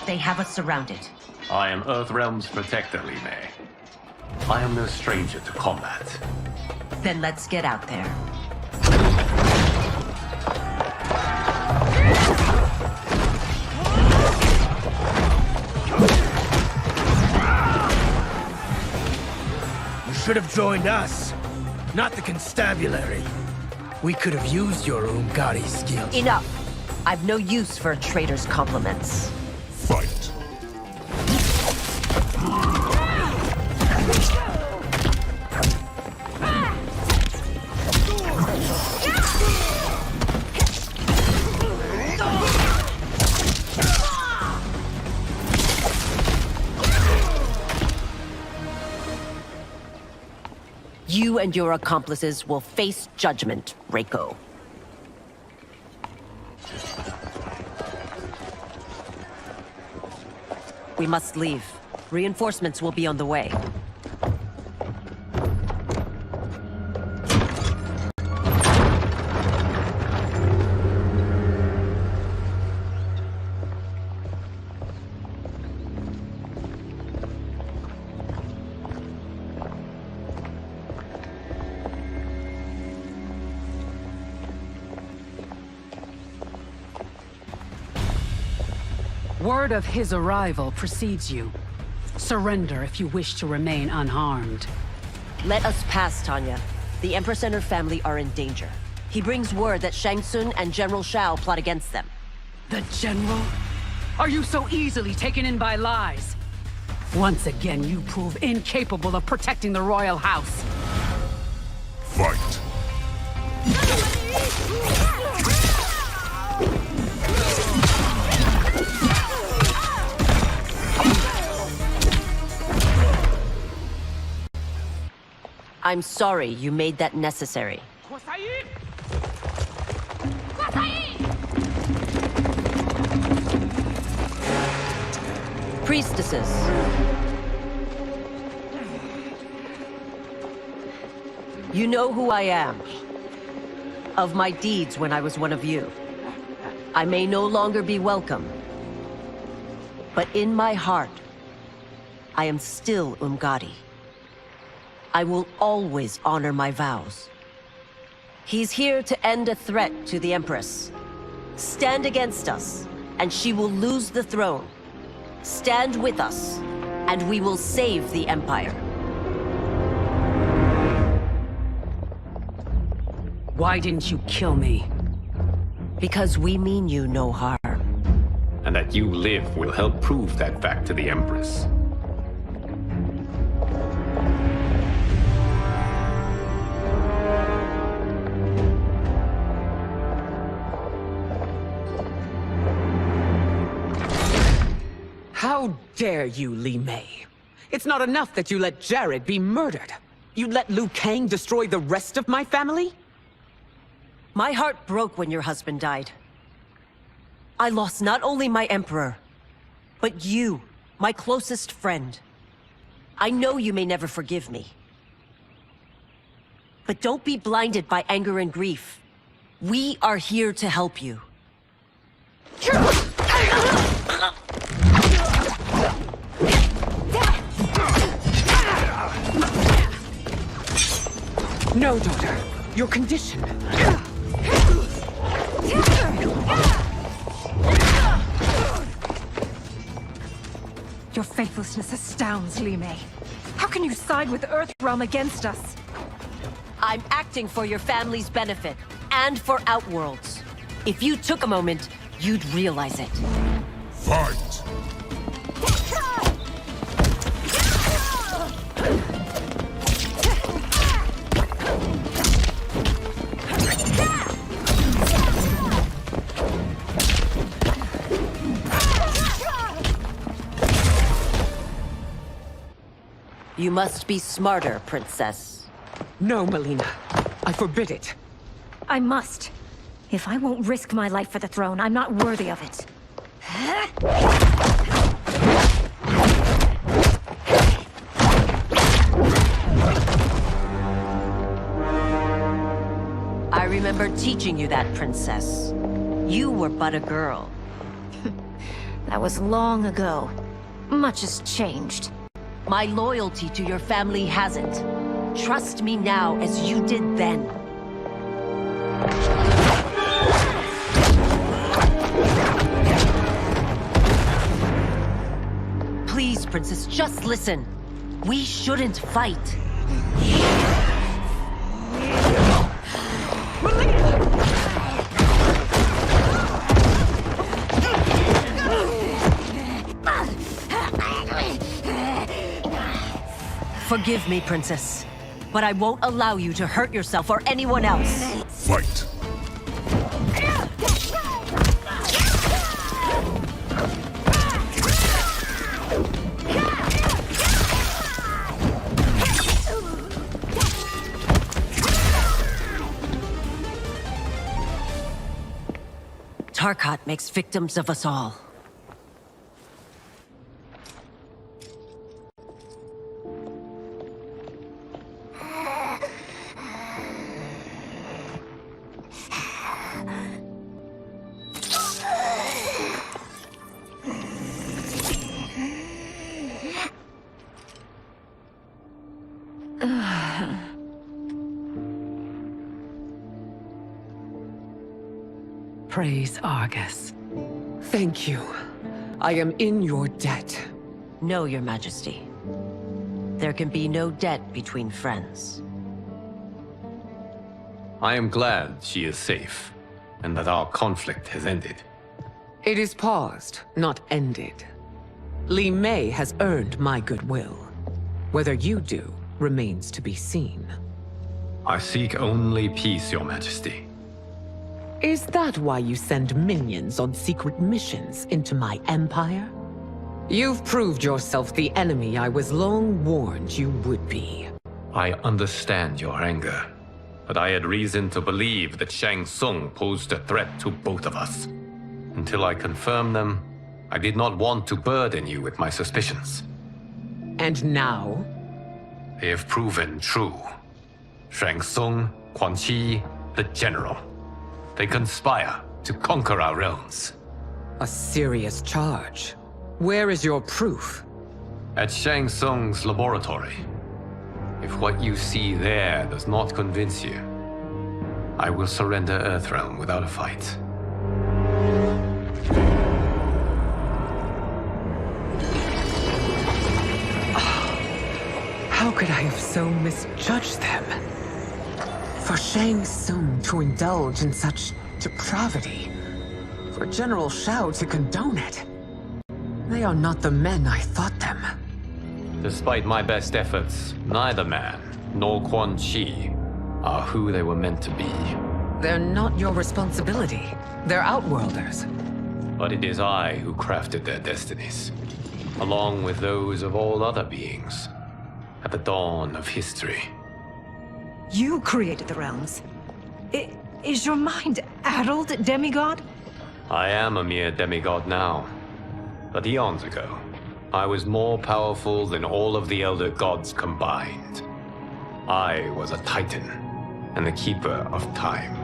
They have us surrounded. I am Earthrealm's protector, Li Mei. I am no stranger to combat. Then let's get out there. You should have joined us, not the constabulary. We could have used your Umgadi skills. Enough! I've no use for a traitor's compliments. Fight. You and your accomplices will face judgment, Reiko. We must leave. Reinforcements will be on the way. Word of his arrival precedes you. Surrender if you wish to remain unharmed. Let us pass, Tanya. The Empress and her family are in danger. He brings word that Shang Tsung and General Shao plot against them. The General? Are you so easily taken in by lies? Once again, you prove incapable of protecting the royal house. Fight. I'm sorry you made that necessary. Priestesses. You know who I am. Of my deeds when I was one of you. I may no longer be welcome. But in my heart, I am still Umgadi. I will always honor my vows. He's here to end a threat to the Empress. Stand against us, and she will lose the throne. Stand with us, and we will save the Empire. Why didn't you kill me? Because we mean you no harm. And that you live will help prove that fact to the Empress. How dare you, Li Mei? It's not enough that you let Jared be murdered. You let Liu Kang destroy the rest of my family? My heart broke when your husband died. I lost not only my Emperor, but you, my closest friend. I know you may never forgive me. But don't be blinded by anger and grief. We are here to help you. No, daughter. Your condition. Your faithlessness astounds, Li Mei. How can you side with Earthrealm against us? I'm acting for your family's benefit, and for Outworld's. If you took a moment, you'd realize it. Fight! You must be smarter, Princess. No, Melina. I forbid it. I must. If I won't risk my life for the throne, I'm not worthy of it. I remember teaching you that, Princess. You were but a girl. That was long ago. Much has changed. My loyalty to your family hasn't. Trust me now as you did then. Please, Princess, just listen. We shouldn't fight. Forgive me, Princess, but I won't allow you to hurt yourself or anyone else. Fight. Tarkat makes victims of us all. Praise Argus. Thank you. I am in your debt. No, Your Majesty. There can be no debt between friends. I am glad she is safe, and that our conflict has ended. It is paused, not ended. Li Mei has earned my goodwill. Whether you do remains to be seen. I seek only peace, Your Majesty. Is that why you send minions on secret missions into my empire? You've proved yourself the enemy I was long warned you would be. I understand your anger, but I had reason to believe that Shang Tsung posed a threat to both of us. Until I confirmed them, I did not want to burden you with my suspicions. And now? They have proven true. Shang Tsung, Quan Chi, the General. They conspire to conquer our realms. A serious charge. Where is your proof? At Shang Tsung's laboratory. If what you see there does not convince you, I will surrender Earthrealm without a fight. How could I have so misjudged them? For Shang Tsung to indulge in such depravity, for General Shao to condone it. They are not the men I thought them. Despite my best efforts, neither man nor Quan Chi are who they were meant to be. They're not your responsibility. They're Outworlders. But it is I who crafted their destinies, along with those of all other beings, at the dawn of history. You created the realms. Is your mind addled, demigod? I am a mere demigod now. But eons ago, I was more powerful than all of the Elder Gods combined. I was a Titan, and the Keeper of Time.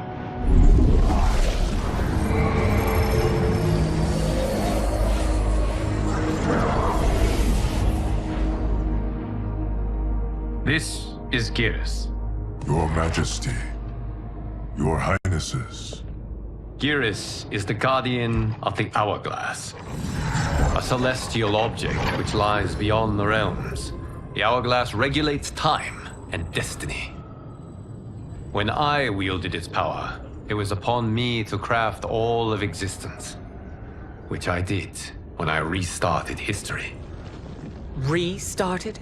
This is Geras. Your Majesty, Your Highnesses. Geras is the guardian of the Hourglass, a celestial object which lies beyond the realms. The Hourglass regulates time and destiny. When I wielded its power, it was upon me to craft all of existence, which I did when I restarted history. Restarted?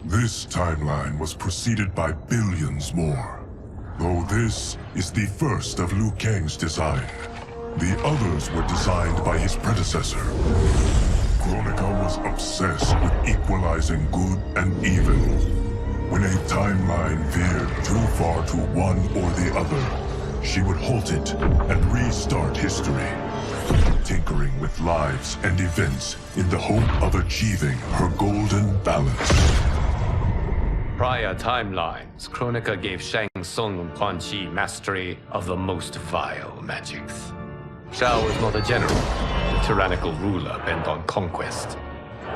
This timeline was preceded by billions more. Though this is the first of Liu Kang's design. The others were designed by his predecessor, Kronika was obsessed with equalizing good and evil. When a timeline veered too far to one or the other, she would halt it and restart history, tinkering with lives and events in the hope of achieving her golden balance. Prior timelines, Kronika gave Shang Tsung and Quan Chi mastery of the most vile magics. Shao was not a general, a tyrannical ruler bent on conquest.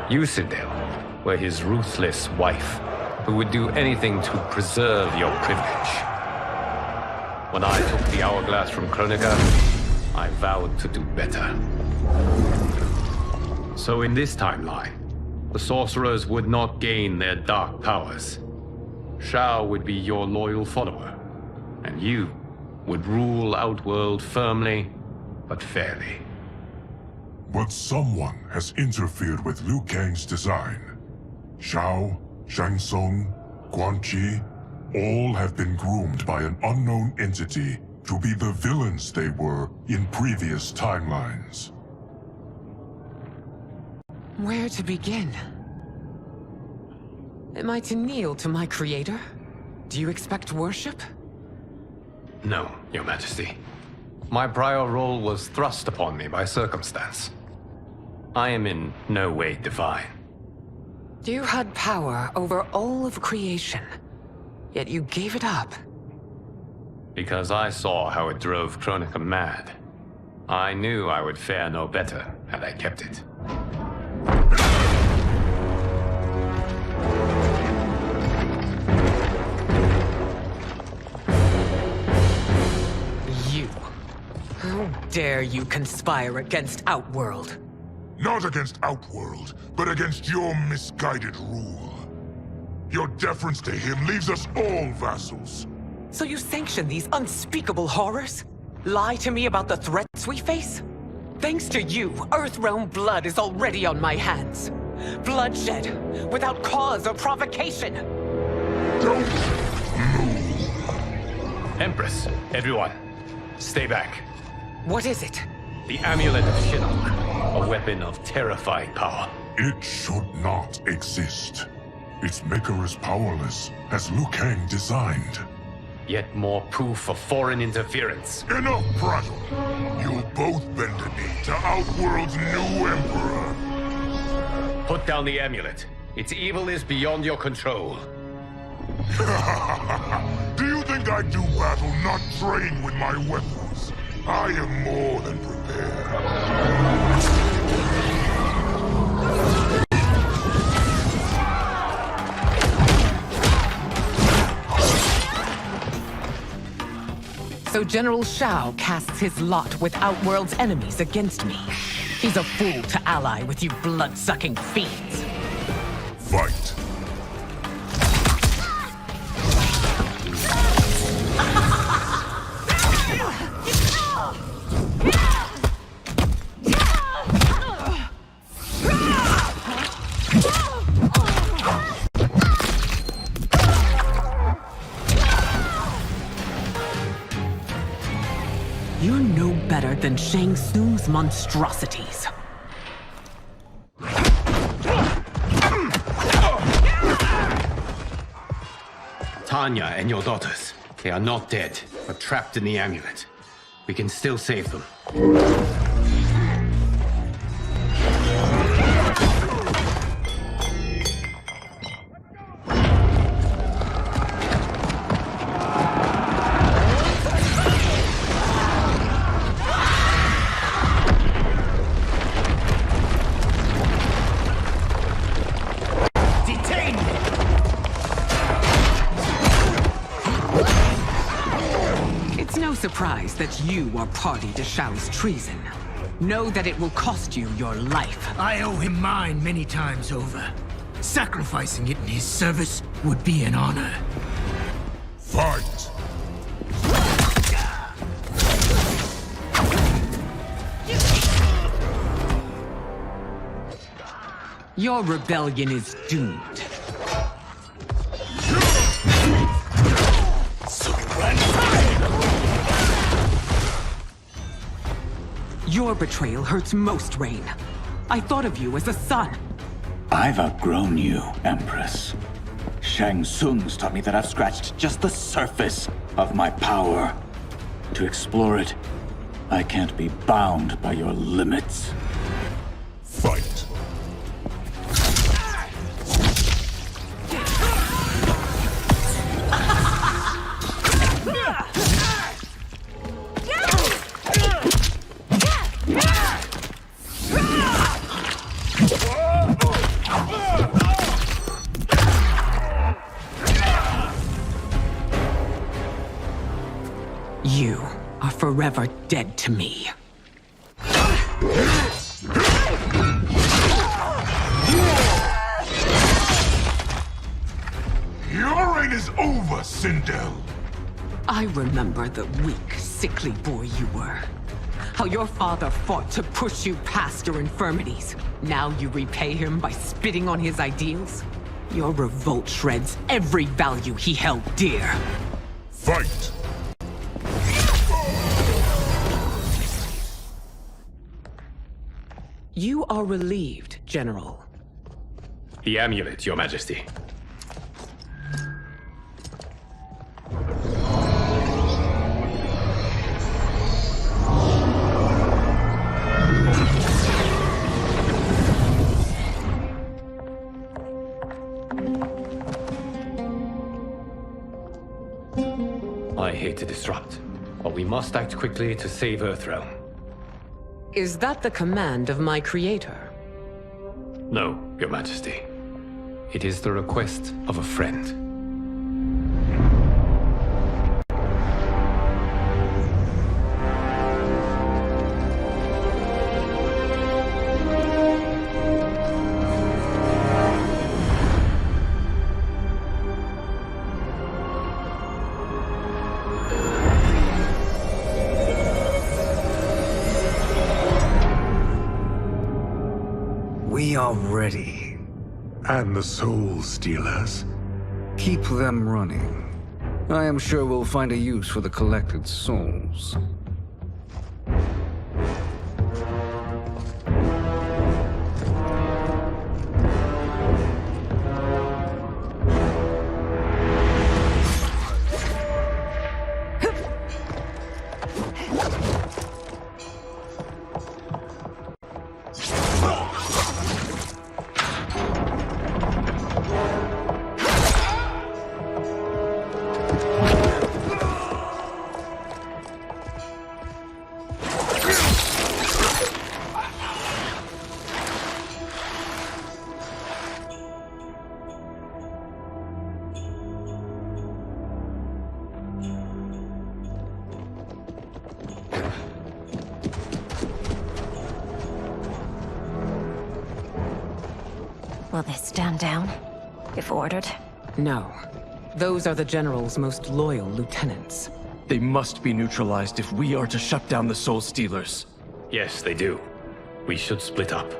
Yusidel were his ruthless wife, who would do anything to preserve your privilege. When I took the hourglass from Kronika, I vowed to do better. So in this timeline, the sorcerers would not gain their dark powers. Shao would be your loyal follower, and you would rule Outworld firmly, but fairly. But someone has interfered with Liu Kang's design. Shao, Shang Tsung, Quan Chi, all have been groomed by an unknown entity to be the villains they were in previous timelines. Where to begin? Am I to kneel to my creator? Do you expect worship? No, Your Majesty. My prior role was thrust upon me by circumstance. I am in no way divine. You had power over all of creation, yet you gave it up. Because I saw how it drove Kronika mad. I knew I would fare no better had I kept it. You. How dare you conspire against Outworld? Not against Outworld, but against your misguided rule. Your deference to him leaves us all vassals. So you sanction these unspeakable horrors? Lie to me about the threats we face? Thanks to you, Earthrealm blood is already on my hands. Bloodshed, without cause or provocation. Don't move. Empress, everyone, stay back. What is it? The Amulet of Shinnok, a weapon of terrifying power. It should not exist. Its maker is powerless, as Liu Kang designed. Yet more proof of foreign interference. Enough prattle. You'll both bend a knee to Outworld's new emperor. Put down the amulet. Its evil is beyond your control. Do you think I do battle not trained with my weapons? I am more than prepared. So General Shao casts his lot with Outworld's enemies against me. He's a fool to ally with you blood-sucking fiends. Fight. You're no better than Shang Tsung's monstrosities. Tanya and your daughters, they are not dead, but trapped in the amulet. We can still save them. Surprised that you are party to Shao's treason. Know that it will cost you your life. I owe him mine many times over. Sacrificing it in his service would be an honor. Fight! Your rebellion is doomed. Your betrayal hurts most, Rain. I thought of you as a son. I've outgrown you, Empress. Shang Tsung's taught me that I've scratched just the surface of my power. To explore it, I can't be bound by your limits. Fight. You are forever dead to me. Your reign is over, Sindel. I remember the weak, sickly boy you were. How your father fought to push you past your infirmities. Now you repay him by spitting on his ideals? Your revolt shreds every value he held dear. Fight! You are relieved, General. The amulet, Your Majesty. I hate to disrupt, but we must act quickly to save Earthrealm. Is that the command of my creator? No, Your Majesty. It is the request of a friend. We are ready. And the Soul Stealers? Keep them running. I am sure we'll find a use for the collected souls. Will they stand down, if ordered? No. Those are the General's most loyal lieutenants. They must be neutralized if we are to shut down the Soul Stealers. Yes, they do. We should split up.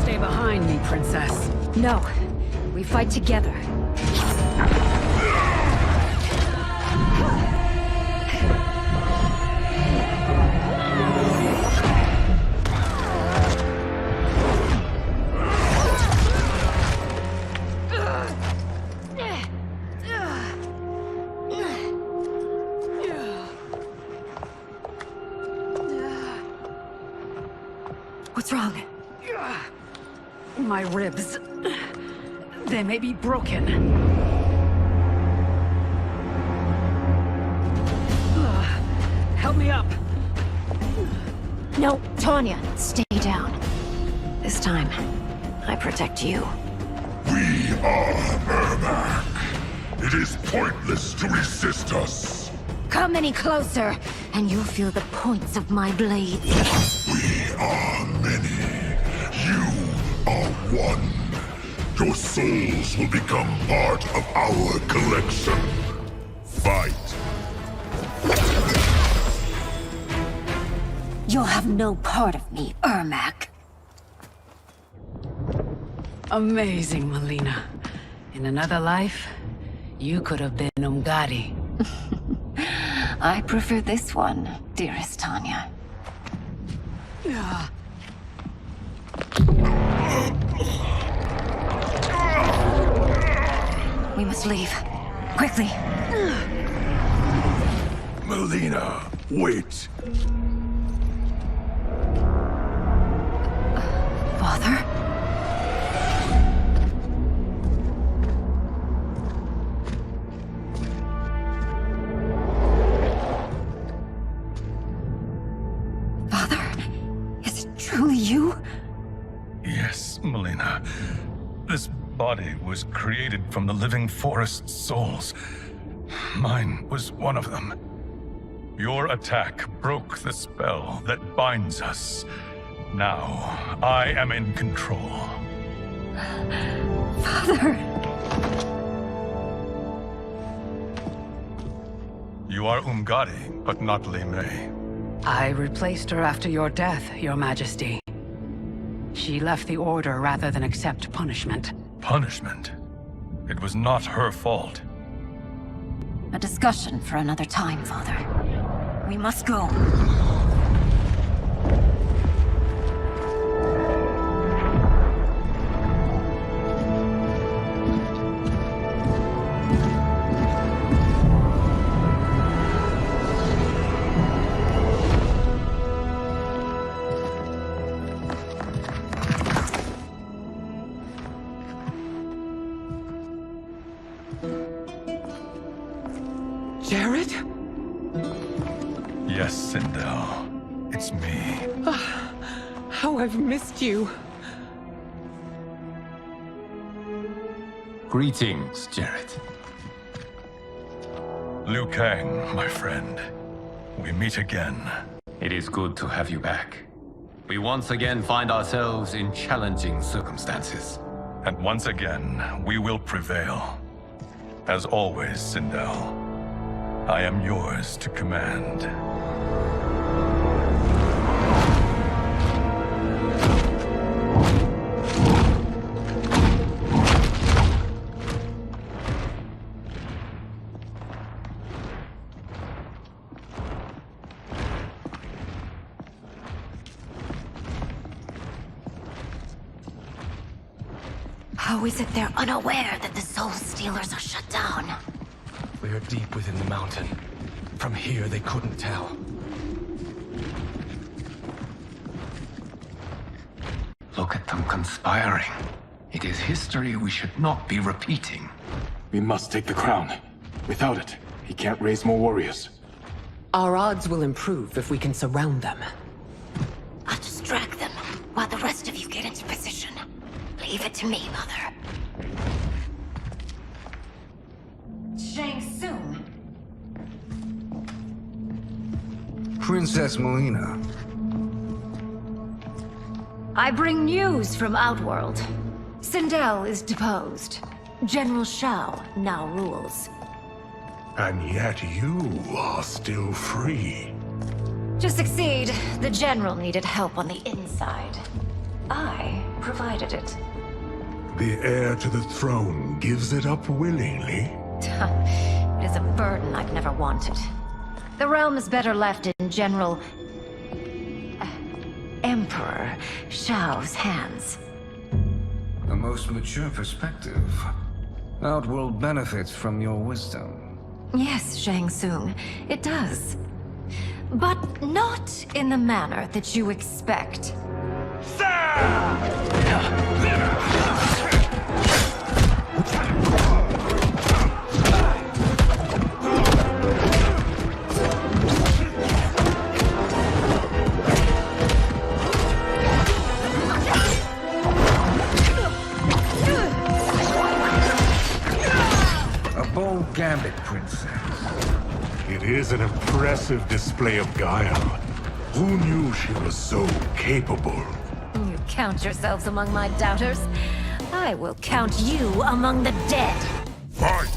Stay behind me, Princess. No. We fight together. What's wrong? My ribs. They may be broken. Help me up. No, Tanya, stay down. This time, I protect you. We are Ermac. It is pointless to resist us. Come any closer, and you'll feel the points of my blades. We are many. You are one. Your souls will become part of our collection. Fight. You'll have no part of me, Ermac. Amazing, Melina. In another life, you could have been Umgadi. I prefer this one, dearest Tanya. We must leave. Quickly. Melina, wait. Father? Father? Is it truly you? Yes, Melina. This body was created from the living forest's souls. Mine was one of them. Your attack broke the spell that binds us. Now, I am in control. Father! You are Umgadi, but not Li Mei. I replaced her after your death, Your Majesty. She left the Order rather than accept punishment. Punishment? It was not her fault. A discussion for another time, Father. We must go. Jared? Yes, Sindel. It's me. How I've missed you. Greetings, Jared. Liu Kang, my friend. We meet again. It is good to have you back. We once again find ourselves in challenging circumstances. And once again, we will prevail. As always, Sindel, I am yours to command. How is it they're unaware that the Soul Stealers are shut down? We are deep within the mountain. From here, they couldn't tell. Look at them conspiring. It is history we should not be repeating. We must take the crown. Without it, he can't raise more warriors. Our odds will improve if we can surround them. I'll distract them while the rest of you get into position. Leave it to me, Mother. Shang Tsung. Princess Melina. I bring news from Outworld. Sindel is deposed. General Shao now rules. And yet you are still free. To succeed, the General needed help on the inside. I provided it. The heir to the throne gives it up willingly. It is a burden I've never wanted. The realm is better left in General... Emperor Shao's hands. A most mature perspective. Outworld benefits from your wisdom. Yes, Shang Tsung, it does. But not in the manner that you expect. A bold gambit, Princess. It is an impressive display of guile. Who knew she was so capable? You count yourselves among my doubters. I will count you among the dead. Fight!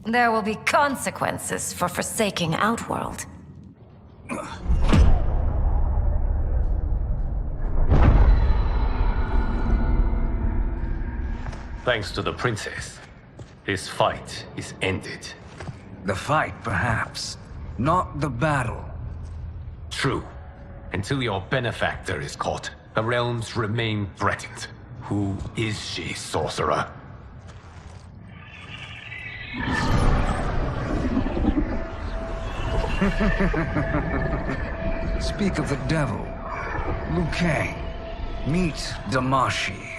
There will be consequences for forsaking Outworld. Thanks to the princess, this fight is ended. The fight, perhaps. Not the battle. True. Until your benefactor is caught, the realms remain threatened. Who is she, sorcerer? Speak of the devil. Liu Kang. Meet Damashi.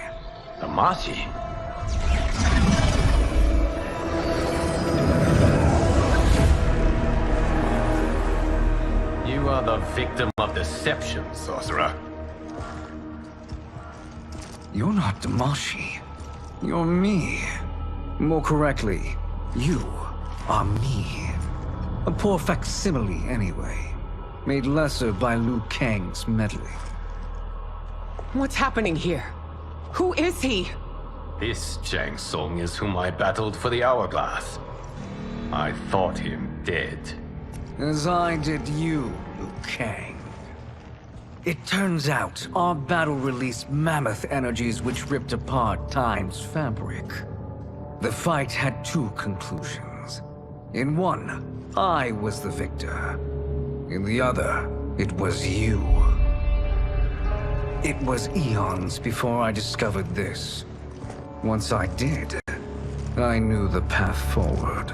Damashi? You are the victim of deception, sorcerer. You're not Damashi. You're me. More correctly, you are me. A poor facsimile, anyway. Made lesser by Liu Kang's meddling. What's happening here? Who is he? This Shang Tsung is whom I battled for the Hourglass. I thought him dead. As I did you, Liu Kang. It turns out our battle released mammoth energies which ripped apart time's fabric. The fight had two conclusions. In one, I was the victor. In the other, it was you. It was eons before I discovered this. Once I did, I knew the path forward.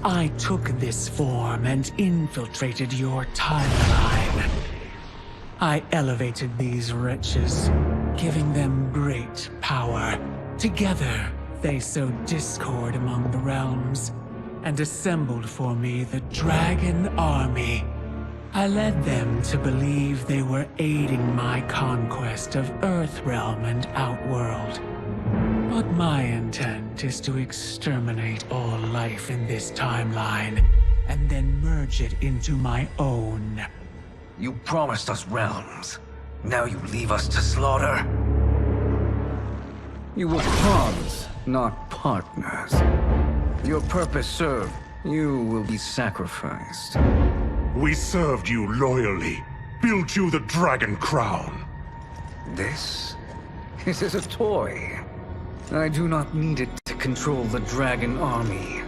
I took this form and infiltrated your timeline. I elevated these wretches, giving them great power. Together, they sowed discord among the realms, and assembled for me the Dragon Army. I led them to believe they were aiding my conquest of Earthrealm and Outworld. But my intent is to exterminate all life in this timeline, and then merge it into my own. You promised us realms. Now you leave us to slaughter? You were pawns, not partners. Your purpose served, you will be sacrificed. We served you loyally, built you the Dragon Crown. This is a toy. I do not need it to control the Dragon Army.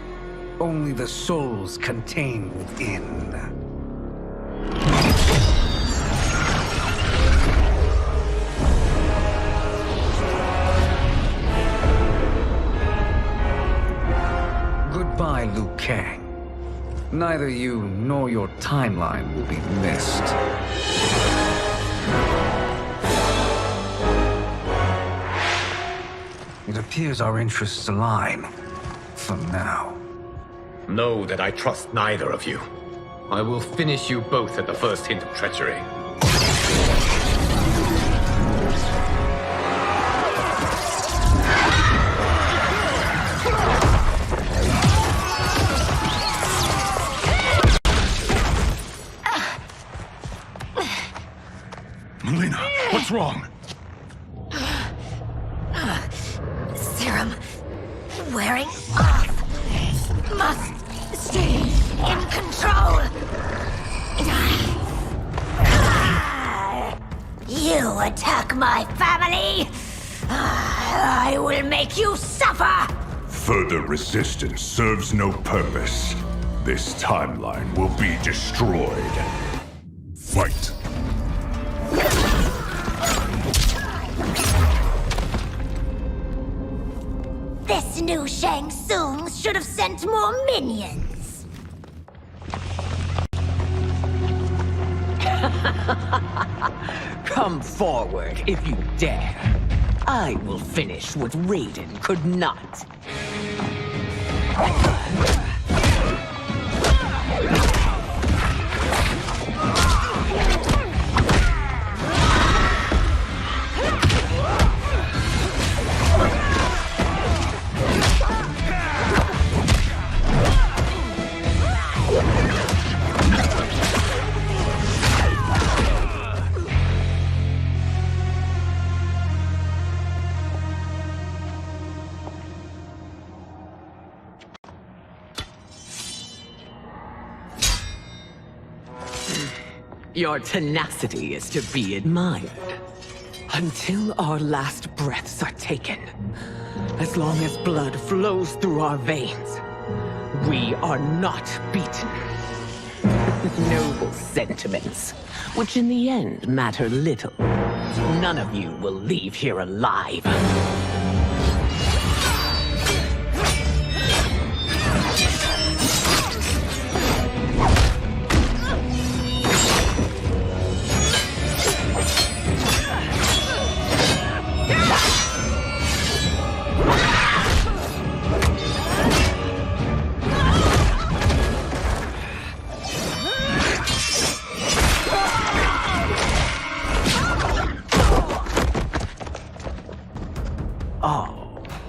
Only the souls contained within. Goodbye, Liu Kang. Neither you nor your timeline will be missed. It appears our interests align. For now. Know that I trust neither of you. I will finish you both at the first hint of treachery. Melina, what's wrong? Serum wearing off. Must stay in control. You attack my family. I will make you suffer. Further resistance serves no purpose. This timeline will be destroyed. Fight. This new Shang Tsung should have sent more minions. Come forward if you dare. I will finish what Raiden could not. Your tenacity is to be admired. Until our last breaths are taken, as long as blood flows through our veins, we are not beaten. Noble sentiments, which in the end matter little. None of you will leave here alive.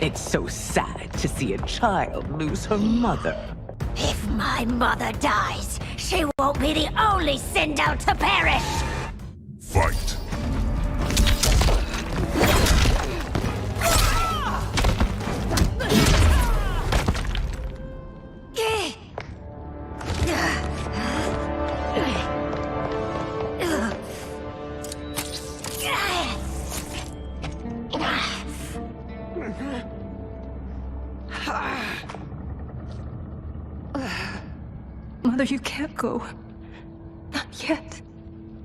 It's so sad to see a child lose her mother. If my mother dies, she won't be the only Sindel to perish! Fight. Mother, you can't go. Not yet.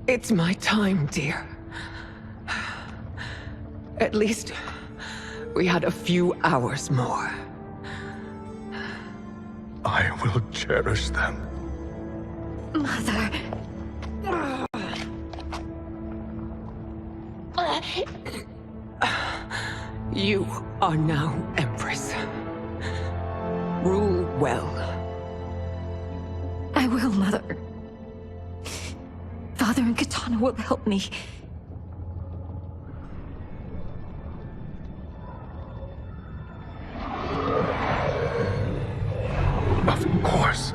It's my time, dear. At least, we had a few hours more. I will cherish them. Mother... You are now Empress. Rule well. I will, Mother. Father and Katana will help me. Of course.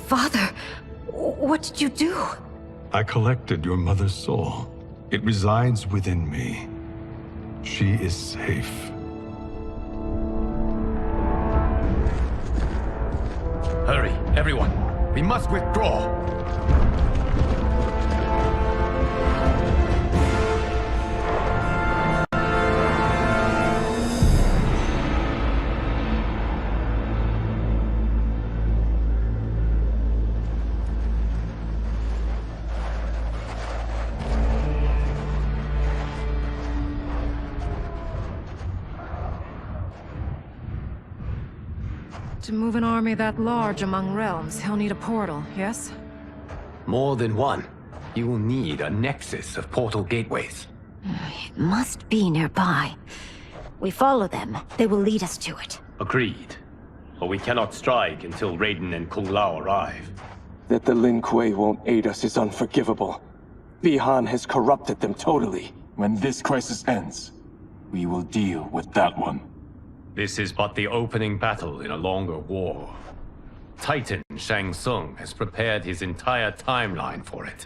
Father, what did you do? I collected your mother's soul. It resides within me. She is safe. Hurry, everyone. We must withdraw. To move an army that large among realms, he'll need a portal, yes? More than one. You will need a nexus of portal gateways. It must be nearby. We follow them, they will lead us to it. Agreed. But we cannot strike until Raiden and Kung Lao arrive. That the Lin Kuei won't aid us is unforgivable. Bi-Han has corrupted them totally. When this crisis ends, we will deal with that one. This is but the opening battle in a longer war. Titan Shang Tsung has prepared his entire timeline for it.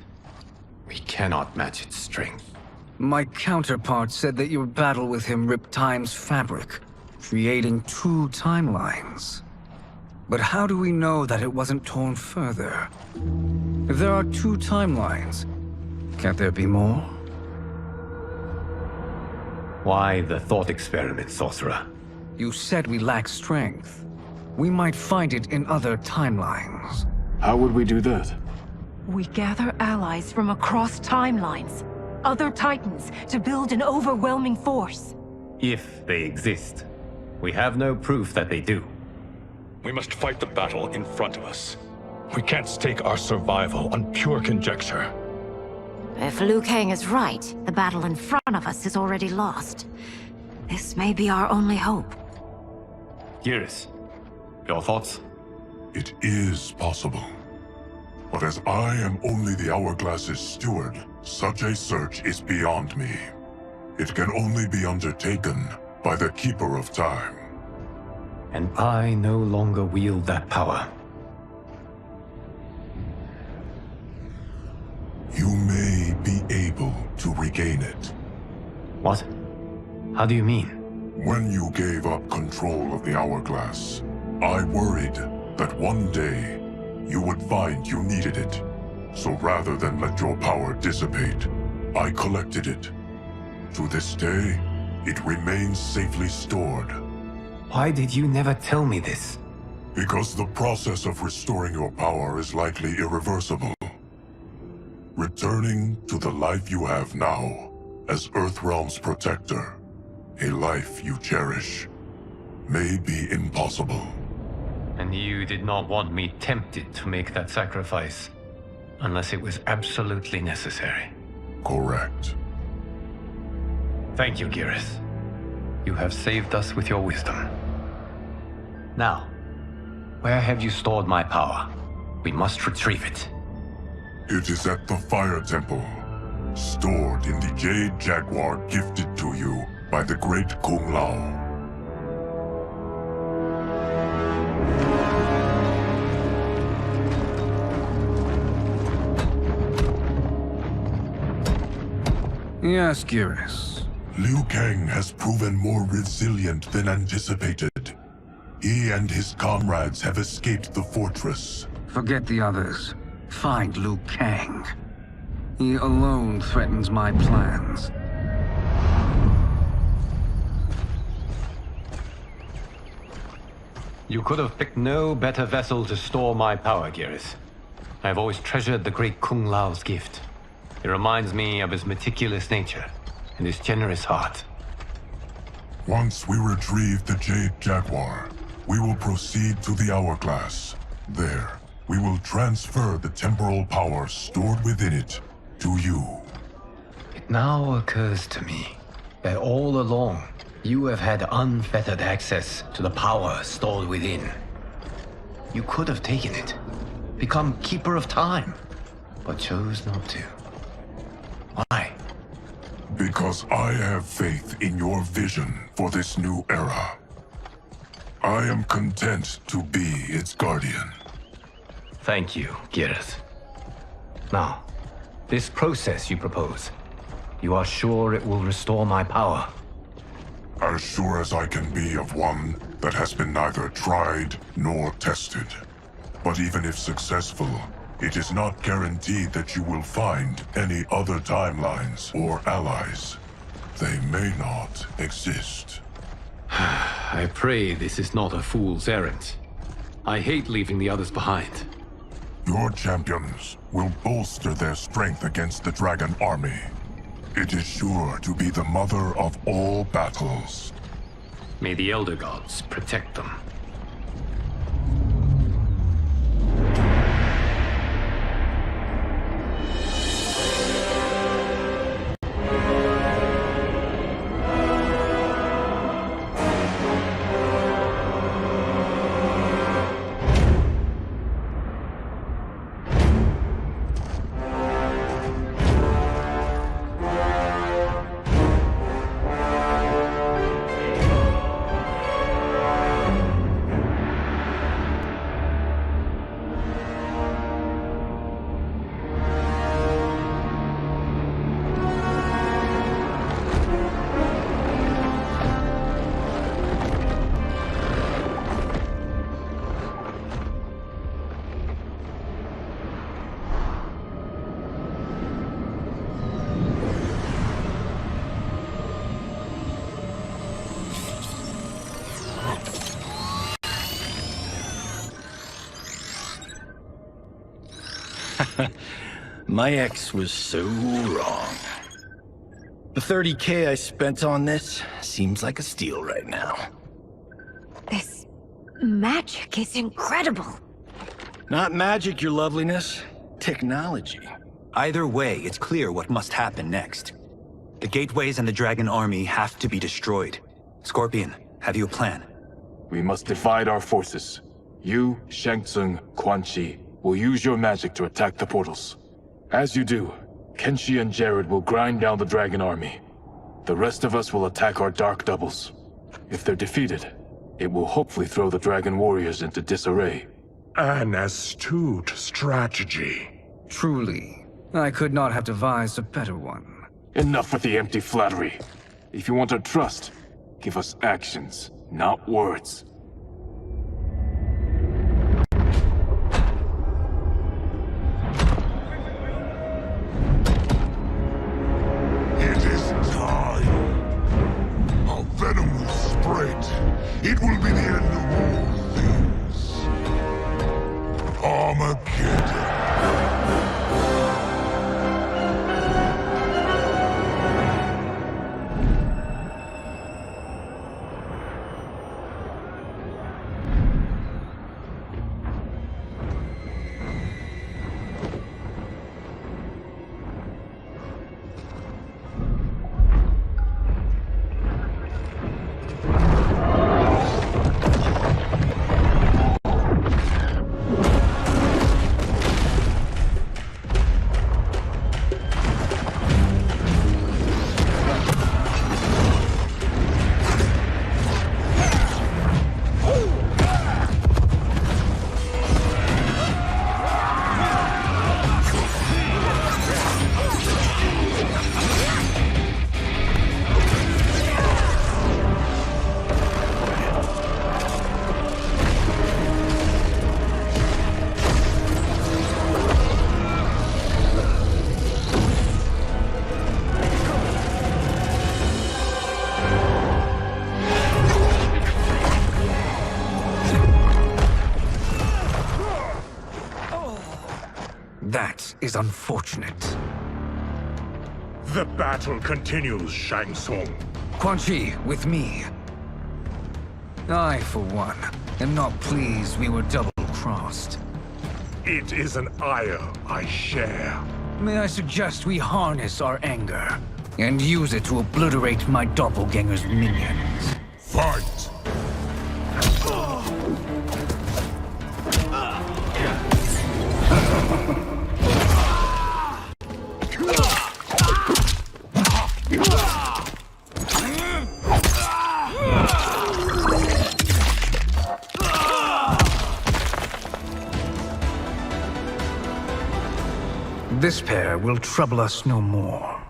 We cannot match its strength. My counterpart said that your battle with him ripped time's fabric, creating 2 timelines. But how do we know that it wasn't torn further? If there are 2 timelines, can't there be more? Why the thought experiment, Sorcerer? You said we lack strength. We might find it in other timelines. How would we do that? We gather allies from across timelines, other Titans, to build an overwhelming force. If they exist. We have no proof that they do. We must fight the battle in front of us. We can't stake our survival on pure conjecture. If Liu Kang is right, the battle in front of us is already lost. This may be our only hope. Geras, your thoughts? It is possible. But as I am only the Hourglass's steward, such a search is beyond me. It can only be undertaken by the Keeper of Time. And I no longer wield that power. You may be able to regain it. What? How do you mean? When you gave up control of the hourglass, I worried that one day you would find you needed it. So rather than let your power dissipate, I collected it. To this day, it remains safely stored. Why did you never tell me this? Because the process of restoring your power is likely irreversible. Returning to the life you have now, as Earthrealm's protector, a life you cherish, may be impossible. And you did not want me tempted to make that sacrifice, unless it was absolutely necessary. Correct. Thank you, Geras. You have saved us with your wisdom. Now, where have you stored my power? We must retrieve it. It is at the Fire Temple, stored in the Jade Jaguar gifted to you by the great Kung Lao. Yes, Geras. Liu Kang has proven more resilient than anticipated. He and his comrades have escaped the fortress. Forget the others. Find Liu Kang. He alone threatens my plans. You could have picked no better vessel to store my power, Geras. I have always treasured the great Kung Lao's gift. It reminds me of his meticulous nature and his generous heart. Once we retrieve the Jade Jaguar, we will proceed to the Hourglass. There, we will transfer the temporal power stored within it to you. It now occurs to me that all along, you have had unfettered access to the power stored within. You could have taken it, become Keeper of Time, but chose not to. Why? Because I have faith in your vision for this new era. I am content to be its guardian. Thank you, Geras. Now, this process you propose, you are sure it will restore my power? As sure as I can be of one that has been neither tried nor tested. But even if successful, it is not guaranteed that you will find any other timelines or allies. They may not exist. I pray this is not a fool's errand. I hate leaving the others behind. Your champions will bolster their strength against the Dragon Army. It is sure to be the mother of all battles. May the Elder Gods protect them. My ex was so wrong. The 30K I spent on this seems like a steal right now. This magic is incredible. Not magic, your loveliness. Technology. Either way, it's clear what must happen next. The gateways and the Dragon Army have to be destroyed. Scorpion, have you a plan? We must divide our forces. You, Shang Tsung, Quan Chi will use your magic to attack the portals. As you do, Kenshi and Jared will grind down the Dragon Army. The rest of us will attack our Dark Doubles. If they're defeated, it will hopefully throw the Dragon Warriors into disarray. An astute strategy. Truly, I could not have devised a better one. Enough with the empty flattery. If you want our trust, Give us actions, not words. It is time. Our venom will spread. It will be the end of all things. Armageddon. That is unfortunate. The battle continues, Shang Tsung. Quan Chi, with me. I, for one, am not pleased we were double-crossed. It is an ire I share. May I suggest we harness our anger and use it to obliterate my doppelganger's minions? Fight! This pair will trouble us no more.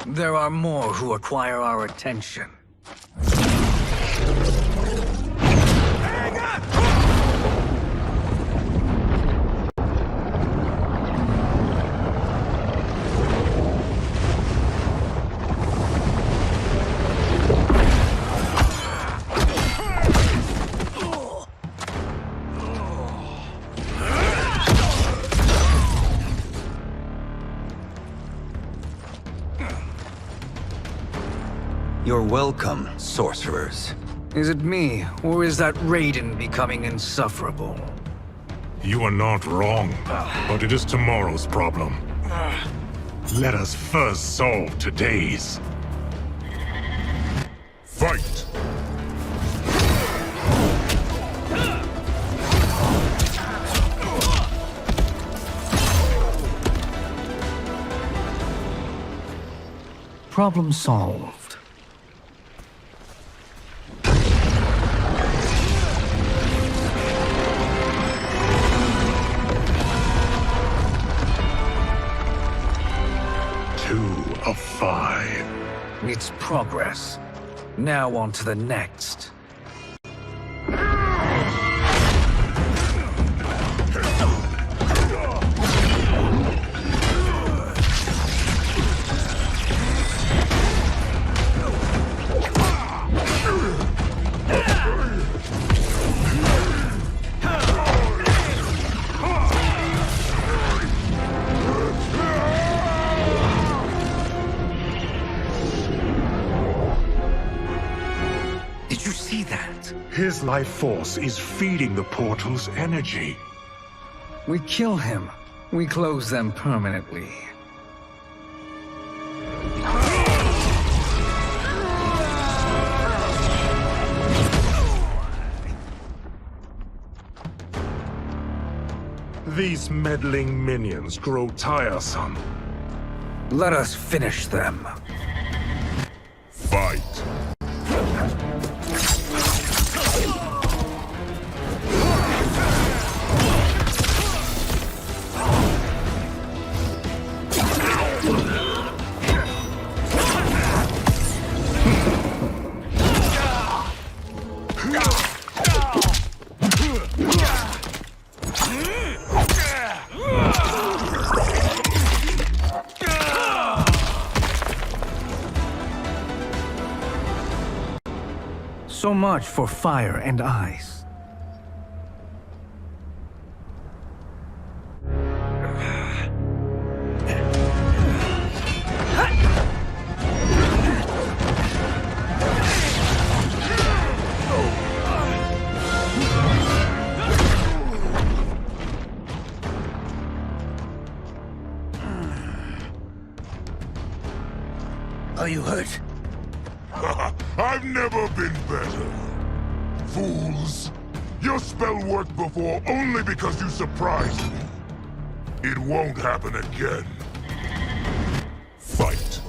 There are more who require our attention. You're welcome, sorcerers. Is it me, or is that Raiden becoming insufferable? You are not wrong, but it is tomorrow's problem. Let us first solve today's. Fight! Problem solved. Of 5. It's progress. Now on to the next. His life force is feeding the portal's energy. We kill him. We close them permanently. These meddling minions grow tiresome. Let us finish them. Fight. So much for fire and ice. Are you hurt? I've never been better. Fools! Your spell worked before only because you surprised me. It won't happen again. Fight.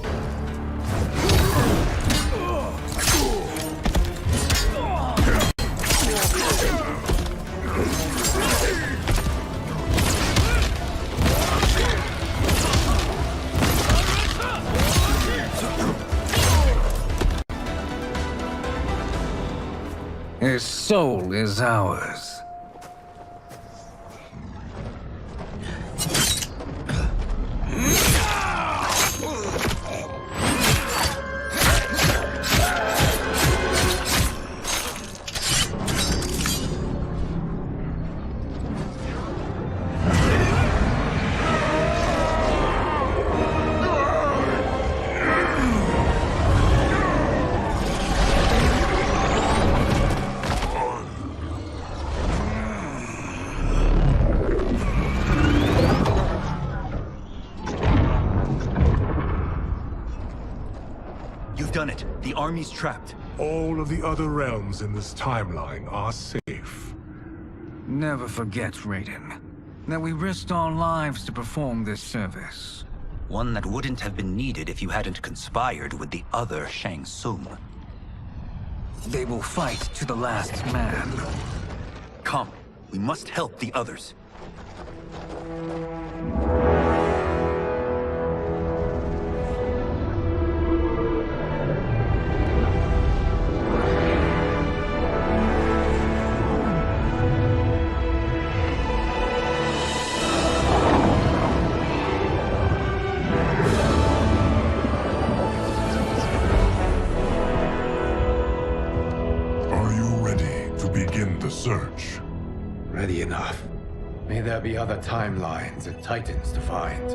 His soul is ours. Done it. The army's trapped. All of the other realms in this timeline are safe. Never forget, Raiden, that we risked our lives to perform this service. One that wouldn't have been needed if you hadn't conspired with the other Shang Tsung. They will fight to the last man. Come, we must help the others. Search. Ready enough. May there be other timelines and titans to find.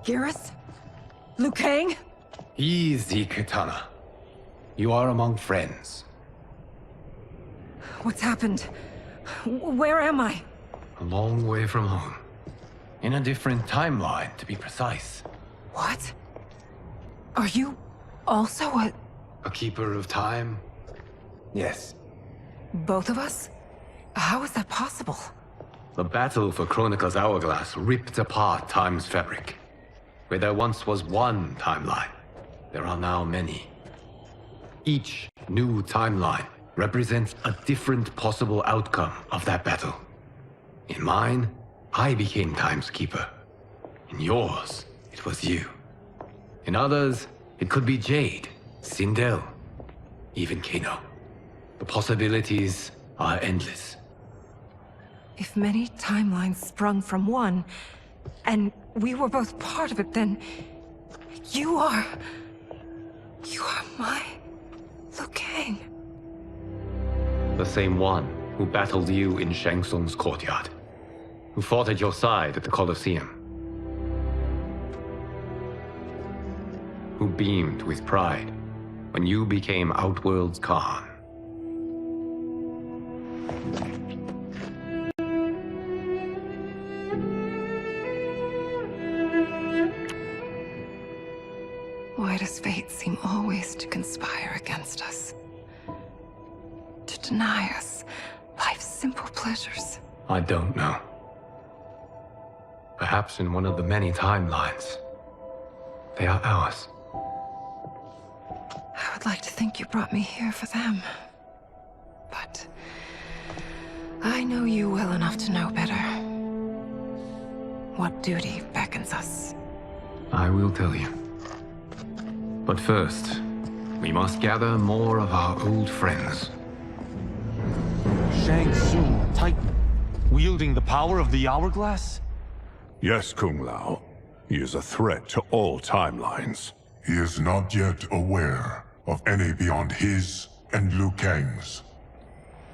Geras? Liu Kang? Easy, Kitana. You are among friends. What's happened? Where am I? A long way from home. In a different timeline, to be precise. What? Are you also a keeper of time? Yes. both of us? How is that possible? The battle for Chronica's Hourglass ripped apart time's fabric. Where there once was one timeline, there are now many. Each new timeline represents a different possible outcome of that battle. In mine, I became Time's Keeper. In yours, it was you. In others, it could be Jade, Sindel, even Kano. The possibilities are endless. If many timelines sprung from one, and we were both part of it, then you are my Liu Kang. The same one who battled you in Shang Tsung's courtyard. Who fought at your side at the Colosseum. Who beamed with pride when you became Outworld's Khan. Why does fate seem always to conspire against us? To deny us life's simple pleasures? I don't know. Perhaps in one of the many timelines, they are ours. I would like to think you brought me here for them. But I know you well enough to know better. What duty beckons us? I will tell you. But first, we must gather more of our old friends. Shang Tsung, Titan, wielding the power of the Hourglass? Yes, Kung Lao. He is a threat to all timelines. He is not yet aware of any beyond his and Liu Kang's.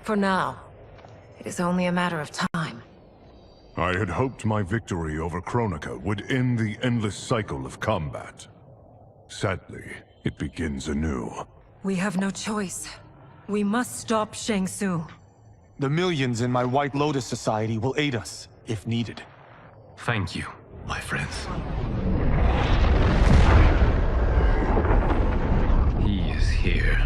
For now, it is only a matter of time. I had hoped my victory over Kronika would end the endless cycle of combat. Sadly, it begins anew. We have no choice. We must stop Shang Tsung. The millions in my White Lotus Society will aid us, if needed. Thank you, my friends. He is here.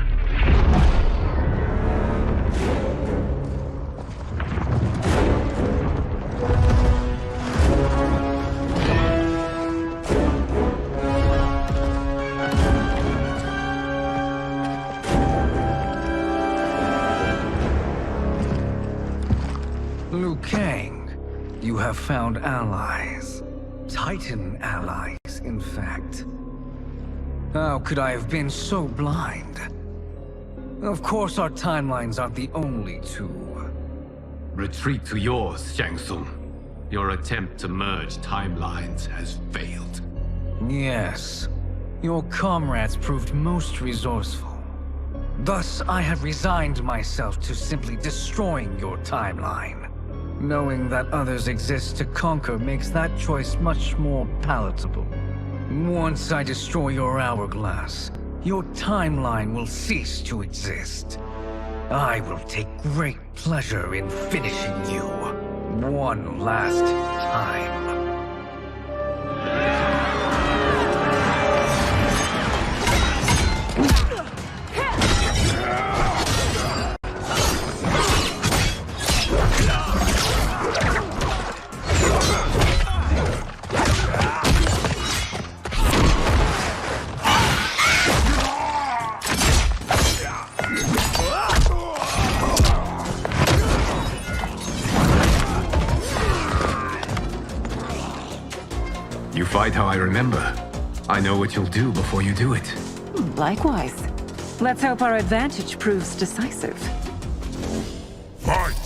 Liu Kang, you have found allies. Titan allies, in fact. How could I have been so blind? Of course our timelines aren't the only two. Retreat to yours, Shang Tsung. Your attempt to merge timelines has failed. Yes. Your comrades proved most resourceful. Thus, I have resigned myself to simply destroying your timeline. Knowing that others exist to conquer makes that choice much more palatable. Once I destroy your hourglass, your timeline will cease to exist. I will take great pleasure in finishing you one last time. You fight how I remember. I know what you'll do before you do it. Likewise. Let's hope our advantage proves decisive. Fight!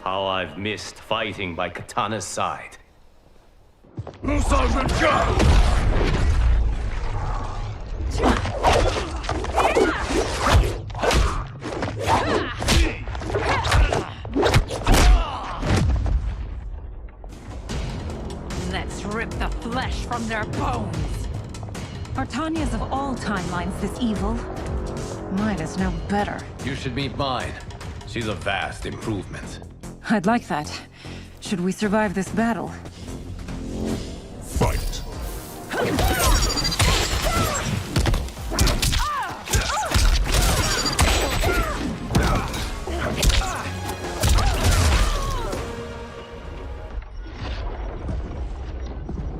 How I've missed fighting by Katana's side. Let's rip the flesh from their bones. Are Tanya's of all timelines this evil? Mine is no better. You should meet mine. She's a vast improvement. I'd like that. Should we survive this battle? Fight!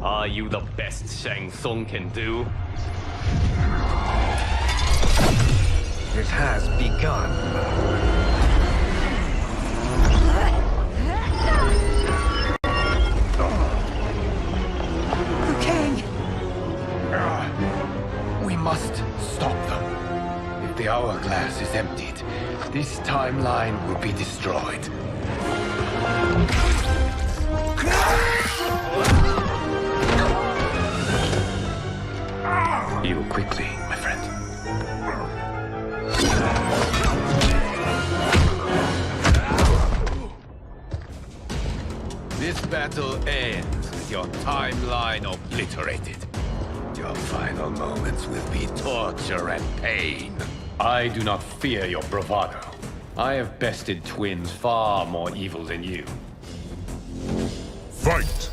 Are you the best Shang Tsung can do? It has begun. We must stop them. If the hourglass is emptied, this timeline will be destroyed. Heal quickly, my friend. This battle ends with your timeline obliterated. Your final moments will be torture and pain. I do not fear your bravado. I have bested twins far more evil than you. Fight!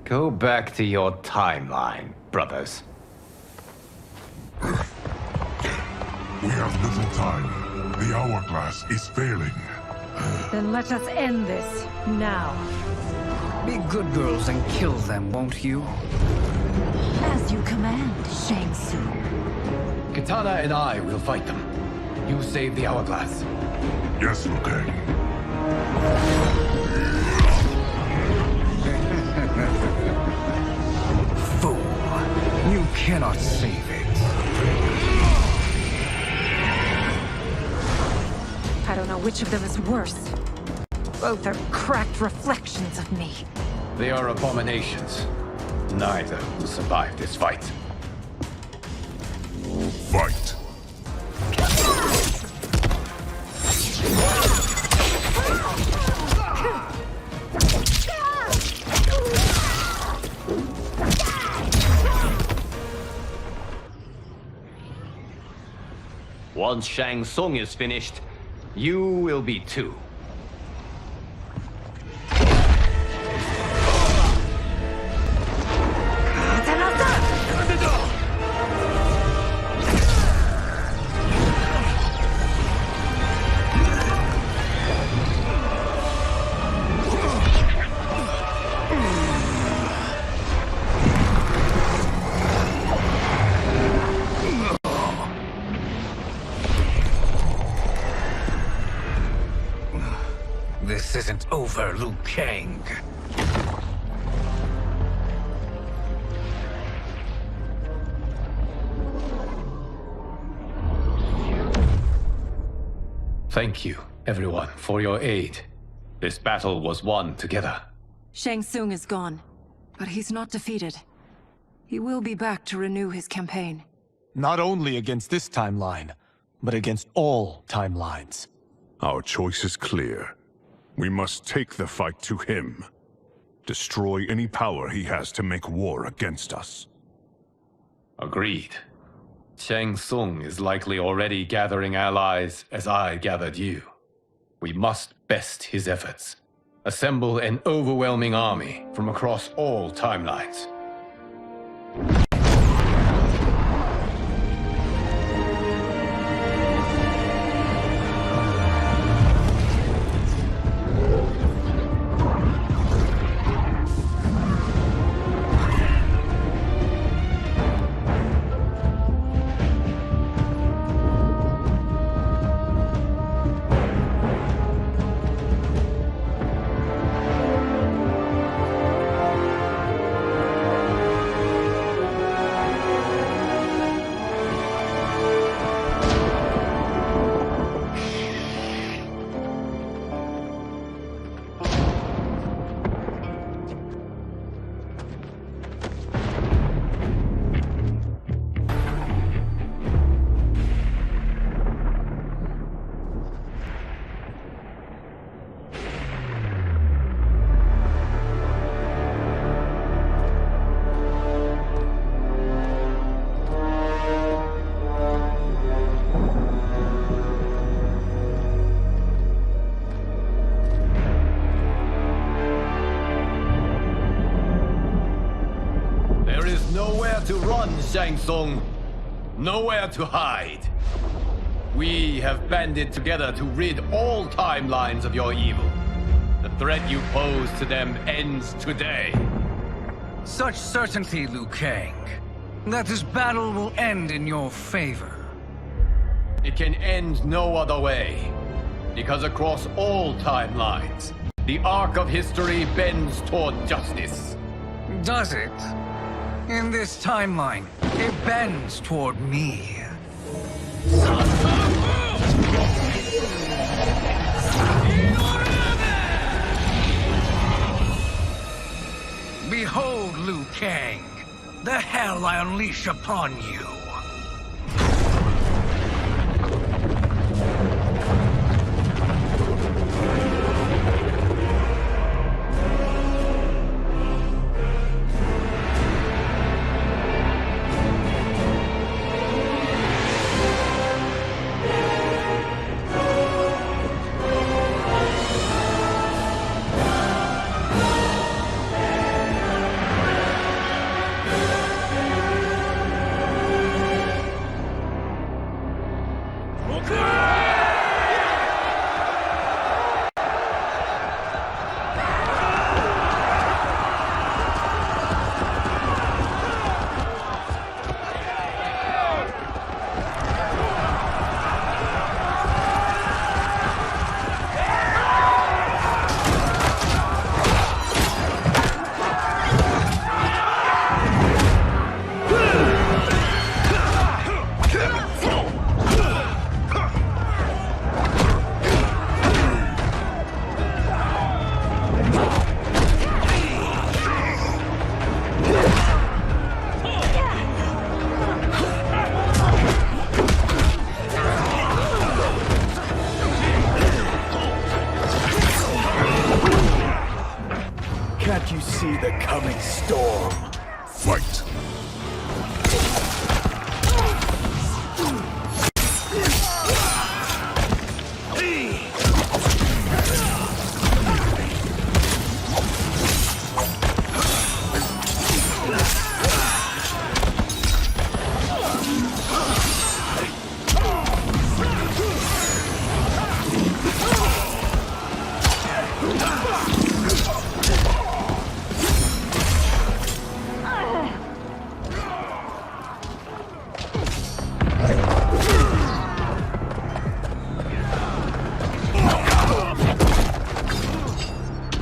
Go back to your timeline, brothers. We have little time. The hourglass is failing. Then let us end this, now. Be good girls and kill them, won't you? As you command, Shang Tsung. Katana and I will fight them. You save the hourglass. Yes, Liu Kang. Fool. You cannot save it. I don't know which of them is worse. Both are cracked reflections of me. They are abominations. Neither will survive this fight. Fight! Once Shang Tsung is finished, you will be too. This isn't over, Liu Kang. Thank you, everyone, for your aid. This battle was won together. Shang Tsung is gone, but he's not defeated. He will be back to renew his campaign. Not only against this timeline, but against all timelines. Our choice is clear. We must take the fight to him. Destroy any power he has to make war against us. Agreed. Shang Tsung is likely already gathering allies as I gathered you. We must best his efforts. Assemble an overwhelming army from across all timelines. To run, Shang Tsung. Nowhere to hide. We have banded together to rid all timelines of your evil. The threat you pose to them ends today. Such certainty, Liu Kang, that this battle will end in your favor. It can end no other way. Because across all timelines, the arc of history bends toward justice. Does it? In this timeline, it bends toward me. Kang. The hell I unleash upon you. Can't you see the coming storm? Fight!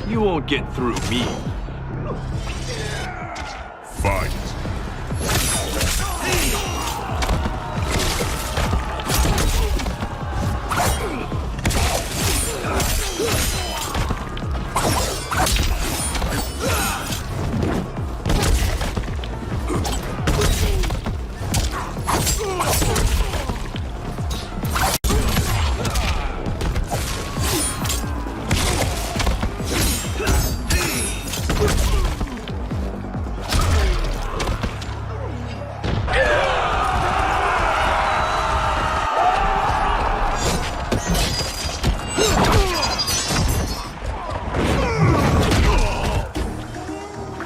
You won't get through me. Fight!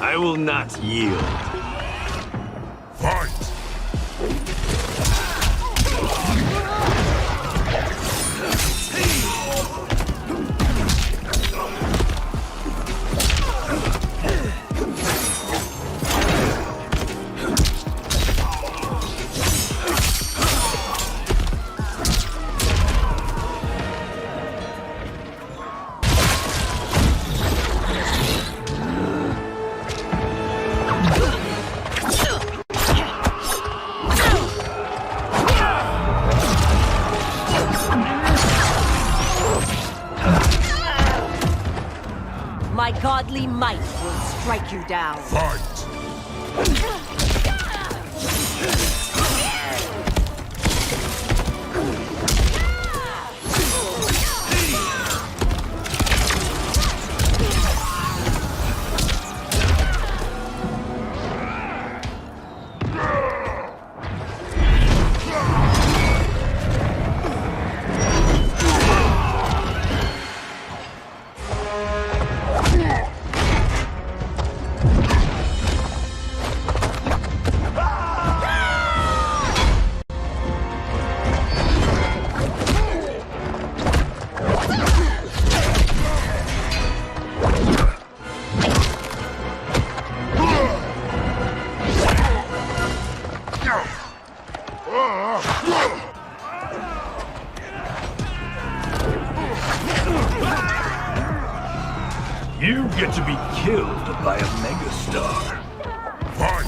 I will not yield. Fight! My godly might will strike you down. Fight! You get to be killed by a megastar. Fight!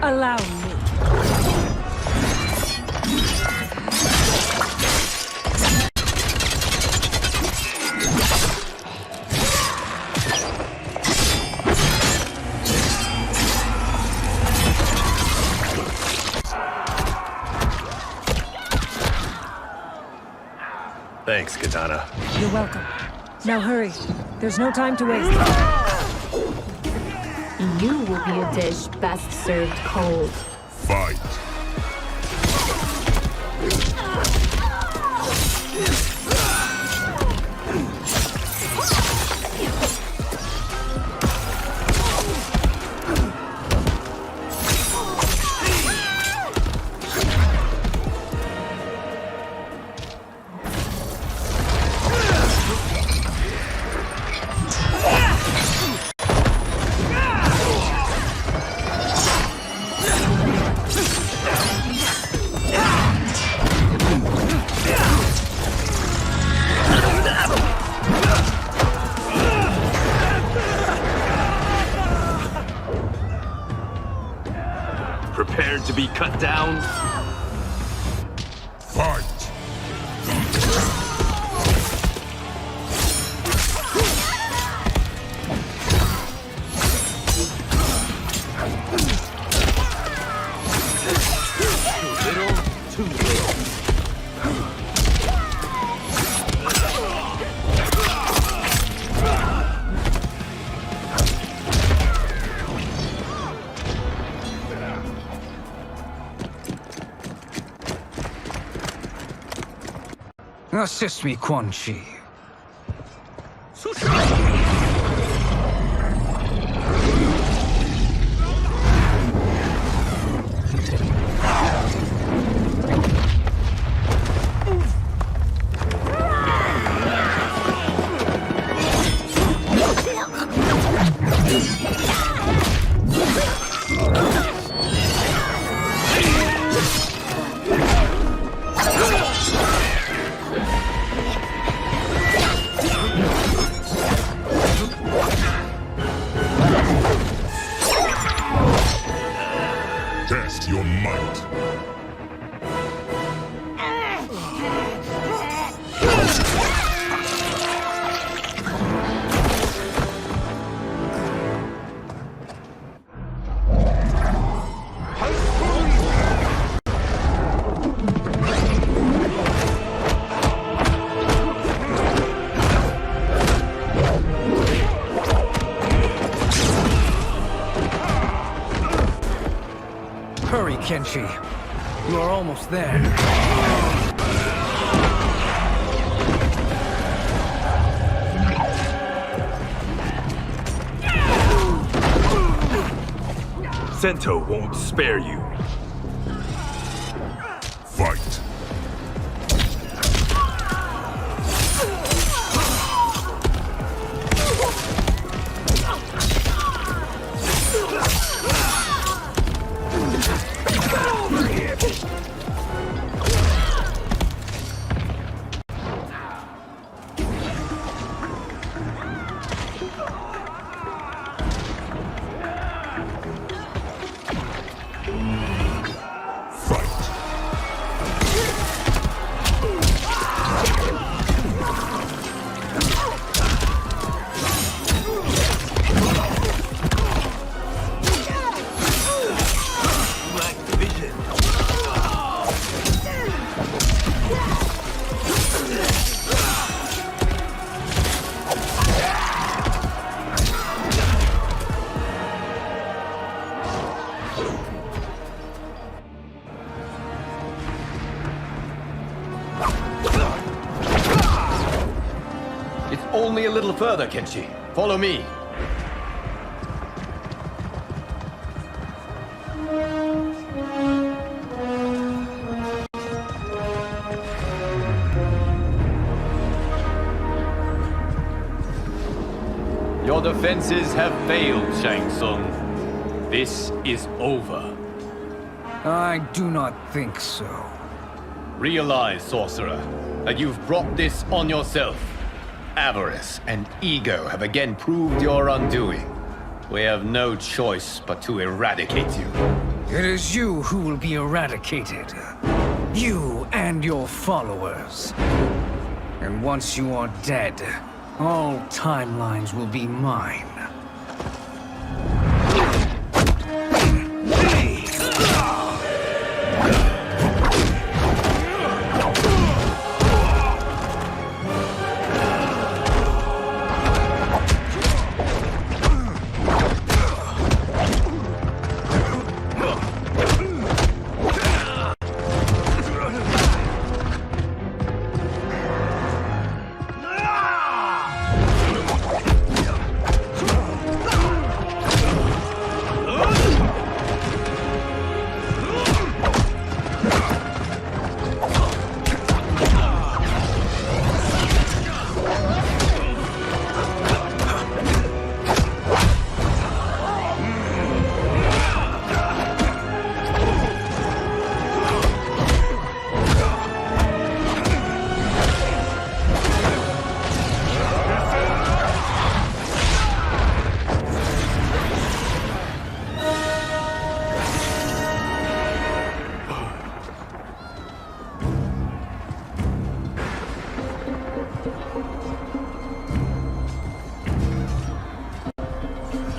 Allow me. Thanks, Katana. You're welcome. Now hurry. There's no time to waste. You will be a dish best served cold. Fight. Prepared to be cut down? Fight! Too little. Assist me, Quan Chi. Test your might. Hurry, Kenshi. You are almost there. Sento won't spare you. Fight. It's only a little further, Kenshi. Follow me. Your defenses have failed, Shang Tsung. This is over. I do not think so. Realize, sorcerer, that you've brought this on yourself. Avarice and ego have again proved your undoing. We have no choice but to eradicate you. It is you who will be eradicated. You and your followers. And once you are dead, all timelines will be mine.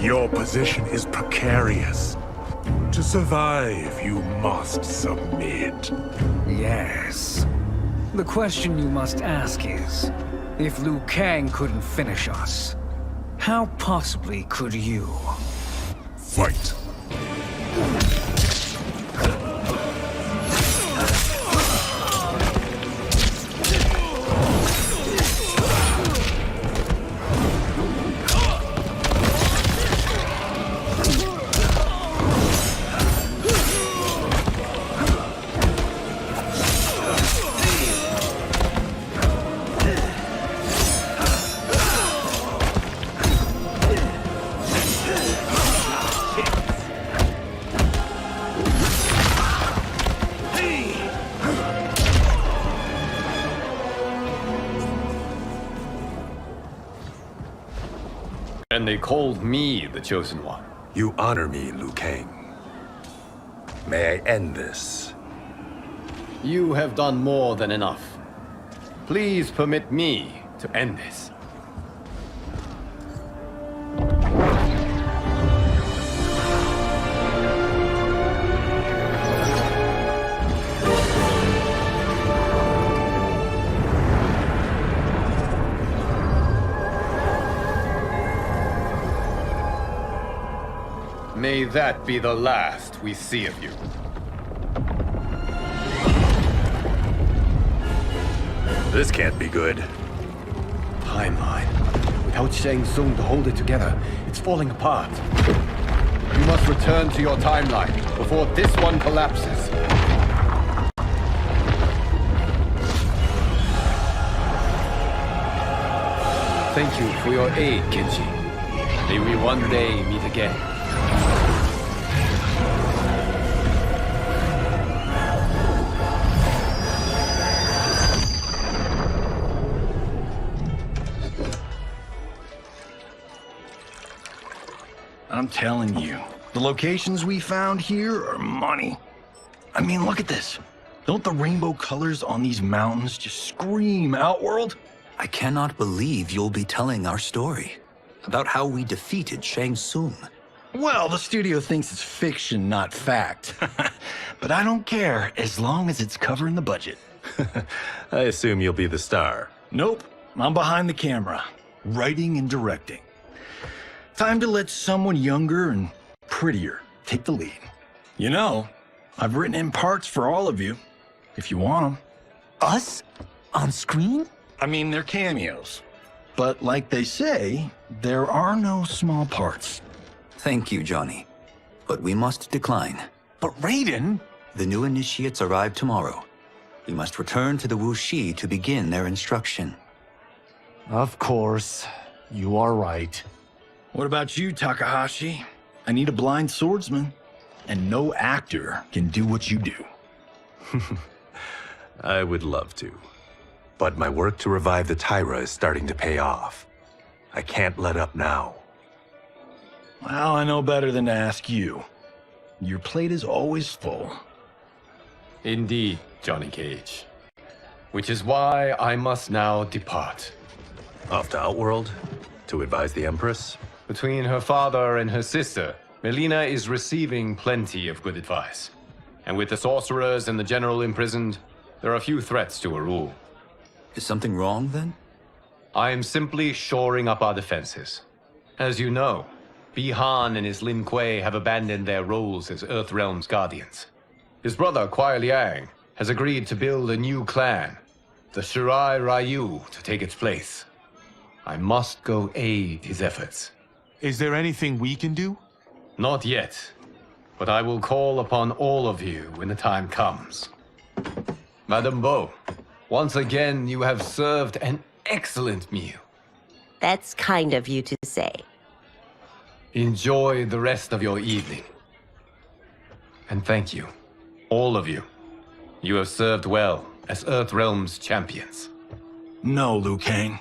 Your position is precarious. To survive, you must submit. Yes. The question you must ask is, if Liu Kang couldn't finish us, how possibly could you? Fight. And they called me the Chosen One. You honor me, Liu Kang. May I end this? You have done more than enough. Please permit me to end this. May that be the last we see of you. This can't be good. Timeline. Without Shang Tsung to hold it together, it's falling apart. You must return to your timeline before this one collapses. Thank you for your aid, Kenshi. May we one day meet again. I'm telling you, the locations we found here are money. I mean, look at this. Don't the rainbow colors on these mountains just scream Outworld? I cannot believe you'll be telling our story about how we defeated Shang Tsung. Well, the studio thinks it's fiction, not fact. But I don't care, as long as it's covering the budget. I assume you'll be the star. Nope, I'm behind the camera, writing and directing. Time to let someone younger and prettier take the lead. You know, I've written in parts for all of you, if you want them. Us? On screen? I mean, they're cameos. But like they say, there are no small parts. Thank you, Johnny. But we must decline. But Raiden? The new initiates arrive tomorrow. We must return to the Wuxi to begin their instruction. Of course. You are right. What about you, Takahashi? I need a blind swordsman, and no actor can do what you do. I would love to. But my work to revive the Tyra is starting to pay off. I can't let up now. Well, I know better than to ask you. Your plate is always full. Indeed, Johnny Cage. Which is why I must now depart. Off to Outworld? To advise the Empress? Between her father and her sister, Melina is receiving plenty of good advice. And with the sorcerers and the general imprisoned, there are few threats to her rule. Is something wrong, then? I am simply shoring up our defenses. As you know, Bi-Han and his Lin Kuei have abandoned their roles as Earthrealm's guardians. His brother, Kuai Liang, has agreed to build a new clan, the Shirai Ryu, to take its place. I must go aid his efforts. Is there anything we can do? Not yet, but I will call upon all of you when the time comes. Madame Bo, once again you have served an excellent meal. That's kind of you to say. Enjoy the rest of your evening. And thank you, all of you. You have served well as Earthrealm's champions. No, Liu Kang.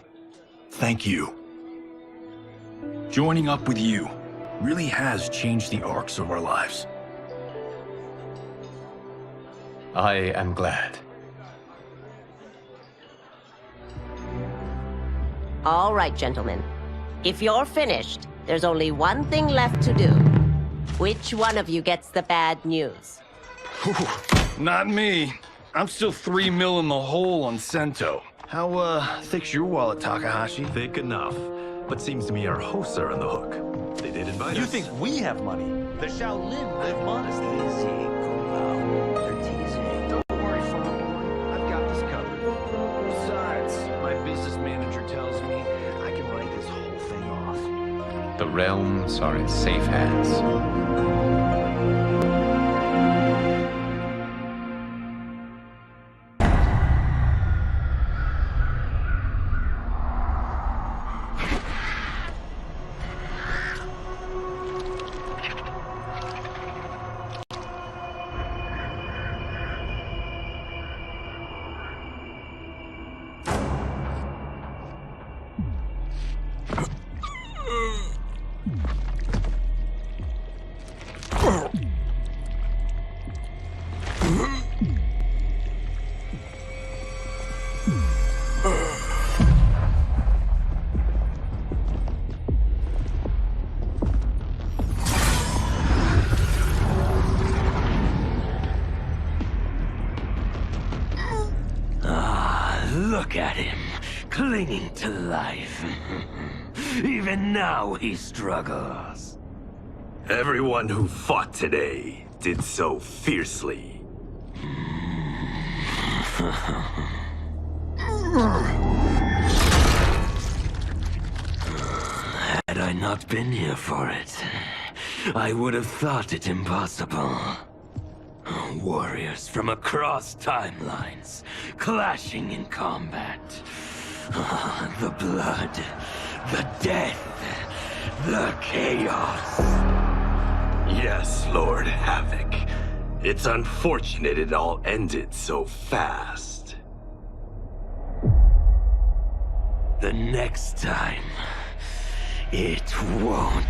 Thank you. Joining up with you really has changed the arcs of our lives. I am glad. All right, gentlemen. If you're finished, there's only one thing left to do. Which one of you gets the bad news? Not me. I'm still 3 mil in the hole on Sento. How, thick's your wallet, Takahashi? Thick enough. But seems to me our hosts are on the hook. They did invite us. You think we have money? The Shaolin live modestly. They're teasing. Don't worry, Farm. I've got this covered. Besides, my business manager tells me I can write this whole thing off. The realms are in safe hands. Look at him, clinging to life. Even now he struggles. Everyone who fought today did so fiercely. Had I not been here for it, I would have thought it impossible. Warriors from across timelines, clashing in combat. The blood, the death, the chaos. Yes, Lord Havoc. It's unfortunate it all ended so fast. The next time, it won't.